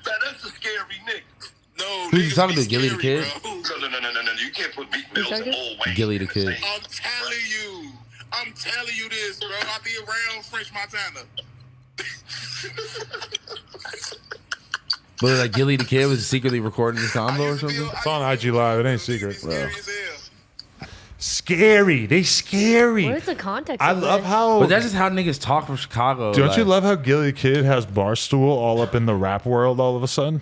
That's a scary nigga. No, who's he talking to? Gilly the Kid? No. You can't put Meek Mills and Lil Wayne. Gilly the Kid. I'm telling you this, bro. I be around French Montana. But like Gilly the Kid was secretly recording this combo or something? It's on IG Live. It ain't secret. Scary. Scary. They scary. What is the context? I love how. But that's just how niggas talk from Chicago. Don't you love how Gilly the Kid has Barstool all up in the rap world all of a sudden?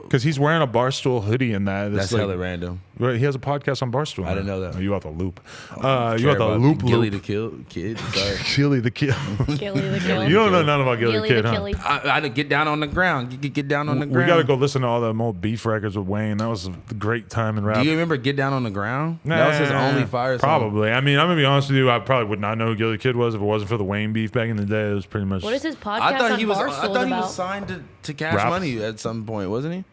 Because he's wearing a Barstool hoodie in that. That's hella random. He has a podcast on Barstool. I didn't know that. Oh, you out the loop. You out the loop. Gilly the Kid. Sorry. Gilly the Kid. Gilly the Kid. You don't know nothing about Gilly the Kid, huh? I had to get down on the ground. Get down on the ground. We got to go listen to all the old beef records with Wayne. That was a great time in rap. Do you remember Get Down on the Ground? Nah, that was his only fire song. Probably. I mean, I'm going to be honest with you. I probably would not know who Gilly the Kid was if it wasn't for the Wayne beef back in the day. It was pretty much. What is his podcast I thought he about? was signed to Cash Money at some point, wasn't he?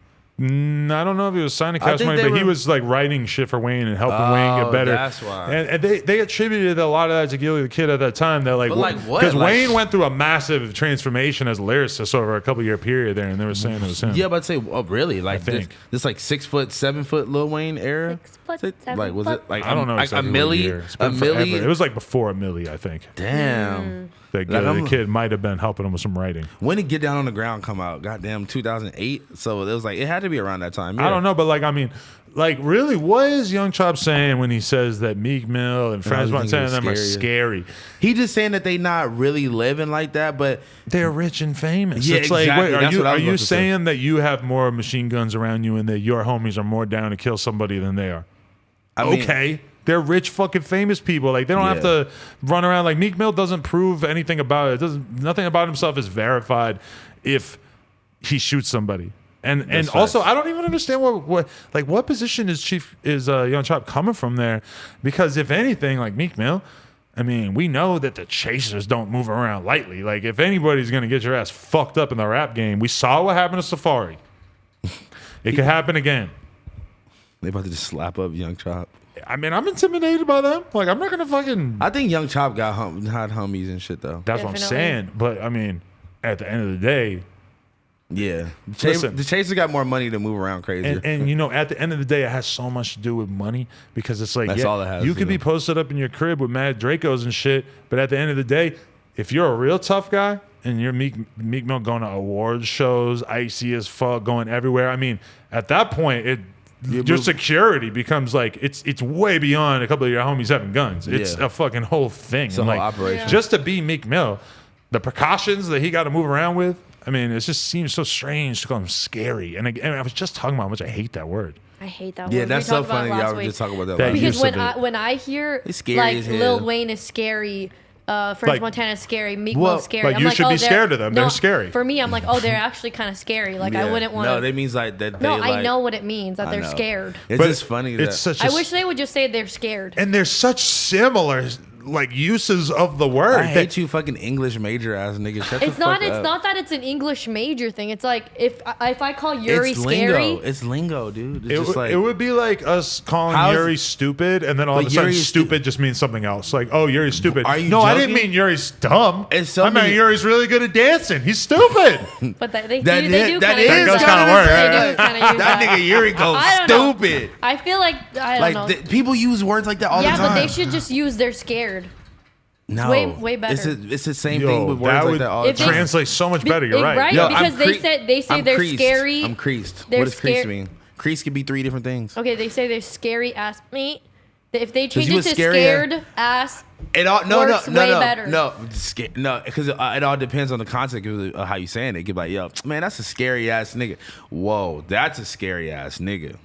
I don't know if he was signing Cash Money, but he was like writing shit for Wayne and helping Wayne get better. That's why. And they attributed a lot of that to Gilly the Kid at that time. They're like, because Wayne went through a massive transformation as a lyricist over a couple year period there, and they were saying it was him. Yeah, but I'd say, oh, really? Like this like 6 foot, 7 foot Lil Wayne era? 6 foot, 7 like was foot. it like I don't know like exactly a milli? A milli? It was like before a milli, I think. Damn. That Gilly the Kid might have been helping him with some writing. When did Get Down on the Ground come out? Goddamn, 2008. So it was like it had to be around that time. Yeah. I don't know, but like I mean, like really, what is Young Chop saying when he says that Meek Mill and French Montana and them are scary? He just saying that they not really living like that, but they're rich and famous. Yeah, it's exactly. Like, wait, are you say. saying that you have more machine guns around you and that your homies are more down to kill somebody than they are? Okay. They're rich, fucking famous people. Like they don't have to run around. Like Meek Mill doesn't prove anything about it. Nothing about himself is verified if he shoots somebody. And also, I don't even understand what position is Young Chop coming from there? Because if anything, like Meek Mill, I mean, we know that the chasers don't move around lightly. Like if anybody's gonna get your ass fucked up in the rap game, we saw what happened to Safari. It could happen again. They about to just slap up Young Chop. I mean, I'm intimidated by them. Like, I'm not gonna fucking. I think Young Chop had homies and shit though. That's what I'm saying. But I mean, at the end of the day, yeah, listen, the Chasers got more money to move around crazy. And you know, at the end of the day, it has so much to do with money because it's like, That's all it has you to could do. be posted up in your crib with mad Dracos and shit, but at the end of the day, if you're a real tough guy and you're Meek Mill going to awards shows, icy as fuck, going everywhere, I mean, at that point, your security becomes like it's way beyond a couple of your homies having guns. It's a fucking whole thing. It's a whole operation. Just to be Meek Mill, the precautions that he got to move around with. I mean, it just seems so strange to call him scary. And I was just talking about how much I hate that word. I hate that word. Yeah, that's so funny. Y'all were just talking about that. That Because use when I hear scary like as hell. Lil Wayne is scary, French Like- Montana is scary, Meek Well, Mill's scary. like, I'm you like, should oh, be scared of them. They're scary. For me, I'm like, oh, they're actually kind of scary. Like I wouldn't want to. No, that means like that. No, they, I like, know what it means that I they're know. scared. It's But just funny. It's such. I wish they would just say they're scared. And there's such similar like uses of the word. I hate you, fucking English major ass nigga. Shut It's the fuck not. It's up. not that it's an English major thing. It's like if I call Yuri It's scary. lingo. It's lingo, dude. It's just like It would be like us calling How's- Yuri stupid, and then all of a But sudden, Yuri's stupid just means something else. Like, oh, Yuri's stupid. Are you No, I didn't joking? mean Yuri's dumb. It's so I meant many- Yuri's really good at dancing. He's stupid. But they That do. is- They do that kind is of. That goes kinda kinda work, the right? They do kind of use that nigga Yuri goes I don't know. stupid. I feel like I don't know. People use words like that all the Yeah, time. but they should just use they're scared. No, way better. It's the same Yo, thing with words that like would that all the If they- time. translate so much better. You're right. Yo, because I'm they say I'm they're creased. scary. I'm creased. They're What does creased scar- mean? Creased could be 3 different things. Okay, they say they're scary ass meat. If they change you it a to scary scared ass, It all works way better. no, because it all depends on the context of how you saying it. It could be like, yo, man, that's a scary ass nigga. Whoa, that's a scary ass nigga.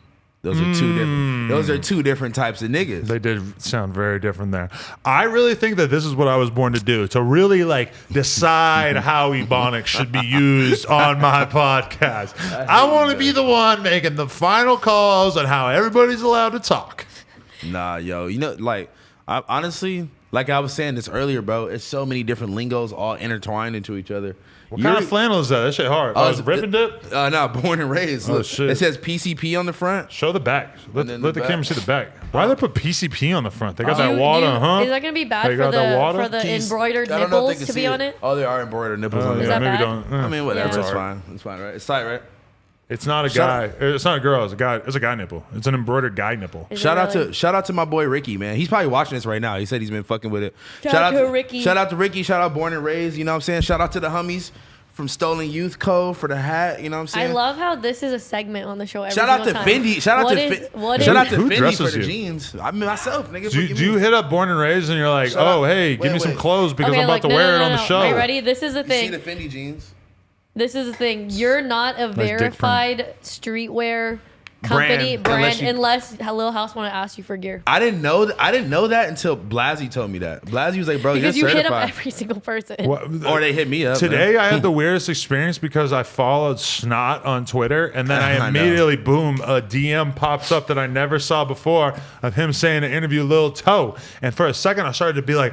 Those are two different. Those are 2 different types of niggas. They did sound very different there. I really think that this is what I was born to do, to really like decide how Ebonics should be used on my podcast. I want to be the one making the final calls on how everybody's allowed to talk. Nah, yo, you know, like, honestly, like I was saying this earlier, bro, it's so many different lingos all intertwined into each other. What kind of flannel is that? That shit hard. Oh, it's rip and dip? No, born and raised. Oh, Look, shit. It says PCP on the front. Show the back. Let then the the camera back. see the back. Why they put PCP on the front? They got Do that you- water, do you- huh? Is that gonna be bad They for got that water? the Jeez, embroidered I don't know if they nipples can to see be on it? Oh, there are embroidered nipples on yeah, it. that maybe bad? don't. I mean, whatever. Yeah. It's fine. It's fine, right? It's tight, right? It's not a Shut guy. It's not a girl. It's a guy. It's a guy nipple. It's an embroidered guy nipple. Is it Shout out really? to my boy Ricky, man. He's probably watching this right now. He said he's been fucking with it. Shout out to Ricky. Shout out to Ricky. Shout out Born and Raised. You know what I'm saying? Shout out to the homies from Stolen Youth Co. for the hat. You know what I'm saying? I love how this is a segment on the show. Every Shout out to single time. Fendi. Shout out What to is- what Shout is- out to Who Fendi for dresses the you? jeans. I mean myself, nigga. Do you hit up Born and Raised and you're like, Shut up. oh, hey, give me Wait, some wait. clothes because Okay, I'm about like, to no, wear no, it no, on the no. show? Are you ready? This is the You see thing. the Fendi jeans? This is the thing. You're not a dick print. verified streetwear company Brand, brand unless unless Lil House want to ask you for gear. I didn't know that until Blasey told me that. Blasey was like, bro, Because you're you hit up certified. every single person. Or they hit me up. Today, man. I had the weirdest experience because I followed Snot on Twitter, and then I I know. immediately, boom, a DM pops up that I never saw before of him saying to interview Lil Toe. And for a second, I started to be like,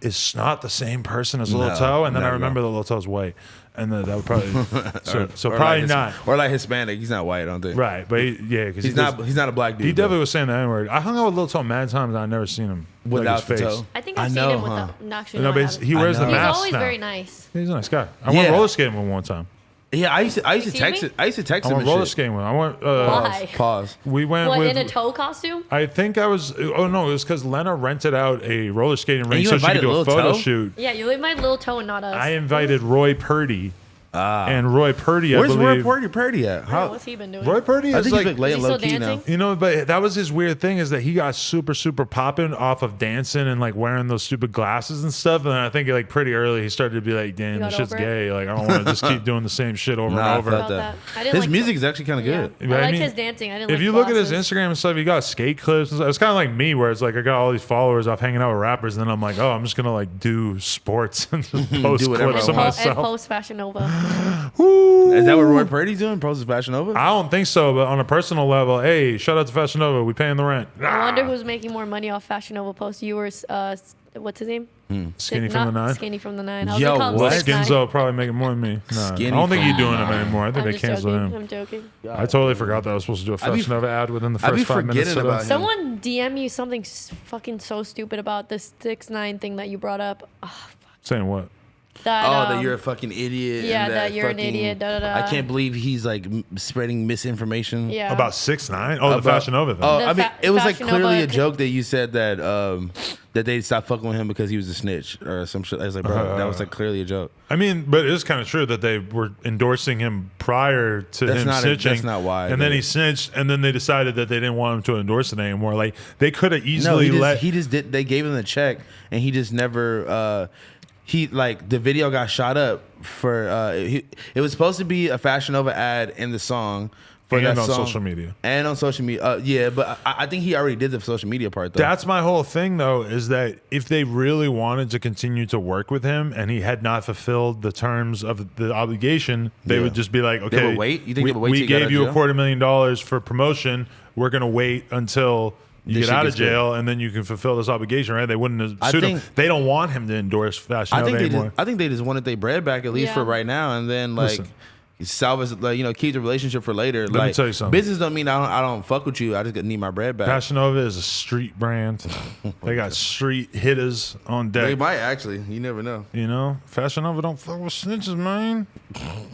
is Snot the same person as Lil No, Toe? And then no, I remember that Lil Toe's white. And then that would probably, so Or probably like not. Or like Hispanic. He's not white, I don't think. Right, but because He's not a black dude. He though. definitely was saying the N-word. I hung out with Lil Toe mad times, and I never seen him Without like his the face. toe. I think I I've know, seen him with huh? the. Actually, No, no, but I he's- haven't. he wears the know. He's mask always now. very nice. He's a nice guy. I Yeah. went roller skating with him one time. Yeah, I used to You text see it. I used to text I him went and roller shit. skating with him. I went. Why? Pause. We went What, with. in a toe costume? I think I was. Oh no, it was because Lena rented out a roller skating rink you so she could invited do a Lil photo Toe? shoot. Yeah, you leave my little toe and not us. I invited Roy Purdy, and Roy Purdy, I Where's believe. Roy Purdy at? How, what's he been doing? Roy Purdy I is think like. he's like laying Is he low still key now. dancing? You know, but that was his weird thing is that he got super, super popping off of dancing and like wearing those stupid glasses and stuff. And then I think like pretty early he started to be like, damn, You this got shit's over it? gay. Like, I don't want to just keep doing the same shit over Nah, I and over. felt About that. I didn't His like music is actually kind of Yeah. good. But I I like mean, his dancing. I didn't If like you look at his glasses. Instagram and stuff, he got skate clips. And stuff. It's kind of like me, where it's like I got all these followers off hanging out with rappers, and then I'm like, oh, I'm just gonna like do sports and just post whatever clips I of want. and myself. post Fashion Nova. Is that what Roy Purdy's doing? Poses Fashion Nova? I don't think so, but on a personal level, hey, shout out to Fashion Nova. We paying the rent. I wonder who's making more money off Fashion Nova posts. You or what's his name? Skinny from the Not Nine. Skinny from the Nine. I was Yo, gonna call him what? 6ix9ine. Skinzo probably making more than me. Nah, I Skinny don't think from he's doing the them Nine. anymore. I think I'm they just canceled joking. him. I'm joking. I totally forgot that I was supposed to do a I be- Fashion Nova ad within the I be first 5 minutes forgetting of about this. him. Someone DM you something fucking so stupid about this 6ix9ine thing that you brought up. Oh, fuck. Saying what? that you're a fucking idiot. Yeah, and that you're an idiot. I can't believe he's like spreading misinformation. Yeah. About 6ix9ine. Oh, the Fashion Nova thing. Oh, I mean, it was like clearly a joke that you said that that they stopped fucking with him because he was a snitch or some shit. I was like, bro, that was like clearly a joke. I mean, but it is kind of true that they were endorsing him prior to him snitching. That's not why. And then he snitched, and then they decided that they didn't want him to endorse it anymore. Like they could have easily he just did. They gave him the check, and he just never. The video got shot up for. It was supposed to be a Fashion Nova ad in the song. And on social media. And on social media. Yeah, but I think he already did the social media part, though. That's my whole thing, though, is that if they really wanted to continue to work with him and he had not fulfilled the terms of the obligation, they would just be like, okay, they would wait? You think they would wait we gave you $250,000 for promotion. We're going to wait until you get out of jail, and then you can fulfill this obligation, right? They wouldn't have sued him. They don't want him to endorse Fashion Nova anymore. I think they just wanted their bread back, at least for right now, and then, salvage, keep the relationship for later. Let me tell you something. Business don't mean I don't fuck with you. I just need my bread back. Fashion Nova is a street brand. They got street hitters on deck. They might actually. You never know. You know, Fashion Nova don't fuck with snitches, man.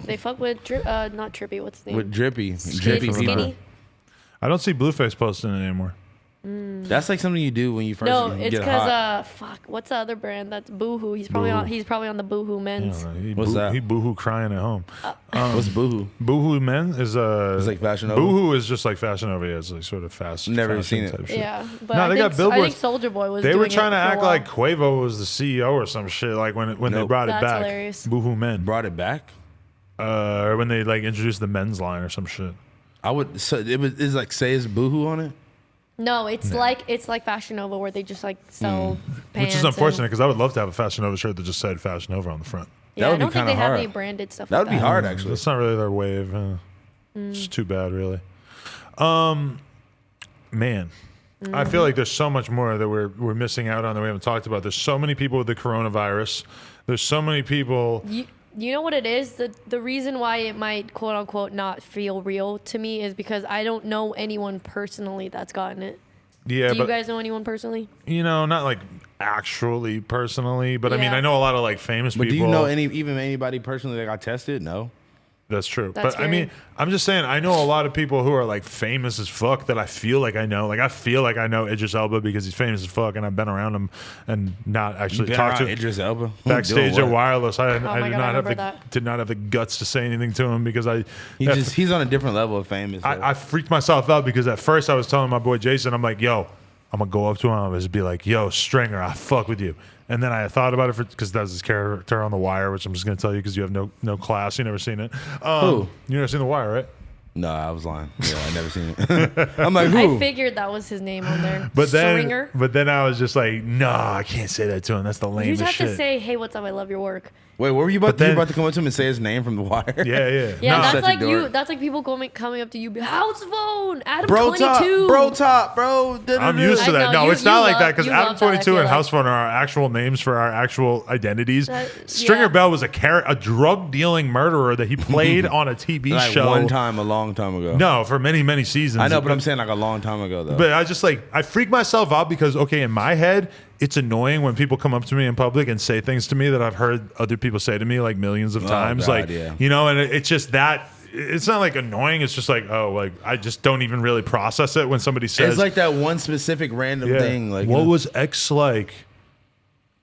They fuck with not Trippy. What's his name? With Drippy. Skinny. I don't see Blueface posting it anymore. That's like something you do when you first no, get it's hot. because what's the other brand? That's Boohoo. He's probably on the Boohoo men's. What's that? He Boohoo crying at home. What's Boohoo? Boohoo men is it's like Fashion Nova. Boohoo is just like Fashion Nova. It's like sort of fast. Never seen it. Type shit. Yeah, but no, they got billboards. I think Soulja Boy was. They were trying to doing it act like Quavo was the CEO or some shit. Like when they brought it back. Hilarious. Boohoo men Brought it back. Or when they like introduced the men's line or some shit. It's like say it's Boohoo on it. No, it's like Fashion Nova where they just like sell pants. Which is unfortunate because I would love to have a Fashion Nova shirt that just said Fashion Nova on the front. Yeah, I don't think they have any branded stuff. That would be hard, actually. It's not really their wave. It's too bad, really. Man, I feel like there's so much more that we're missing out on that we haven't talked about. There's so many people with the coronavirus. There's so many people. You know what it is? The reason why it might quote unquote not feel real to me is because I don't know anyone personally that's gotten it. Yeah, Do you guys know anyone personally? You know, not like actually personally, but I mean, I know a lot of like famous people. But do you know anybody personally that got tested? No. That's true. That's but I mean, I'm just saying, I know a lot of people who are like famous as fuck that I feel like I know. Like I feel like I know Idris Elba because he's famous as fuck, and I've been around him and not actually talked to him. Idris Elba Backstage at Wireless. I did not have the guts to say anything to him because he's on a different level of famous. I freaked myself out because at first I was telling my boy Jason, I'm like, yo, I'm gonna go up to him and just be like, yo, Stringer, I fuck with you. And then I thought about it because that's his character on The Wire, which I'm just going to tell you because you have no class. You've never seen it. Who? You never seen The Wire, right? No, I was lying. Yeah, I never seen it. I'm like, who? I figured that was his name on there. But Stringer. then I was just like, no, I can't say that to him. That's the lamest shit. You just have to say, hey, what's up? I love your work. Wait, what were you about? You about to come up to him and say his name from The Wire? Yeah. Yeah, that's like you. That's like people coming up to you. House phone, Adam bro 22. Bro. I'm used to that. No, it's not like that because Adam 22 and House Phone are our actual names for our actual identities. Stringer Bell was a drug dealing murderer that he played on a TV show one time, a long time ago. No, for many seasons. I know, but I'm saying like a long time ago though. But I freak myself out because in my head, it's annoying when people come up to me in public and say things to me that I've heard other people say to me like millions of times. God, and it's just that. It's not like annoying. It's just like, I just don't even really process it when somebody says. It's like that one specific random thing. Like, what was X like?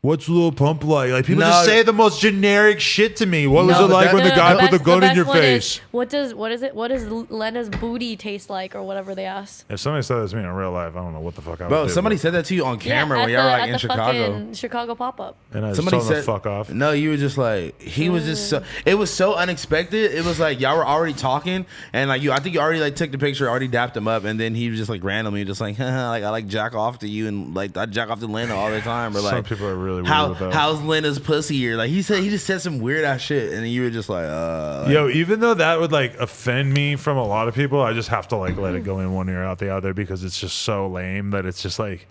What's Lil Pump like? Like people just say the most generic shit to me. What was it like when the guy put the gun in your face? What does Lena's booty taste like, or whatever they asked? If somebody said that to me in real life, I don't know what the fuck I would do. Bro, somebody said that to you on camera when y'all were like in Chicago. Chicago pop-up. And I just told them to fuck off. No, you were just like, he was just so, it was so unexpected. It was like y'all were already talking, and like I think you already like took the picture, already dapped him up, and then he was just like randomly just like, like I like jack off to you, and like I jack off to Lena all the time. Or like some people are really weird with that. How's Lena's pussy? Or like he just said some weird ass shit, and you were just like, yo, even though that would like offend me from a lot of people, I just have to like let it go in one ear out the other because it's just so lame that it's just like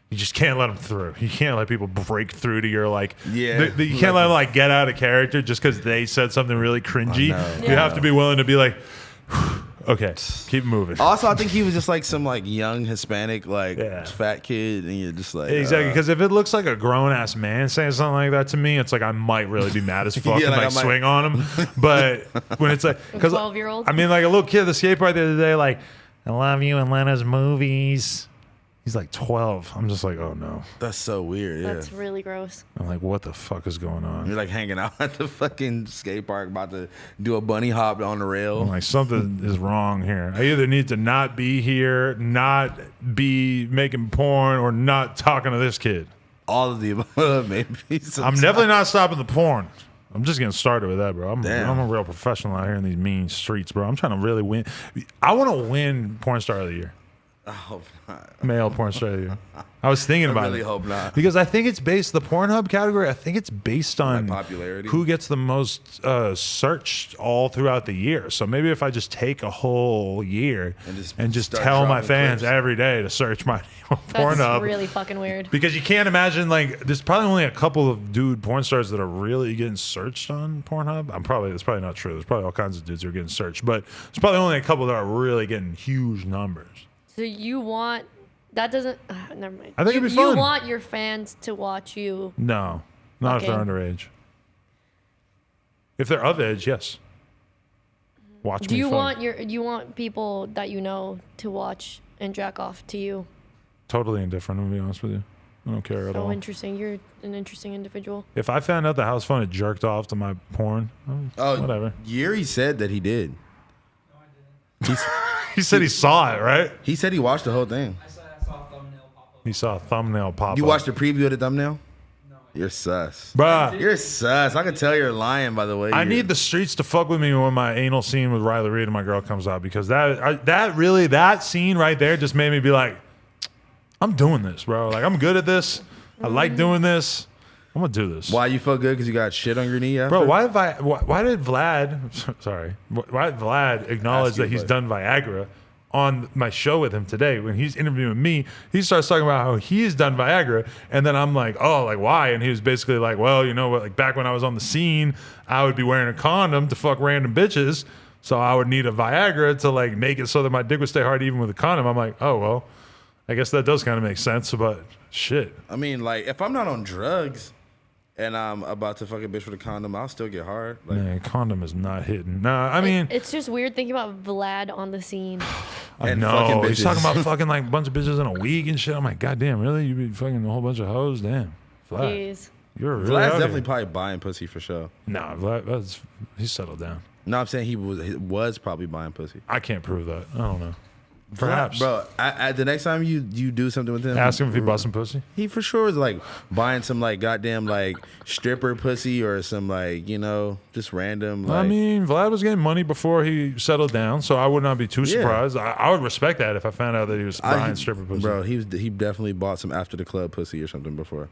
you just can't let them through. You can't let people break through to your like. You can't let them like get out of character just because they said something really cringy. You have to be willing to be like. Okay, keep moving. Also, I think he was just like some like young Hispanic fat kid, and you're just like exactly because if it looks like a grown ass man saying something like that to me, it's like I might really be mad as fuck and like swing on him. But when it's like because 12-year-old, I mean, like a little kid at the skate park the other day, like I love you and Lena's movies. He's like 12. I'm just like, oh no. That's so weird. Yeah. That's really gross. I'm like, what the fuck is going on? You're like hanging out at the fucking skate park about to do a bunny hop on the rail. I'm like, something is wrong here. I either need to not be here, not be making porn, or not talking to this kid. All of the above, maybe. I'm definitely not stopping the porn. I'm just getting started with that, bro. I'm a real professional out here in these mean streets, bro. I'm trying to really win. I want to win Porn Star of the Year. I hope not. Male Porn Star of the Year. I was thinking about it. I really hope not. Because I think it's based, the Pornhub category, I think it's based on popularity. Who gets the most searched all throughout the year. So maybe if I just take a whole year and just tell my fans every day to search my Pornhub. That's really fucking weird. Because you can't imagine, like, there's probably only a couple of dude porn stars that are really getting searched on Pornhub. That's probably not true. There's probably all kinds of dudes who are getting searched. But there's probably only a couple that are really getting huge numbers. So you want that doesn't never mind. I think it'd be fun. You want your fans to watch you? No, not if they're underage. If they're of age, yes. Watch me. Do you want people that you know to watch and jack off to you? Totally indifferent, to be honest with you. I don't care at all. So interesting. You're an interesting individual. If I found out the house phone had jerked off to my porn, whatever. Yuri said that he did. No, I didn't. He said he saw it, right? He said he watched the whole thing. I saw a thumbnail pop up. He saw a thumbnail pop up. You watched the preview of the thumbnail? No. You're sus. Bruh. You're sus. I can tell you're lying, by the way. I need the streets to fuck with me when my anal scene with Riley Reid and my girl comes out, because that scene right there just made me be like, I'm doing this, bro. Like, I'm good at this. I like doing this. I'm gonna do this. Why you felt good? Because you got shit on your knee after? Bro, why did Vlad acknowledge that he's done Viagra on my show with him today? When he's interviewing me, he starts talking about how he's done Viagra, and then I'm like, oh, like why? And he was basically like, well, you know what, like back when I was on the scene, I would be wearing a condom to fuck random bitches, so I would need a Viagra to like make it so that my dick would stay hard even with a condom. I'm like, oh well, I guess that does kind of make sense, but shit. I mean, like, if I'm not on drugs and I'm about to fuck a bitch with a condom, I'll still get hard. Like, man, condom is not hitting. Nah, I mean, it's just weird thinking about Vlad on the scene. I know. He's talking about fucking like a bunch of bitches in a week and shit. I'm like, goddamn, really? You be fucking a whole bunch of hoes? Damn. Vlad. Jeez. You're really Vlad's definitely probably buying pussy for sure. Nah, Vlad, he's settled down. No, I'm saying he was probably buying pussy. I can't prove that. I don't know. Perhaps. Bro, the next time you do something with him, ask him if he bought some pussy. He for sure is like buying some like goddamn like stripper pussy or some like, you know, just random. Like, I mean, Vlad was getting money before he settled down, so I would not be too surprised. I would respect that if I found out that he was buying stripper pussy. Bro, he definitely bought some after the club pussy or something before.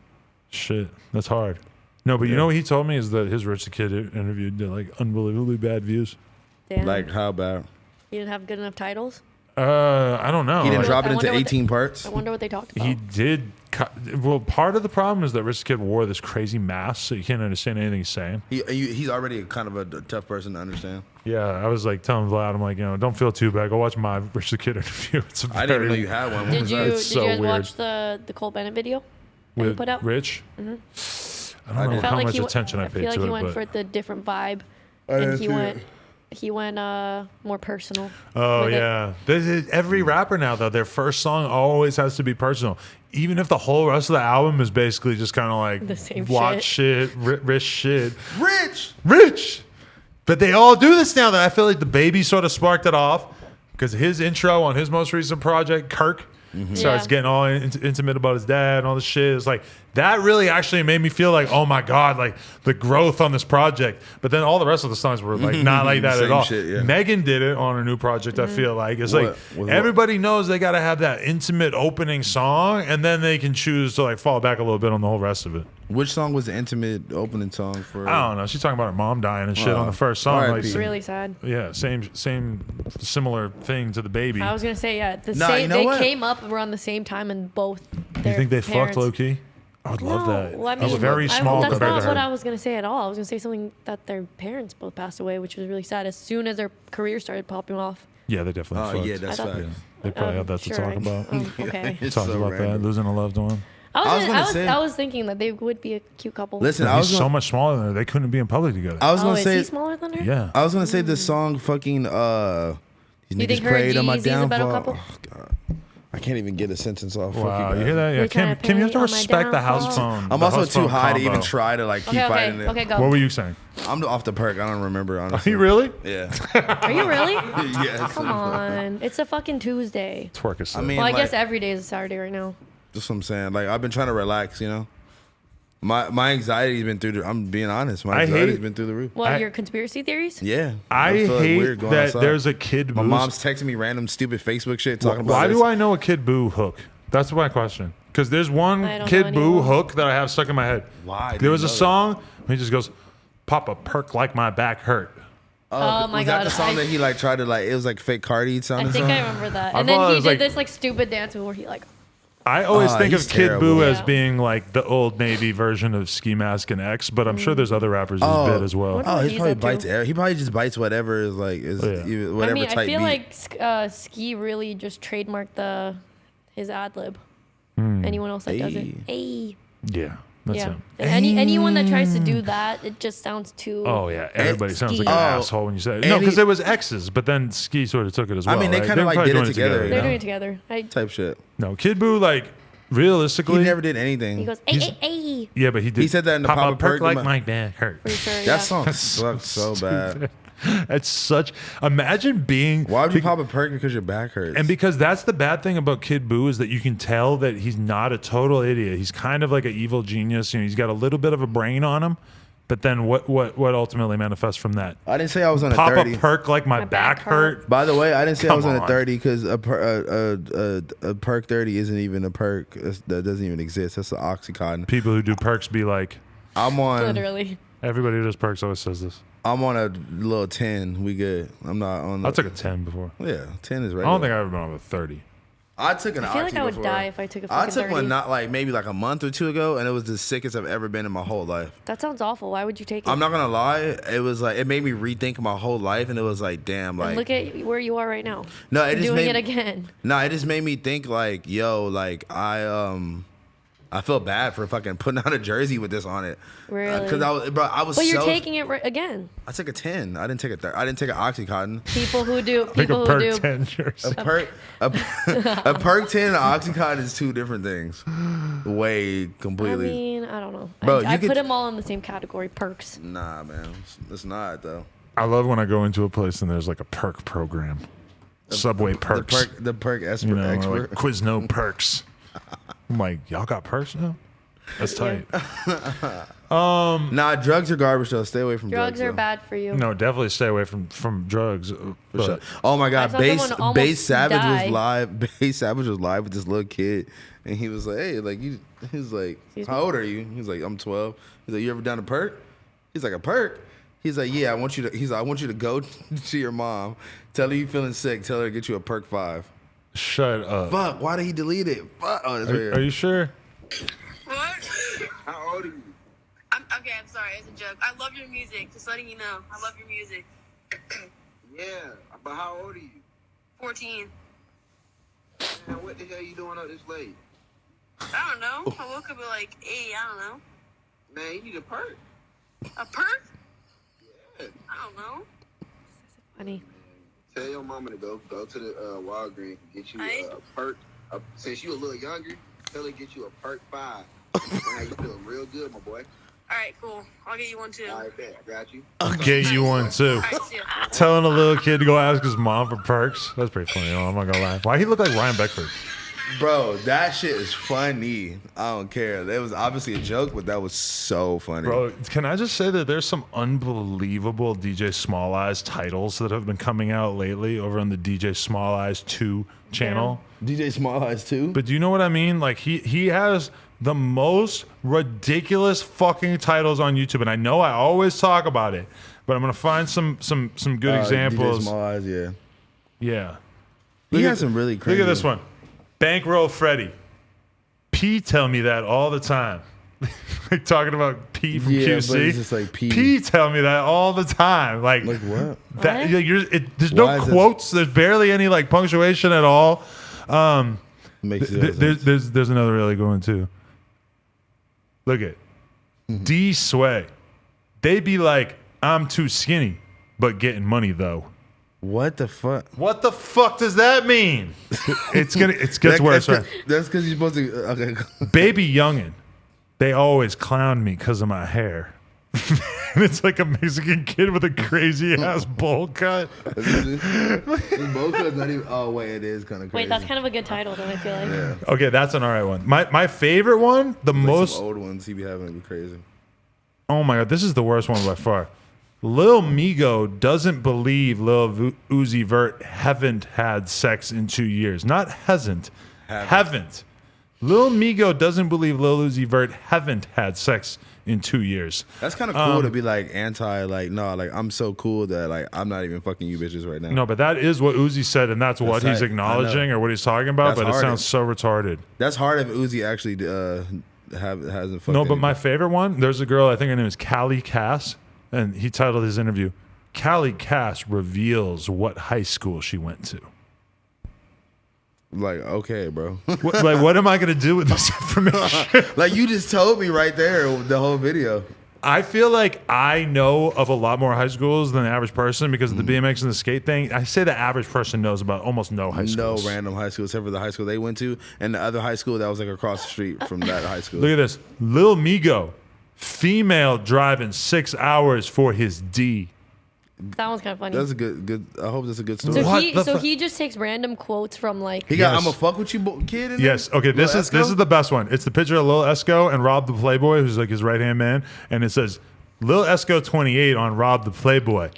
Shit, that's hard. No, but you know what he told me is that his Rich the Kid interview did like unbelievably bad views. Damn. Like how bad? He didn't have good enough titles? I don't know. He didn't drop it into 18 parts? I wonder what they talked about. He did. Well, part of the problem is that Rich the Kid wore this crazy mask, so you can't understand anything he's saying. He's already kind of a tough person to understand. Yeah, I was like telling Vlad, I'm like, you know, don't feel too bad. Go watch my Rich the Kid interview. I didn't even know you had one. Did you guys watch the Cole Bennett video that he put out? Rich? Mm-hmm. I don't know how much attention I paid to it. I feel like he went for the different vibe, and he went more personal. Oh yeah, every rapper now though, their first song always has to be personal, even if the whole rest of the album is basically just kind of like the same watch shit, rich shit, rich. But they all do this now. That I feel like the Baby sort of sparked it off because his intro on his most recent project, Kirk. Starts getting all intimate about his dad and all this shit. It's like that really actually made me feel like, oh my god, like the growth on this project. But then all the rest of the songs were like not like that at all. Shit, Megan did it on her new project. I feel like it's like everybody knows they got to have that intimate opening song, and then they can choose to like fall back a little bit on the whole rest of it. Which song was the intimate opening song for? I don't know. She's talking about her mom dying and shit on the first song. Right, like, it's really sad. Yeah, same similar thing to the Baby. I was gonna say they came up around the same time in both. You think they fucked low key? I would love that. Well, I mean, I was very small that's compared not to her. what I was gonna say at all. I was gonna say something that their parents both passed away, which was really sad. As soon as their career started popping off, Yeah, they definitely. Oh yeah, that's facts. Yeah. They probably have that to talk about. Okay. Talk so about random. that, losing a loved one. I was thinking that they would be a cute couple. Listen, He's so much smaller than her. They couldn't be in public together. I was gonna say, is he smaller than her? Yeah. I was gonna say this song fucking these You niggas think her prayed and on my Jeezy's a better downfall. couple? Oh god. I can't even get a sentence off. Wow, Fuck you hear that? Yeah, You're trying Kim, you have to to pay on my respect the house downfall. phone. I'm the also house too phone high to even combo. try to like keep Okay, fighting it. okay, go. What were you saying? I'm off the perk. I don't remember Are honestly. you really? Yeah. Are you really? Yeah. Come on. It's a fucking Tuesday. Twerk is I mean, Well, I like, guess every day is a Saturday right now. that's what I'm saying. Like I've been trying to relax, you know. My anxiety's been through. I'm being honest. My anxiety's been through the roof. What, your conspiracy theories? Yeah. I feel like hate weird going that outside. there's a Kid My Boo. mom's texting me random stupid Facebook shit talking about Why this. do I know a Kid Boo hook? That's my question. Because there's one I don't Kid know Boo anymore. hook that I have stuck in my head. Why? There was a song where he just goes, "Pop a perk like my back hurt." Oh my was God, that the song that he like tried to like? It was like fake Cardi sounding I think song. I remember that. I And then thought it he was did like- this like stupid dance where he like, I always think of he's Kid Boo terrible. as Yeah. being like the Old Navy version of Ski Mask and X, but I'm sure there's other rappers who's Oh. bit as well. What- Oh, What he he's probably up to. bites. He probably just bites whatever is like is Yeah. even- whatever I mean, type I feel beat. like Ski really just trademarked his ad lib. Anyone else that does it? Hey. Hey. Yeah, that's Yeah. him. And anyone that tries to do that, it just sounds too. Oh yeah, everybody sounds like Ski. an Oh. asshole when you say it. And No, because he- it was X's, but then Ski sort of took it as well. I mean, they right? kinda, were like, probably did it doing together, you you They're know? doing it together. Type shit. No, Kid Boo, like realistically, He never did anything. He goes, hey, hey, hey. Yeah, but he did. He said that in the Pop Papa a perk Perk like in my back hurt. Pretty sure, That yeah. song sucks so bad. That's such. Imagine being. Why would you pop a perk because your back hurts? And because that's the bad thing about Kid Boo is that you can tell that he's not a total idiot. He's kind of like an evil genius. You know, he's got a little bit of a brain on him. But then what ultimately manifests from that? I didn't say I was on Pop a 30. a perk like my back hurt. By the way, I didn't say I was Come on a on. 30 because a perk 30 isn't even a perk. That doesn't even exist. That's an Oxycontin. People who do perks be like, I'm on. Literally. everybody who does perks always says this. I'm on a little 10. We good. I'm not on. I took a 10 before. Yeah, 10 is I regular. don't think I've ever been on a 30. I took an I feel Oxy like I would before. die if I took a I fucking took 30. one not like maybe like a month or two ago, and it was the sickest I've ever been in my whole life. That sounds awful. Why would you take it? I'm not gonna lie, it was like it made me rethink my whole life, and it was like, damn, like And look at where you are right now. no, it You're just doing made it again. no, it just made me think like, yo, like I feel bad for fucking putting on a jersey with this on it. Really? Because I was But you're so, taking it again. I took a 10. I didn't take a I didn't take an Oxycontin. People who do. Like a People who perk do. 10 jersey. A perk 10 and an Oxycontin is two different things. Way I completely. mean, I don't know. Bro, I you could- put them all in the same category. Perks. Nah, man, it's not though. I love when I go into a place and there's like a perk program. Subway perks. The perk expert. You know, or expert. like Quizno perks. I'm like, y'all got perks now? That's tight. Nah, drugs are garbage though. Stay away from drugs. Drugs are though. bad for you. No, definitely stay away from drugs. For But sure. Oh my God, saw Bass someone almost Bass Savage die. was live. Bass Savage was live with this little kid, and he was like, "Hey, like you." He was like, Excuse "How me? old are you?" He's like, "I'm 12." He's like, "You ever done a perk?" He's like, "A perk." He's like, "Yeah, I want you to." He's like, "I want you to go to your mom, tell her you feeling sick, tell her to get you a perk 5." shut up. Fuck, why did he delete it? Fuck. Oh, that's right here. Are you sure? What? How old are you? I'm sorry. It's a joke. I love your music. Just letting you know. I love your music. Yeah, but how old are you? 14. Man, what the hell you doing up this late? I don't know. I woke up at like 8. I don't know. Man, you need a perk. A perk? Yeah. I don't know. Funny. Tell your mama to go to the Walgreens and get you Aight. a perk. Since you a little younger, tell her to get you a perk 5. Now you feeling real good, my boy. All right, cool. I'll get you one too. All right, bet. I got you. I'll get you one too. All right, see ya. Telling a little kid to go ask his mom for perks. That's pretty funny. I'm not gonna lie. Why he look like Ryan Beckford? Bro, that shit is funny. I don't care. That was obviously a joke, but that was so funny. Bro, can I just say that there's some unbelievable DJ Small Eyes titles that have been coming out lately over on the DJ Small Eyes 2 channel. DJ Small Eyes too. But do you know what I mean? Like he has the most ridiculous fucking titles on YouTube, and I know I always talk about it, but I'm gonna find some good examples. DJ Small Eyes, yeah. Yeah. He has some really crazy. Look at this one. Bankroll Freddy. P tell me that all the time. like talking about P from QC. But it's just like P. P tell me that all the time. Like what? That, there's no quotes. There's barely any like punctuation at all. There's another really good one too. Look at D Sway. They be like, I'm too skinny, but getting money though. What the fuck? What the fuck does that mean? It gets worse, right? That's because you're supposed to. Okay. Baby youngin', they always clown me because of my hair. And it's like a Mexican kid with a crazy ass bowl cut. His bowl cut's not even. Oh wait, it is kind of crazy. Wait, that's kind of a good title, though. I feel like. Yeah. Okay, that's an alright one. My favorite one, the like most some old ones he be having to be crazy. Oh my god, this is the worst one by far. Lil Migo doesn't believe Lil Uzi Vert haven't had sex in 2 years. Not hasn't. Haven't. Lil Migo doesn't believe Lil Uzi Vert haven't had sex in 2 years. That's kind of cool to be like anti, like, no, like I'm so cool that like I'm not even fucking you bitches right now. No, but that is what Uzi said, and that's what he's acknowledging or what he's talking about, but it sounds so retarded. That's hard if Uzi actually hasn't fucked No, but anybody. my favorite one, there's a girl, I think her name is Callie Cass, and he titled his interview, Callie Cass reveals what high school she went to. Like, okay, bro. What am I going to do with this information? Like, you just told me right there, the whole video. I feel like I know of a lot more high schools than the average person because of the BMX and the skate thing. I say the average person knows about almost no high schools. No random high school except for the high school they went to and the other high school that was like across the street from that high school. Look at this. Lil Migo, female driving 6 hours for his D. That one's kind of funny. That's a good. I hope that's a good story. So he just takes random quotes from like. He got "I'ma fuck with you" kid. In yes. there? Okay. This is the best one. It's the picture of Lil Esco and Rob the Playboy, who's like his right hand man, and it says Lil Esco 28 on Rob the Playboy.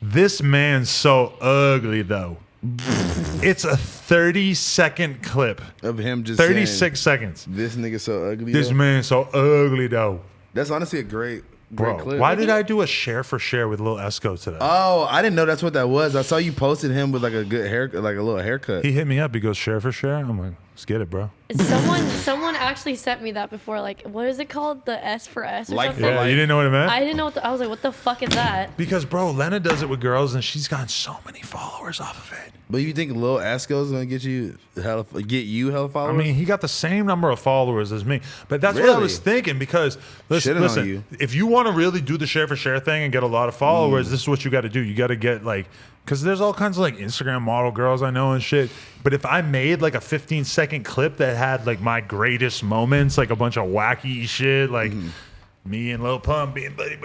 This man's so ugly though. It's a 30-second clip of him just 36 seconds. This nigga so ugly. This man's so ugly though. That's honestly a great clip. Why did I do a share for share with Lil Esco today? Oh, I didn't know that's what that was. I saw you posted him with like a good hair, like a little haircut. He hit me up. He goes, share for share. I'm like, let's get it, bro. Someone actually sent me that before. Like, what is it called? The S for S or something? Yeah, you didn't know what it meant? I didn't know. I was like, what the fuck is that? Because, bro, Lena does it with girls, and she's gotten so many followers off of it. But you think Lil Esco's gonna get you hella followers? I mean, he got the same number of followers as me. But that's what I was thinking because listen, if you want to really do the share for share thing and get a lot of followers, this is what you got to do. You got to get like, because there's all kinds of like Instagram model girls I know and shit. But if I made like a 15-second clip that had like my greatest moments, like a bunch of wacky shit, like me and Lil Pump being buddy,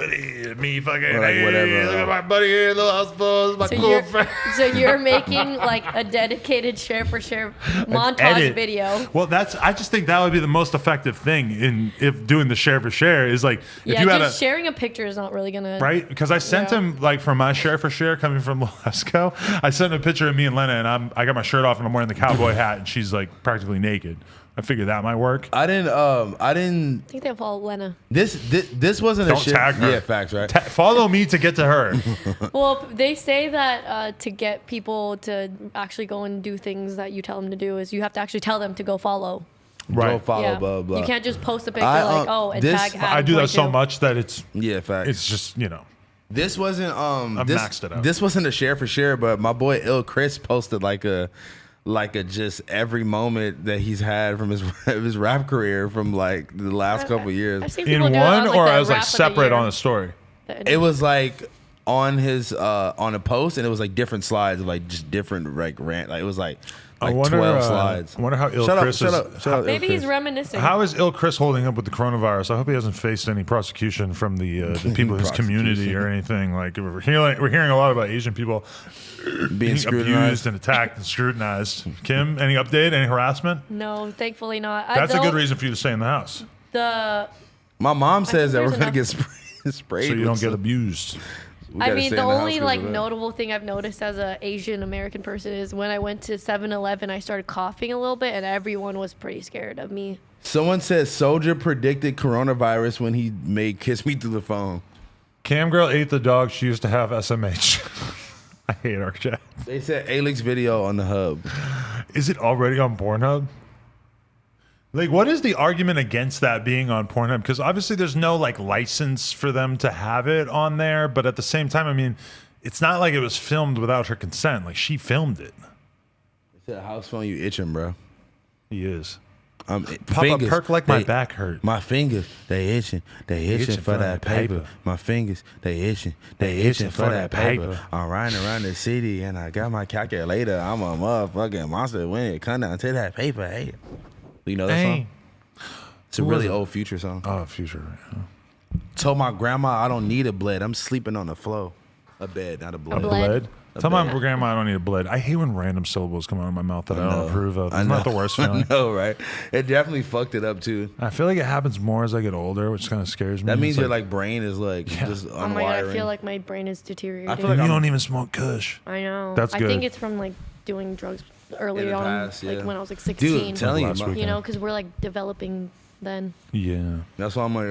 me fucking, like, hey, whatever. Look at my buddy here, Lil House my cool friend. So you're making like a dedicated share for share montage video. Well, I just think that would be the most effective thing if doing the share for share is like, if you had sharing a picture is not really gonna. Right? Because I sent him like from my share for share coming from Lil Esco, I sent him a picture of me and Lena and I got my shirt off and I'm wearing the cowboy hat and she's like practically naked. I figured that might work. I didn't. I think they follow Lena. This wasn't Don't a shit. tag her. Yeah, facts, right? Follow me to get to her. Well, they say that to get people to actually go and do things that you tell them to do is you have to actually tell them to go follow. Right. Go follow, blah, blah. You can't just post a picture and tag. I do that so much that it's facts. It's just This wasn't maxed it out. This wasn't a share for share, but my boy Il Chris posted like a just every moment that he's had from his rap career from like the last couple years. In one or as like separate on the story? It was like on his on a post and it was like different slides of like just different like rant. Like it was like 12 slides. I wonder how Il Chris is. Maybe he's reminiscing. How is Il Chris holding up with the coronavirus? I hope he hasn't faced any prosecution from the people in his community or anything. Like we're hearing a lot about Asian people being abused and attacked and scrutinized. Kim, any update? Any harassment? No, thankfully not. That's a good reason for you to stay in the house. My mom says that we're gonna get sprayed so you don't get abused. I mean, the only like notable thing I've noticed as an Asian American person is when I went to 7-Eleven, I started coughing a little bit, and everyone was pretty scared of me. Someone said Soldier predicted coronavirus when he made "Kiss Me Through the Phone." Cam girl ate the dog she used to have SMH. I hate our chat. They said Alik's video on the hub. Is it already on Pornhub? Like, what is the argument against that being on Pornhub? Because obviously there's no like license for them to have it on there, but at the same time, I mean, it's not like it was filmed without her consent. Like, she filmed it. It's a house phone. You itching, bro? He is. Papa, perk like my back hurt. My fingers, they itching for that paper. My fingers, they itching for that paper. I'm riding around the city and I got my calculator. I'm a motherfucking monster when it come down to that paper. Hey, you know that song? It's a really old Future song. Oh, Future. Yeah. Told my grandma I don't need a bed. I'm sleeping on the floor. A bed, not a bled. A bled? Tell my grandma I don't need a bled. I hate when random syllables come out of my mouth that I don't approve of. It's not the worst feeling. I know, right? It definitely fucked it up too. I feel like it happens more as I get older, which kind of scares me. That means your like brain is like just unwiring. Oh my God, I feel like my brain is deteriorating. I feel like you don't even smoke kush. I know. That's good. I think it's from like doing drugs early on, past, like when I was like 16. Dude, telling you, you know, because we're like developing then. Yeah. That's why I'm like,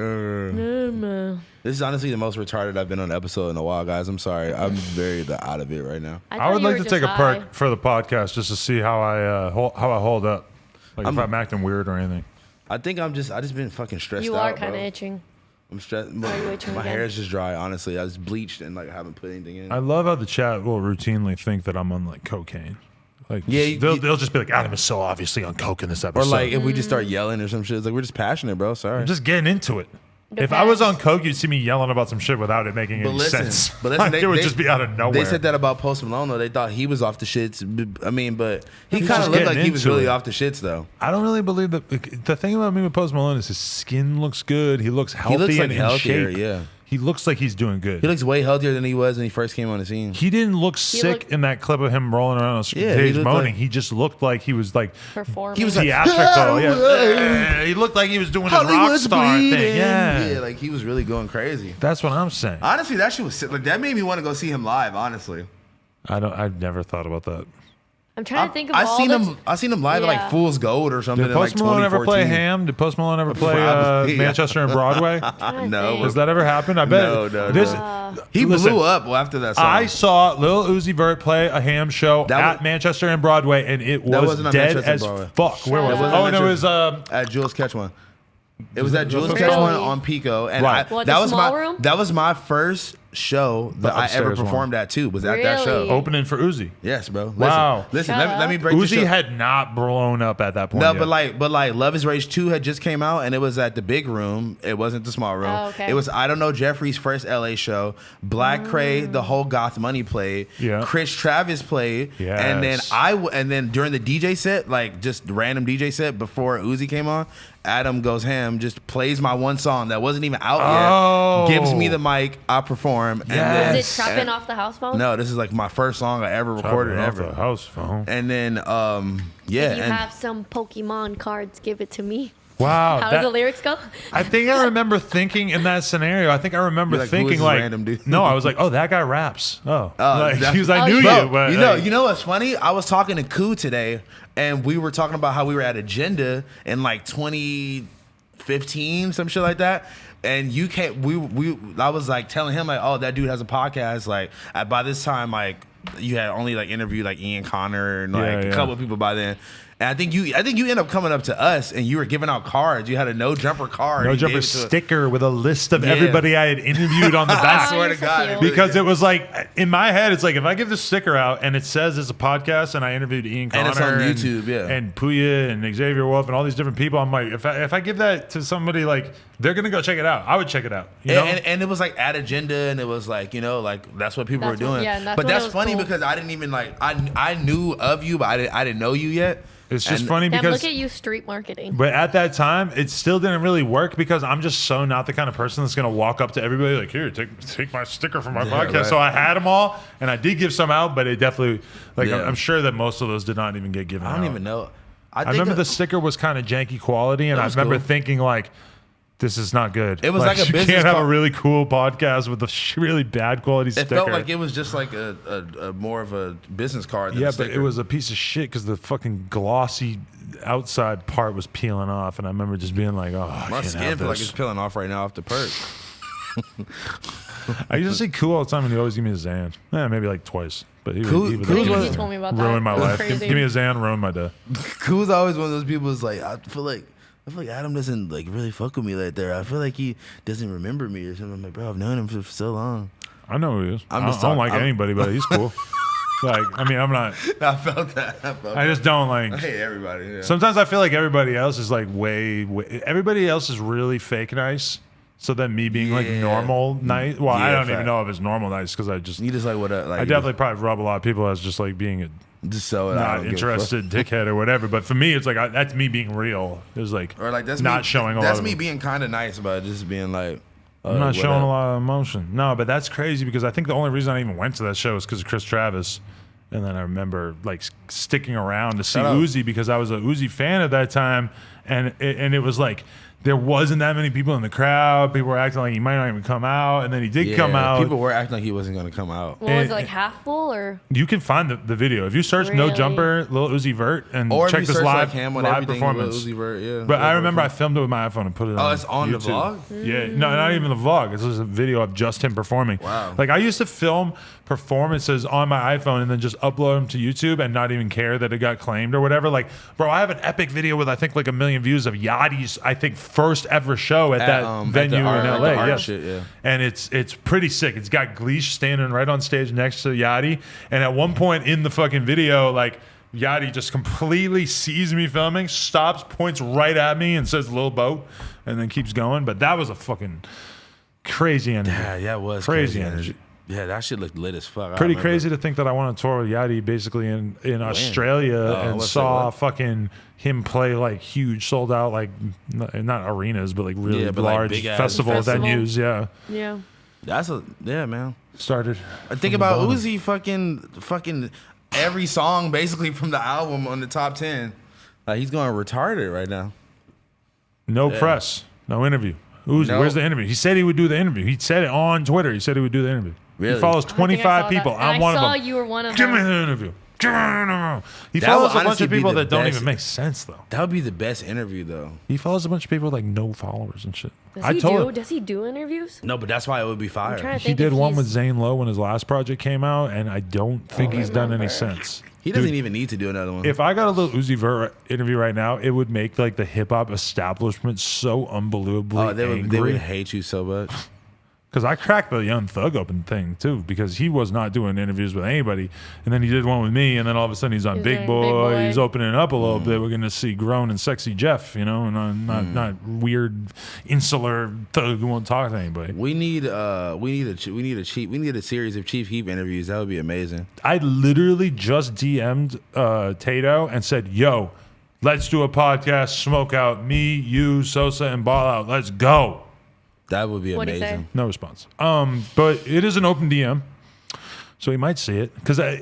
This is honestly the most retarded I've been on an episode in a while, guys. I'm sorry. I'm very out of it right now. I would like to take a perk for the podcast just to see how I hold up. Like if I'm acting weird or anything. I think I just been fucking stressed out. You are kind of itching. I'm stressed. My hair is just dry, honestly. I just bleached and like haven't put anything in. I love how the chat will routinely think that I'm on like cocaine. Like, yeah, they'll just be like, Adam is so obviously on coke in this episode. Or like if we just start yelling or some shit, it's like we're just passionate, bro. Sorry. I'm just getting into it. If I was on coke, you'd see me yelling about some shit without it making any sense. But listen, it would just be out of nowhere. They said that about Post Malone, though. They thought he was off the shits. I mean, but he kind of looked like he was really off the shits, though. I don't really believe that. The thing about me with Post Malone is his skin looks good. He looks healthy. He looks like healthier, yeah. He looks like he's doing good. He looks way healthier than he was when he first came on the scene. He didn't look sick in that clip of him rolling around on stage moaning. Like, he just looked like he was like performing. He was theatrical. He looked like he was doing his rock star thing. Yeah, like he was really going crazy. That's what I'm saying. Honestly, that shit was sick. Like that made me want to go see him live. Honestly, I've never thought about that. I'm trying to think of I seen him live at like Fool's Gold or something. Did Post Malone ever play Ham? Did Post Malone ever play Manchester and Broadway? No. Has that ever happened? I bet. No. He blew up after that song. I saw Lil Uzi Vert play a Ham show at Manchester and Broadway, and it was dead as fuck. Where was it? Oh, and it was at Jules Ketchwan. It was at Jules Ketchwan on Pico, and that was my first show that I ever performed at too. Was at that show opening for Uzi. Yes, bro. Wow. Listen, let me break. Uzi had not blown up at that point. No, yet. but like Love Is Rage 2 had just came out, and it was at the big room. It wasn't the small room. Oh, okay. It was I Don't Know Jeffrey's first LA show. Black Cray, the whole Goth Money played. Yeah. Chris Travis played. Yes. And then during the DJ set, like just random DJ set before Uzi came on, Adam Goes Ham just plays my one song that wasn't even out yet. Gives me the mic. I perform. Yes. And then, is it Trapping Off the House Phone? No, this is like my first song I ever recorded ever. Off the house phone. And then if you have some Pokemon cards, give it to me. Wow. How does the lyrics go? I think I remember thinking in that scenario. I think I remember thinking like, random dude? No, I was like, oh, that guy raps. Oh, I knew you. But you know what's funny? I was talking to Koo today, and we were talking about how we were at Agenda in like 2015, some shit like that. And you can't. I was like telling him like, oh, that dude has a podcast. Like by this time, like you had only like interviewed like Ian Connor and like a couple of people by then. And I think you end up coming up to us and you were giving out cards. You had a no jumper card. No jumper sticker with a list of everybody I had interviewed on the back. I swear to God. Because it was like, in my head, it's like if I give this sticker out and it says it's a podcast and I interviewed Ian Connor. And it's on YouTube, and Puya and Xavier Wolf and all these different people, I'm like, if I give that to somebody, like, they're going to go check it out. I would check it out. You know? And it was like at Agenda and it was like, you know, like that's what people were doing. But that's funny because I didn't even like, I knew of you, but I didn't know you yet. It's just funny because look at you, street marketing. But at that time, it still didn't really work because I'm just so not the kind of person that's gonna walk up to everybody like, here, take my sticker from my podcast. Right. So I had them all, and I did give some out, but it definitely I'm sure that most of those did not even get given out. I don't even know. I remember the sticker was kind of janky quality, and I remember thinking like, this is not good. It was like a business. You can't have a really cool podcast with a really bad quality sticker. It felt like it was just like a more of a business card than a sticker. But it was a piece of shit because the fucking glossy outside part was peeling off, and I remember just being like, "Oh, my skin feels like it's peeling off right now off the perk." I used to say cool all the time, and he always give me a Xan. Maybe like twice. But he told me about that. Ruined my life. Give me a Xan, ruined my day. Cool's always one of those people who's like, I feel like I feel like Adam doesn't like really fuck with me like that. I feel like he doesn't remember me or something. I'm like, bro, I've known him for so long. I know who he is. I don't like anybody, but he's cool. Like, I mean, I'm not. I felt that. I just don't like. I hate everybody. Yeah. Sometimes I feel like everybody else is like way. Everybody else is really fake nice. So then me being like normal nice. Well, I don't even know if it's normal nice because I just. You just like what? Like, I definitely probably rub a lot of people as just like being just so not interested dickhead or whatever. But for me, it's like that's me being real. It's like or like that's not me, showing. That's me being kind of nice about just being like. I'm not showing a lot of emotion. No, but that's crazy because I think the only reason I even went to that show is because of Chris Travis. And then I remember like sticking around to see Uzi because I was a Uzi fan at that time. And it was like there wasn't that many people in the crowd. People were acting like he might not even come out. And then he did come out. People were acting like he wasn't going to come out. What was it, like half full or? You can find the video. If you search No Jumper, Lil Uzi Vert, and or check this live performance. Uzi Vert, yeah. But I remember I filmed it with my iPhone and put it on. Oh, it's on YouTube. the vlog? Yeah. No, not even the vlog. It's just a video of just him performing. Wow. Like I used to film performances on my iPhone and then just upload them to YouTube and not even care that it got claimed or whatever. Like, bro, I have an epic video with I think like 1 million views of Yachty's I think first ever show at that venue in LA. Yes. Shit, yeah. And it's pretty sick. It's got Gleesh standing right on stage next to Yachty. And at one point in the fucking video, like Yachty just completely sees me filming, stops, points right at me and says Lil Boat and then keeps going. But that was a fucking crazy energy. Yeah, it was crazy energy. Yeah, that shit looked lit as fuck. Pretty crazy to think that I won a tour with Yachty basically in Australia and saw fucking him play like huge sold out like not arenas but like really large like festival venues. Yeah. That's man. Started. I think about Uzi fucking every song basically from the album on the top 10. Like he's going retarded right now. No press, no interview. Uzi, where's the interview? He said he would do the interview. He said it on Twitter. He said he would do the interview. Really? He follows 25 people. I'm one of them. I saw you were one of them. Give me the interview. He follows a bunch of people that don't even make sense, though. That would be the best interview, though. He follows a bunch of people with like no followers and shit. Does he do interviews? No, but that's why it would be fire. He did one with Zane Lowe when his last project came out, and I don't think he's done any since. He doesn't even need to do another one. If I got a little Uzi Vert interview right now, it would make like the hip hop establishment so unbelievably angry. They would hate you so much. Because I cracked the Young Thug open thing too, because he was not doing interviews with anybody, and then he did one with me, and then all of a sudden he's on Big Boy. He's opening up a little bit. We're gonna see grown and sexy Jeff, and not weird insular thug who won't talk to anybody. We need a series of Chief Keef interviews. That would be amazing. I literally just DM'd Tato and said, "Yo, let's do a podcast, smoke out, me, you, Sosa, and Ball Out. Let's go." That would be amazing. No response. But it is an open DM, so he might see it.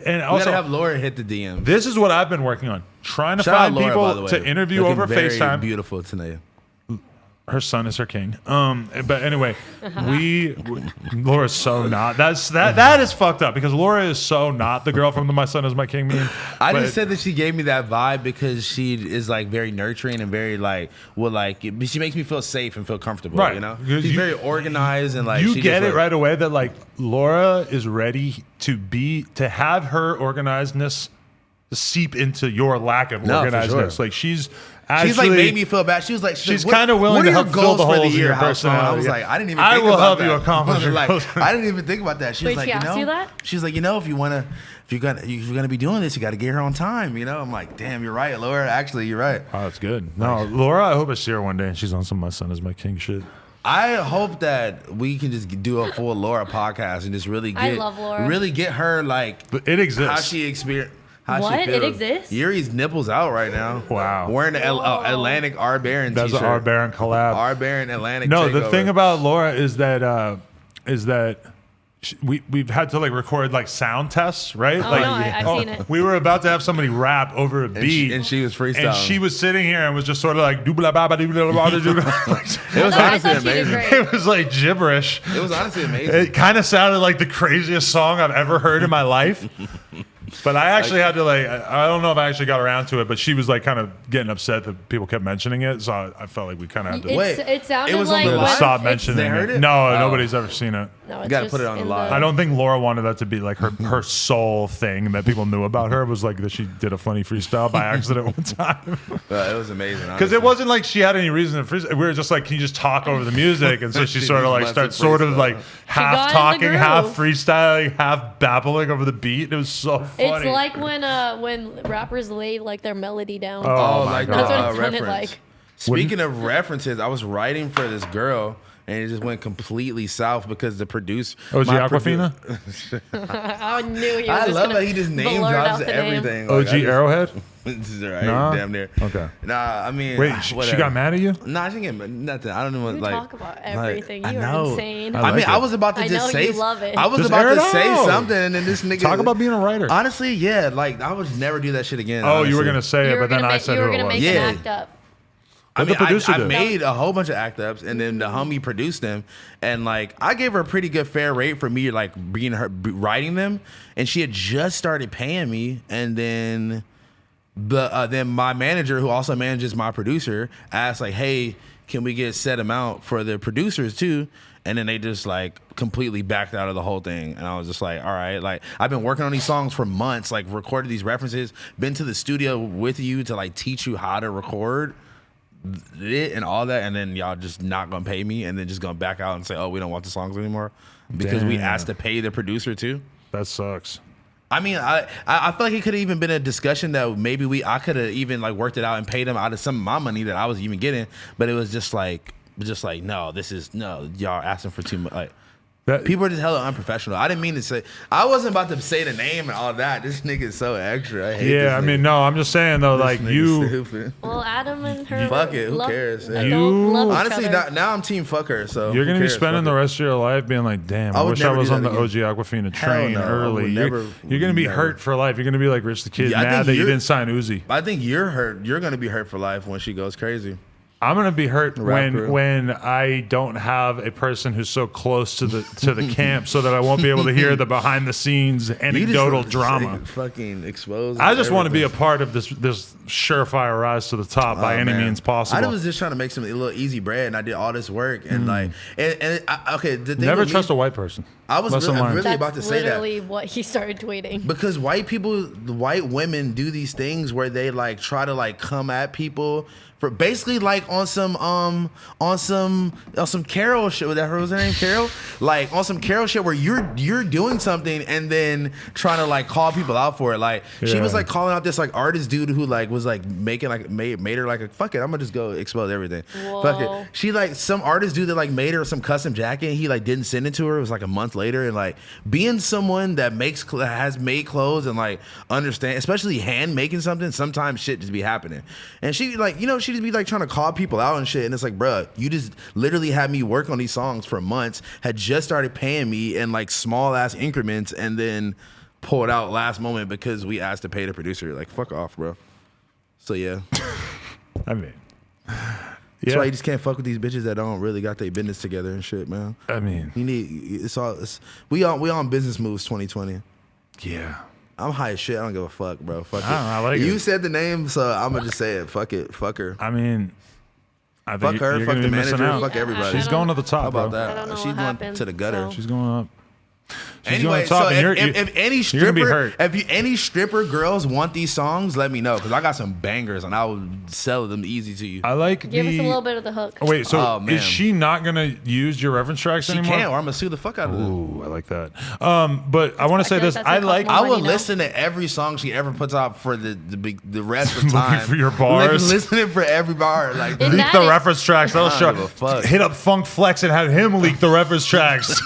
And also have Laura hit the DM. This is what I've been working on, trying to find people to interview over FaceTime. Beautiful tonight. Her son is her king. But anyway, Laura's so not. That is fucked up because Laura is so not the girl from the My Son Is My King meme. I just said that she gave me that vibe because she is like very nurturing and very like she makes me feel safe and feel comfortable. Right. You know, she's very organized and like you get it right away that like Laura is ready to have her organizedness seep into your lack of organizedness. Sure. Like she's like made me feel bad. She was like, she's kind of willing to help fill the holes in your personality. I was like, I didn't even. I think will about help you accomplish. I didn't even think about that. She was like, she asked you that? She's like, if you're gonna be doing this, you got to get her on time. I'm like, damn, you're right, Laura. Actually, you're right. Oh, that's good. No, Laura, I hope I see her one day and she's on some My Son Is My King shit. I hope that we can just do a full Laura podcast and just really get her like. But it exists. How she experienced. What? It exists? Yuri's nipples out right now. Wow. Wearing an Atlantic R Baron t-shirt. That's an R Baron collab. R Baron Atlantic. No, the thing about Laura is that we've had to like record like sound tests, right? Oh, I've seen it. We were about to have somebody rap over a beat, and she was freestyling. And she was sitting here and was just sort of like doobla baba doobla baba doobla. It was honestly amazing. It was like gibberish. It was honestly amazing. It kind of sounded like the craziest song I've ever heard in my life. But I actually had to I don't know if I actually got around to it, but she was like kind of getting upset that people kept mentioning it. So I felt like we kind of had to It sounded was like on the live? stop mentioning it. No, nobody's ever seen it. No, You gotta put it on the live. I don't think Laura wanted that to be like her sole thing that people knew about her was like that she did a funny freestyle by accident one time. It was amazing. Because it wasn't like she had any reason to freestyle. We were just like, can you just talk over the music? And so she sort of like starts sort of like half talking, half freestyling, half babbling over the beat. It was so funny. It's like when rappers laid like their melody down. Oh my God. That's what it sounded like. Speaking of references, I was writing for this girl. And it just went completely south because the producer. OG Aquafina? I knew he was I just love gonna that he just name blurt drops out the everything. name. OG Arrowhead? Right, Nah? damn near. Okay. Nah, I mean. Wait, she got mad at you? Nah, she didn't get nothing. I don't even You like. talk about everything. I You know. are insane. I mean, I was about to I just know say. you love it. I was Just about air to it say out. something, and then this nigga. Talk about being a writer. Honestly, yeah, like I would never do that shit again. Oh, you were honestly. going to say it, but then I said you who were it gonna was. make Yeah. an act up. I mean, the producer I did. made a whole bunch of act ups, and then the homie produced them, and like I gave her a pretty good fair rate for me like writing them, and she had just started paying me, and then then my manager, who also manages my producer, asked like, "Hey, can we get a set amount for the producers too?" And then they just like completely backed out of the whole thing, and I was just like, "All right." Like I've been working on these songs for months, like recorded these references, been to the studio with you to like teach you how to record it and all that, and then y'all just not gonna pay me, and then just gonna back out and say, "Oh, we don't want the songs anymore," because we asked to pay the producer too. That sucks. I mean, I feel like it could have even been a discussion that maybe I could have even like worked it out and paid him out of some of my money that I was even getting, but it was just like no, y'all asking for too much. Like people are just hella unprofessional. I didn't mean to say. I wasn't about to say the name and all that. This nigga is so extra. I hate this Yeah, I nigga. mean, no, I'm just saying though, This like nigga's you. stupid. Well, Adam and her. Fuck it, who cares? Yeah. Love each Honestly, other. now I'm team fuck her. So You're gonna who be cares? spending Fuck the it. rest of your life being like, damn, I I would wish I never was do on the that OG Aquafina Hell train no, I early. would You're gonna be never. hurt for life. You're gonna be like Rich the Kid, Yeah, I mad think that you you're- didn't sign Uzi. I think you're hurt. You're gonna be hurt for life when she goes crazy. I'm gonna be hurt Rap crew. when I don't have a person who's so close to the camp, so that I won't be able to hear the behind the scenes anecdotal drama. Fucking expose. I just want to be a part of this surefire rise to the top by any means possible. I was just trying to make some little easy bread, and I did all this work, and like, okay. The thing Never with trust me, a white person. I was Lesson learned. really about to That's say that. literally what he started tweeting. Because white women do these things where they like try to like come at people for basically like on some Carol shit. Was her name Carol? Like on some Carol shit where you're doing something and then trying to like call people out for it. Like she was like calling out this like artist dude who like was like making like made her like a fuck it, I'm gonna just go expose everything. Whoa. Fuck it. She like some artist dude that like made her some custom jacket. And he like didn't send it to her. It was like a month later, and like being someone that has made clothes and like understand, especially hand making something, sometimes shit just be happening. And she like, you know, she just be like trying to call people out and shit. And it's like, bruh, you just literally had me work on these songs for months, had just started paying me in like small ass increments, and then pulled out last moment because we asked to pay the producer. Like, fuck off, bro. So yeah. I mean, That's why you just can't fuck with these bitches that don't really got their business together and shit, man. I mean, you need we on business moves 2020. Yeah. I'm high as shit. I don't give a fuck, bro. Fuck it. I like you it. said the name, so I'm gonna just say it. Fuck it. Fuck her. I mean, I Fuck think her. you're Fuck gonna the be missing manager. out. Fuck everybody. She's going to the top, How about bro. I don't that? know She's what going happened, to the gutter. so- She's going up. She's Anyway, going top, so and if any you're gonna be stripper, hurt. if any stripper girls want these songs, let me know because I got some bangers and I will sell them easy to you. I like Give us the. a little bit of the hook. Oh, wait, so Oh, man. is she not gonna use your reference tracks She anymore? can, or I'm gonna sue the fuck out of them. Ooh, I like that. But I want to say feel this. like that's I gonna like. cost more I will money now. listen to every song she ever puts out for the rest of the time. For your bars. Listening for every bar. Like And Leak that the is- reference tracks. That'll I show. don't give a fuck. Hit up Funk Flex and have him leak the reference tracks.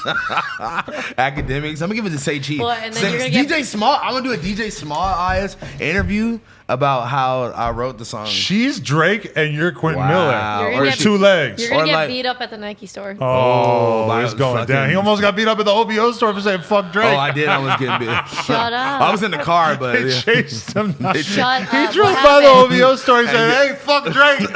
academics. I'm gonna give it to Say Chief. Well, and then you're gonna get- DJ Small. I'm gonna do a DJ Small Eyes interview about how I wrote the song. She's Drake and you're Quentin Wow. Miller. You're gonna Or two legs. You're gonna Or get like- beat up at the Nike store. Oh, it's going fucking- down. He almost got beat up at the OVO store for saying fuck Drake. Oh, I did. I was getting bit. Shut up. I was in the car, but They chased him. Shut up. He drove What by the happened? OVO store and said, hey, fuck Drake.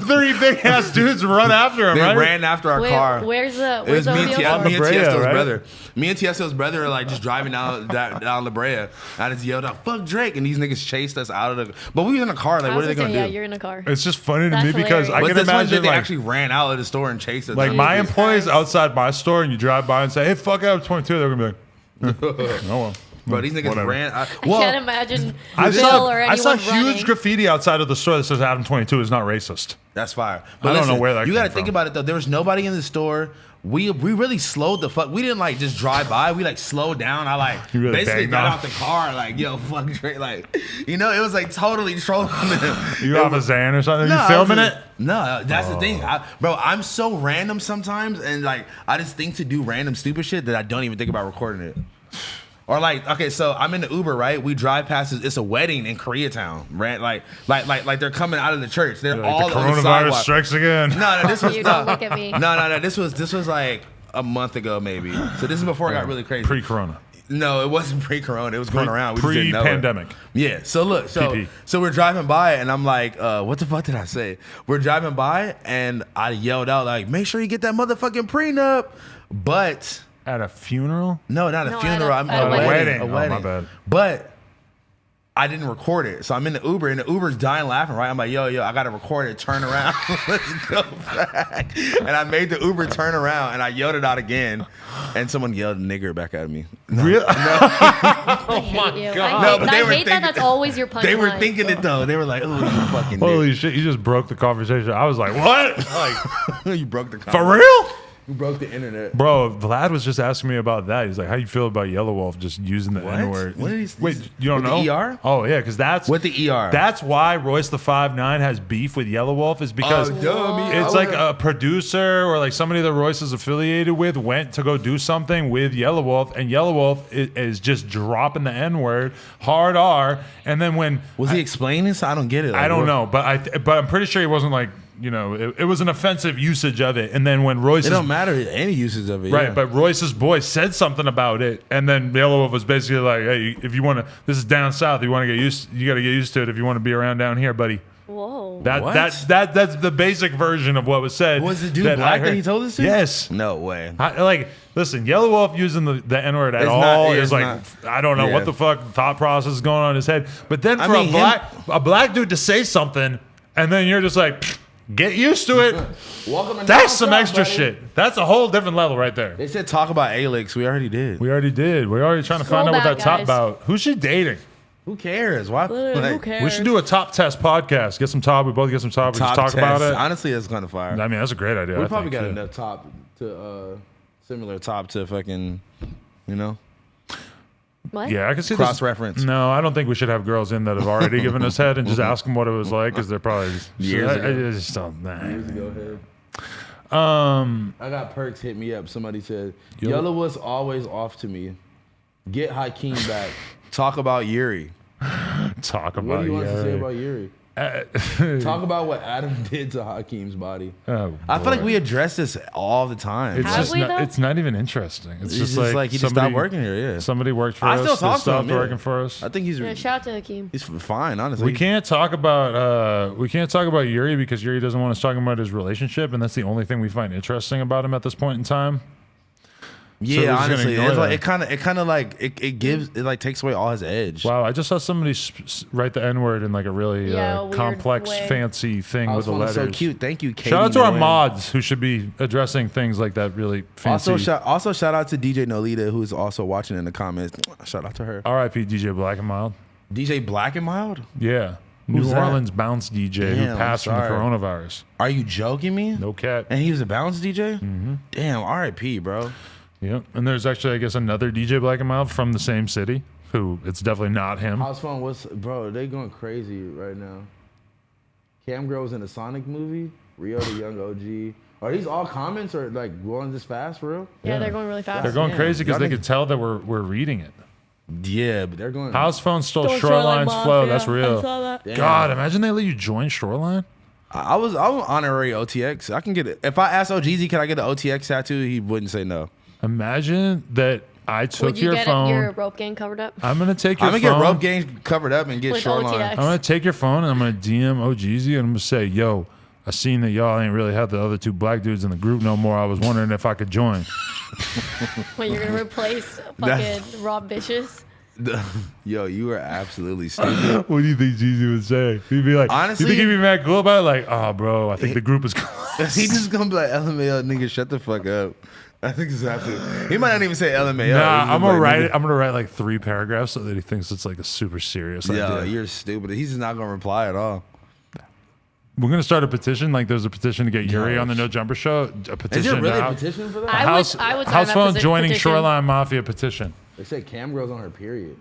3 big ass dudes run after him, they right? ran after our car. Where's the It was me and, OVO me store? and La Brea, Tiesto's right? brother. Me and Tiesto's brother are like just driving down La Brea. I just yelled out, "Fuck Drake!" and these niggas chased us out of the. But we was in a car. Like, I what was are they gonna say, do? Yeah, you're in a car. It's just funny to That's me because hilarious. I But can this one imagine did, they like, actually ran out of the store and chased us. like my Jesus employees Christ. outside my store and you drive by and say, hey, fuck out 22, they're going to be like, oh well. Bro, these niggas Whatever. ran. I can't imagine Bill or I saw anyone huge running. graffiti outside of the store that says Adam 22 is not racist. That's fire. I don't know where that You came got to think from. about it though. There was nobody in the store. We really slowed the fuck. We didn't like just drive by. We like slowed down. I like You really basically banged got on. out the car like, yo, fuck Drake. Like, you know, it was like totally trolling them. You off a Xan or something? No, you I filming was it? just- No, that's the thing, bro. I'm so random sometimes, and like I just think to do random stupid shit that I don't even think about recording it. Or like, okay, so I'm in the Uber, right? We drive past. It's a wedding in Koreatown, right? Like they're coming out of the church. They're Like all the on the coronavirus sidewalk. strikes again. No, this was You don't look at me. No. This was like a month ago, maybe. So this is before it got really crazy. Pre-corona. No, it wasn't pre-corona. It was going around. We just didn't know it. Pre-pandemic. Yeah. So look, PP. so we're driving by, and I'm like, what the fuck did I say? We're driving by, and I yelled out like, "Make sure you get that motherfucking prenup." But At a funeral? no, not a No, funeral. at I'm a a wedding. wedding. A Oh, my wedding. bad. But I didn't record it, so I'm in the Uber, and the Uber's dying laughing. Right? I'm like, yo, I gotta record it. Turn around. Let's go back. And I made the Uber turn around, and I yelled it out again, and someone yelled "nigger" back at me. Really? I hate you. God. No, but they I were hate that. thinking- That's always your punchline. They were thinking it though. They were like, "Oh, you fucking Holy shit, you just broke the conversation. I was like, what? dick." You broke the For conversation. real? You broke the internet. Bro, Vlad was just asking me about that. He's like, how you feel about Yellow Wolf just using the What? N-word? What did he- Wait, you don't with know? the ER? Oh, yeah, because that's... With the ER. That's why Royce the 5'9" has beef with Yellow Wolf is because dummy. it's like a producer or like somebody that Royce is affiliated with went to go do something with Yellow Wolf, and Yellow Wolf is just dropping the N-word, hard R, and then when... Was he explaining this? I don't get it. Like, I don't what- know, but I'm pretty sure he wasn't like, you know, it was an offensive usage of it. And then when Royce... It don't matter any usage of it. Right, yeah. but Royce's boy said something about it, and then Yellow Wolf was basically like, "Hey, if you want to, this is down south. You want to get used, you got to get used to it. If you want to be around down here, buddy." Whoa. What? That's the basic version of what was said. Was the dude I black that heard. he told us to? Yes. No way. Listen, Yellow Wolf using the N word at It's all not- is it's like, not- I don't know yeah. what the fuck thought process is going on in his head. But then I for mean, a black dude to say something, and then you're just like, get used to it. Welcome to That's down some south, extra buddy. shit. That's a whole different level right there. They said talk about Alex. We already did. We already did. We're already trying to Scroll find out what back, that top guys. about. Who's she dating? Who cares? Why? Literally, who like, cares? We should do a top test podcast. Get some top. We both get some top. We just top talk about test. it. Honestly, that's kind of fire. I mean, that's a great idea. We I probably think, got yeah. enough top to similar top to fucking, you know, What? Yeah, I can see this- cross-reference. No, I don't think we should have girls in that have already given us head and just ask them what it was like because they're probably Years ago. I just don't. Nah. Go ahead. Um, I got Perks hit me up. Somebody said Yo. Yellow was always off to me. Get Hakeem back. Talk about Yuri. talk about What do you want to say about Yuri? Talk about what Adam did to Hakeem's body. Oh, I feel like boy. we address this all the time. It's Have just we, not, though? it's not even interesting. It's He's just like he just stopped working here. Yeah, Somebody worked for I us. still they talk to stopped him. Yeah. working for us. I think he's Yeah, shout out to Hakeem. he's fine. Honestly, We can't talk about Yuri because Yuri doesn't want us talking about his relationship, and that's the only thing we find interesting about him at this point in time. Yeah, we're just gonna honestly, ignore it's like that. it kind of like it gives it like takes away all his edge. Wow, I just saw somebody write the N word in like a really Yeah, a weird complex, way. fancy thing I with was the feeling letters. so cute. Thank you, Katie. Shout out to our Nguyen. mods who should be addressing things like that really fancy. Also shout out to DJ Nolita, who's also watching in the comments. Shout out to her. R.I.P. DJ Black and Mild. DJ Black and Mild. Yeah. Who's New that? Orleans bounce DJ who Damn, passed from the sorry. coronavirus. Are you joking me? No cat. And he was a bounce DJ. Mm-hmm. Damn, R.I.P. Bro. Yep. And there's actually, I guess, another DJ Black and Mild from the same city who it's definitely not him. House phone was bro. They going crazy right now. Cam Girl was in a Sonic movie. Rio the Young OG. Are these all comments or like going this fast for real? Yeah, they're going really fast. They're going Damn. crazy because Y'all they niggas- could tell that we're reading it. Yeah, but they're going. House phone stole Shoreline's flow. That's real. I saw that. God, imagine they let you join Shoreline. I was honorary OTX. I can get it. If I asked OGZ, can I get the OTX tattoo? He wouldn't say no. Imagine that I took your get phone. your rope gang covered up? I'm gonna take your phone. I'm gonna get rope gang covered up and get With Shoreline. OTX. I'm gonna take your phone and I'm gonna DM OGZ and I'm gonna say, yo, I seen that y'all ain't really have the other two black dudes in the group no more. I was wondering if I could join. When you're gonna replace fucking Rob Bitches? Yo, you were absolutely stupid. What do you think Jeezy would say? He'd be like, honestly, you think he'd be mad cool about it? Like, oh, bro, I think the group is close. He just gonna be like, LMAO, nigga, shut the fuck up. I think it's absolutely. He might not even say LMAO. Nah, I'm gonna write it. I'm gonna write like 3 paragraphs so that he thinks it's like a super serious idea. Yeah, you're stupid. He's just not gonna reply at all. We're gonna start a petition. Like, there's a petition to get Yuri on the No Jumper Show. A petition. Is there really now. a petition for that? I would sign House that phone joining petition. Shoreline Mafia petition. They say Cam girl's on her period.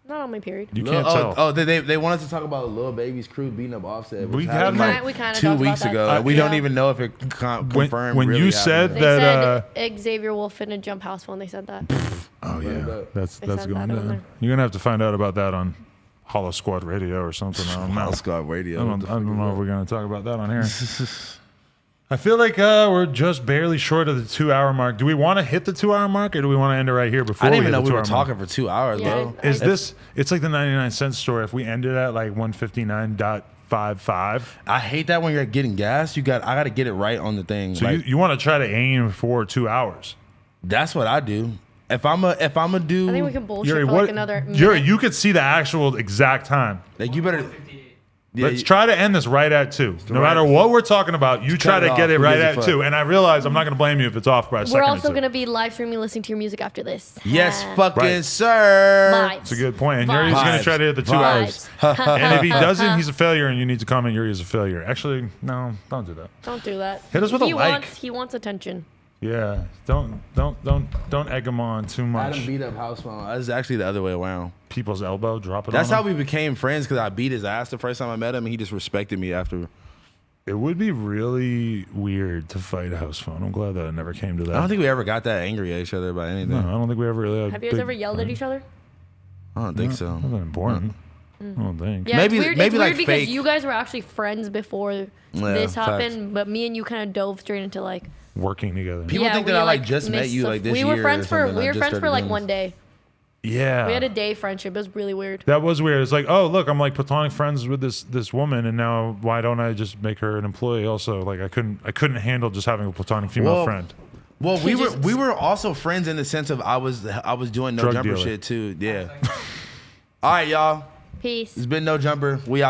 Not on my period. You can't tell. Oh, they wanted to talk about Lil Baby's crew beating up Offset. We Which had happened we kinda 2 talked weeks about ago. that. We don't Yeah. even know if it confirmed. When really you said happened. that, They said Xavier will finna jump house phone. They said that. oh yeah, that's They going said that on down. there. You're gonna have to find out about that on Hollow Squad Radio or something. I don't know. Hollow Squad Radio. I don't know if we're gonna talk about that on here. I feel like we're just barely short of the 2-hour mark. Do we want to hit the 2-hour mark, or do we want to end it right here before? I didn't even know hit the we were 2-hour mark? talking for 2 hours, Yeah, though. Is this? It's like the 99-cent store. If we ended at like 159.55. I hate that when you're getting gas. I got to get it right on the thing. So like, you want to try to aim for 2 hours? that's what I do. If I'm a do, I think we can bullshit Yuri, for what? like another minute. Yuri, you could see the actual exact time. like you better. 58. Yeah, Let's try to end this right at 2. No Right. matter what we're talking about, you try cut it to get off. it Who right gives a at fuck? 2. And I realize I'm not going to blame you if it's off by a second. We're or also two. gonna be live streaming, listening to your music after this. Yes, Ah. fucking Right. sir. Vibes. That's a good point. And Yuri's going to Vibes. try to hit the 2 Vibes. hours. And if he doesn't, he's a failure, and you need to comment Yuri is a failure. Actually, no, don't do that. Don't do that. Hit us with a he like. He wants attention. Yeah, don't egg him on too much. Adam beat up house phone. That's actually the other way around. People's elbow, drop it. That's on how him. we became friends because I beat his ass the first time I met him, and he just respected me after. It would be really weird to fight a house phone. I'm glad that it never came to that. I don't think we ever got that angry at each other about anything. No, I don't think we ever really had. Have you guys ever yelled at each other? I don't think so. Nothing important. I don't think. Yeah, Maybe- it's weird. maybe it's like weird because fake. you guys were actually friends before Yeah, this happened, facts. but me and you kind of dove straight into like. Working together. People think that we, I like just met missed you the- like this We year were or friends for something. I just started like doing one this. day. Yeah. We had a day friendship. It was really weird. That was weird. It's like, oh look, I'm like platonic friends with this woman, and now why don't I just make her an employee? Also, like I couldn't handle just having a platonic female Well, friend. Well, we were also friends in the sense of I was doing no Drug jumper dealer. shit too. Yeah. All right, y'all. Peace. It's been no jumper. We out.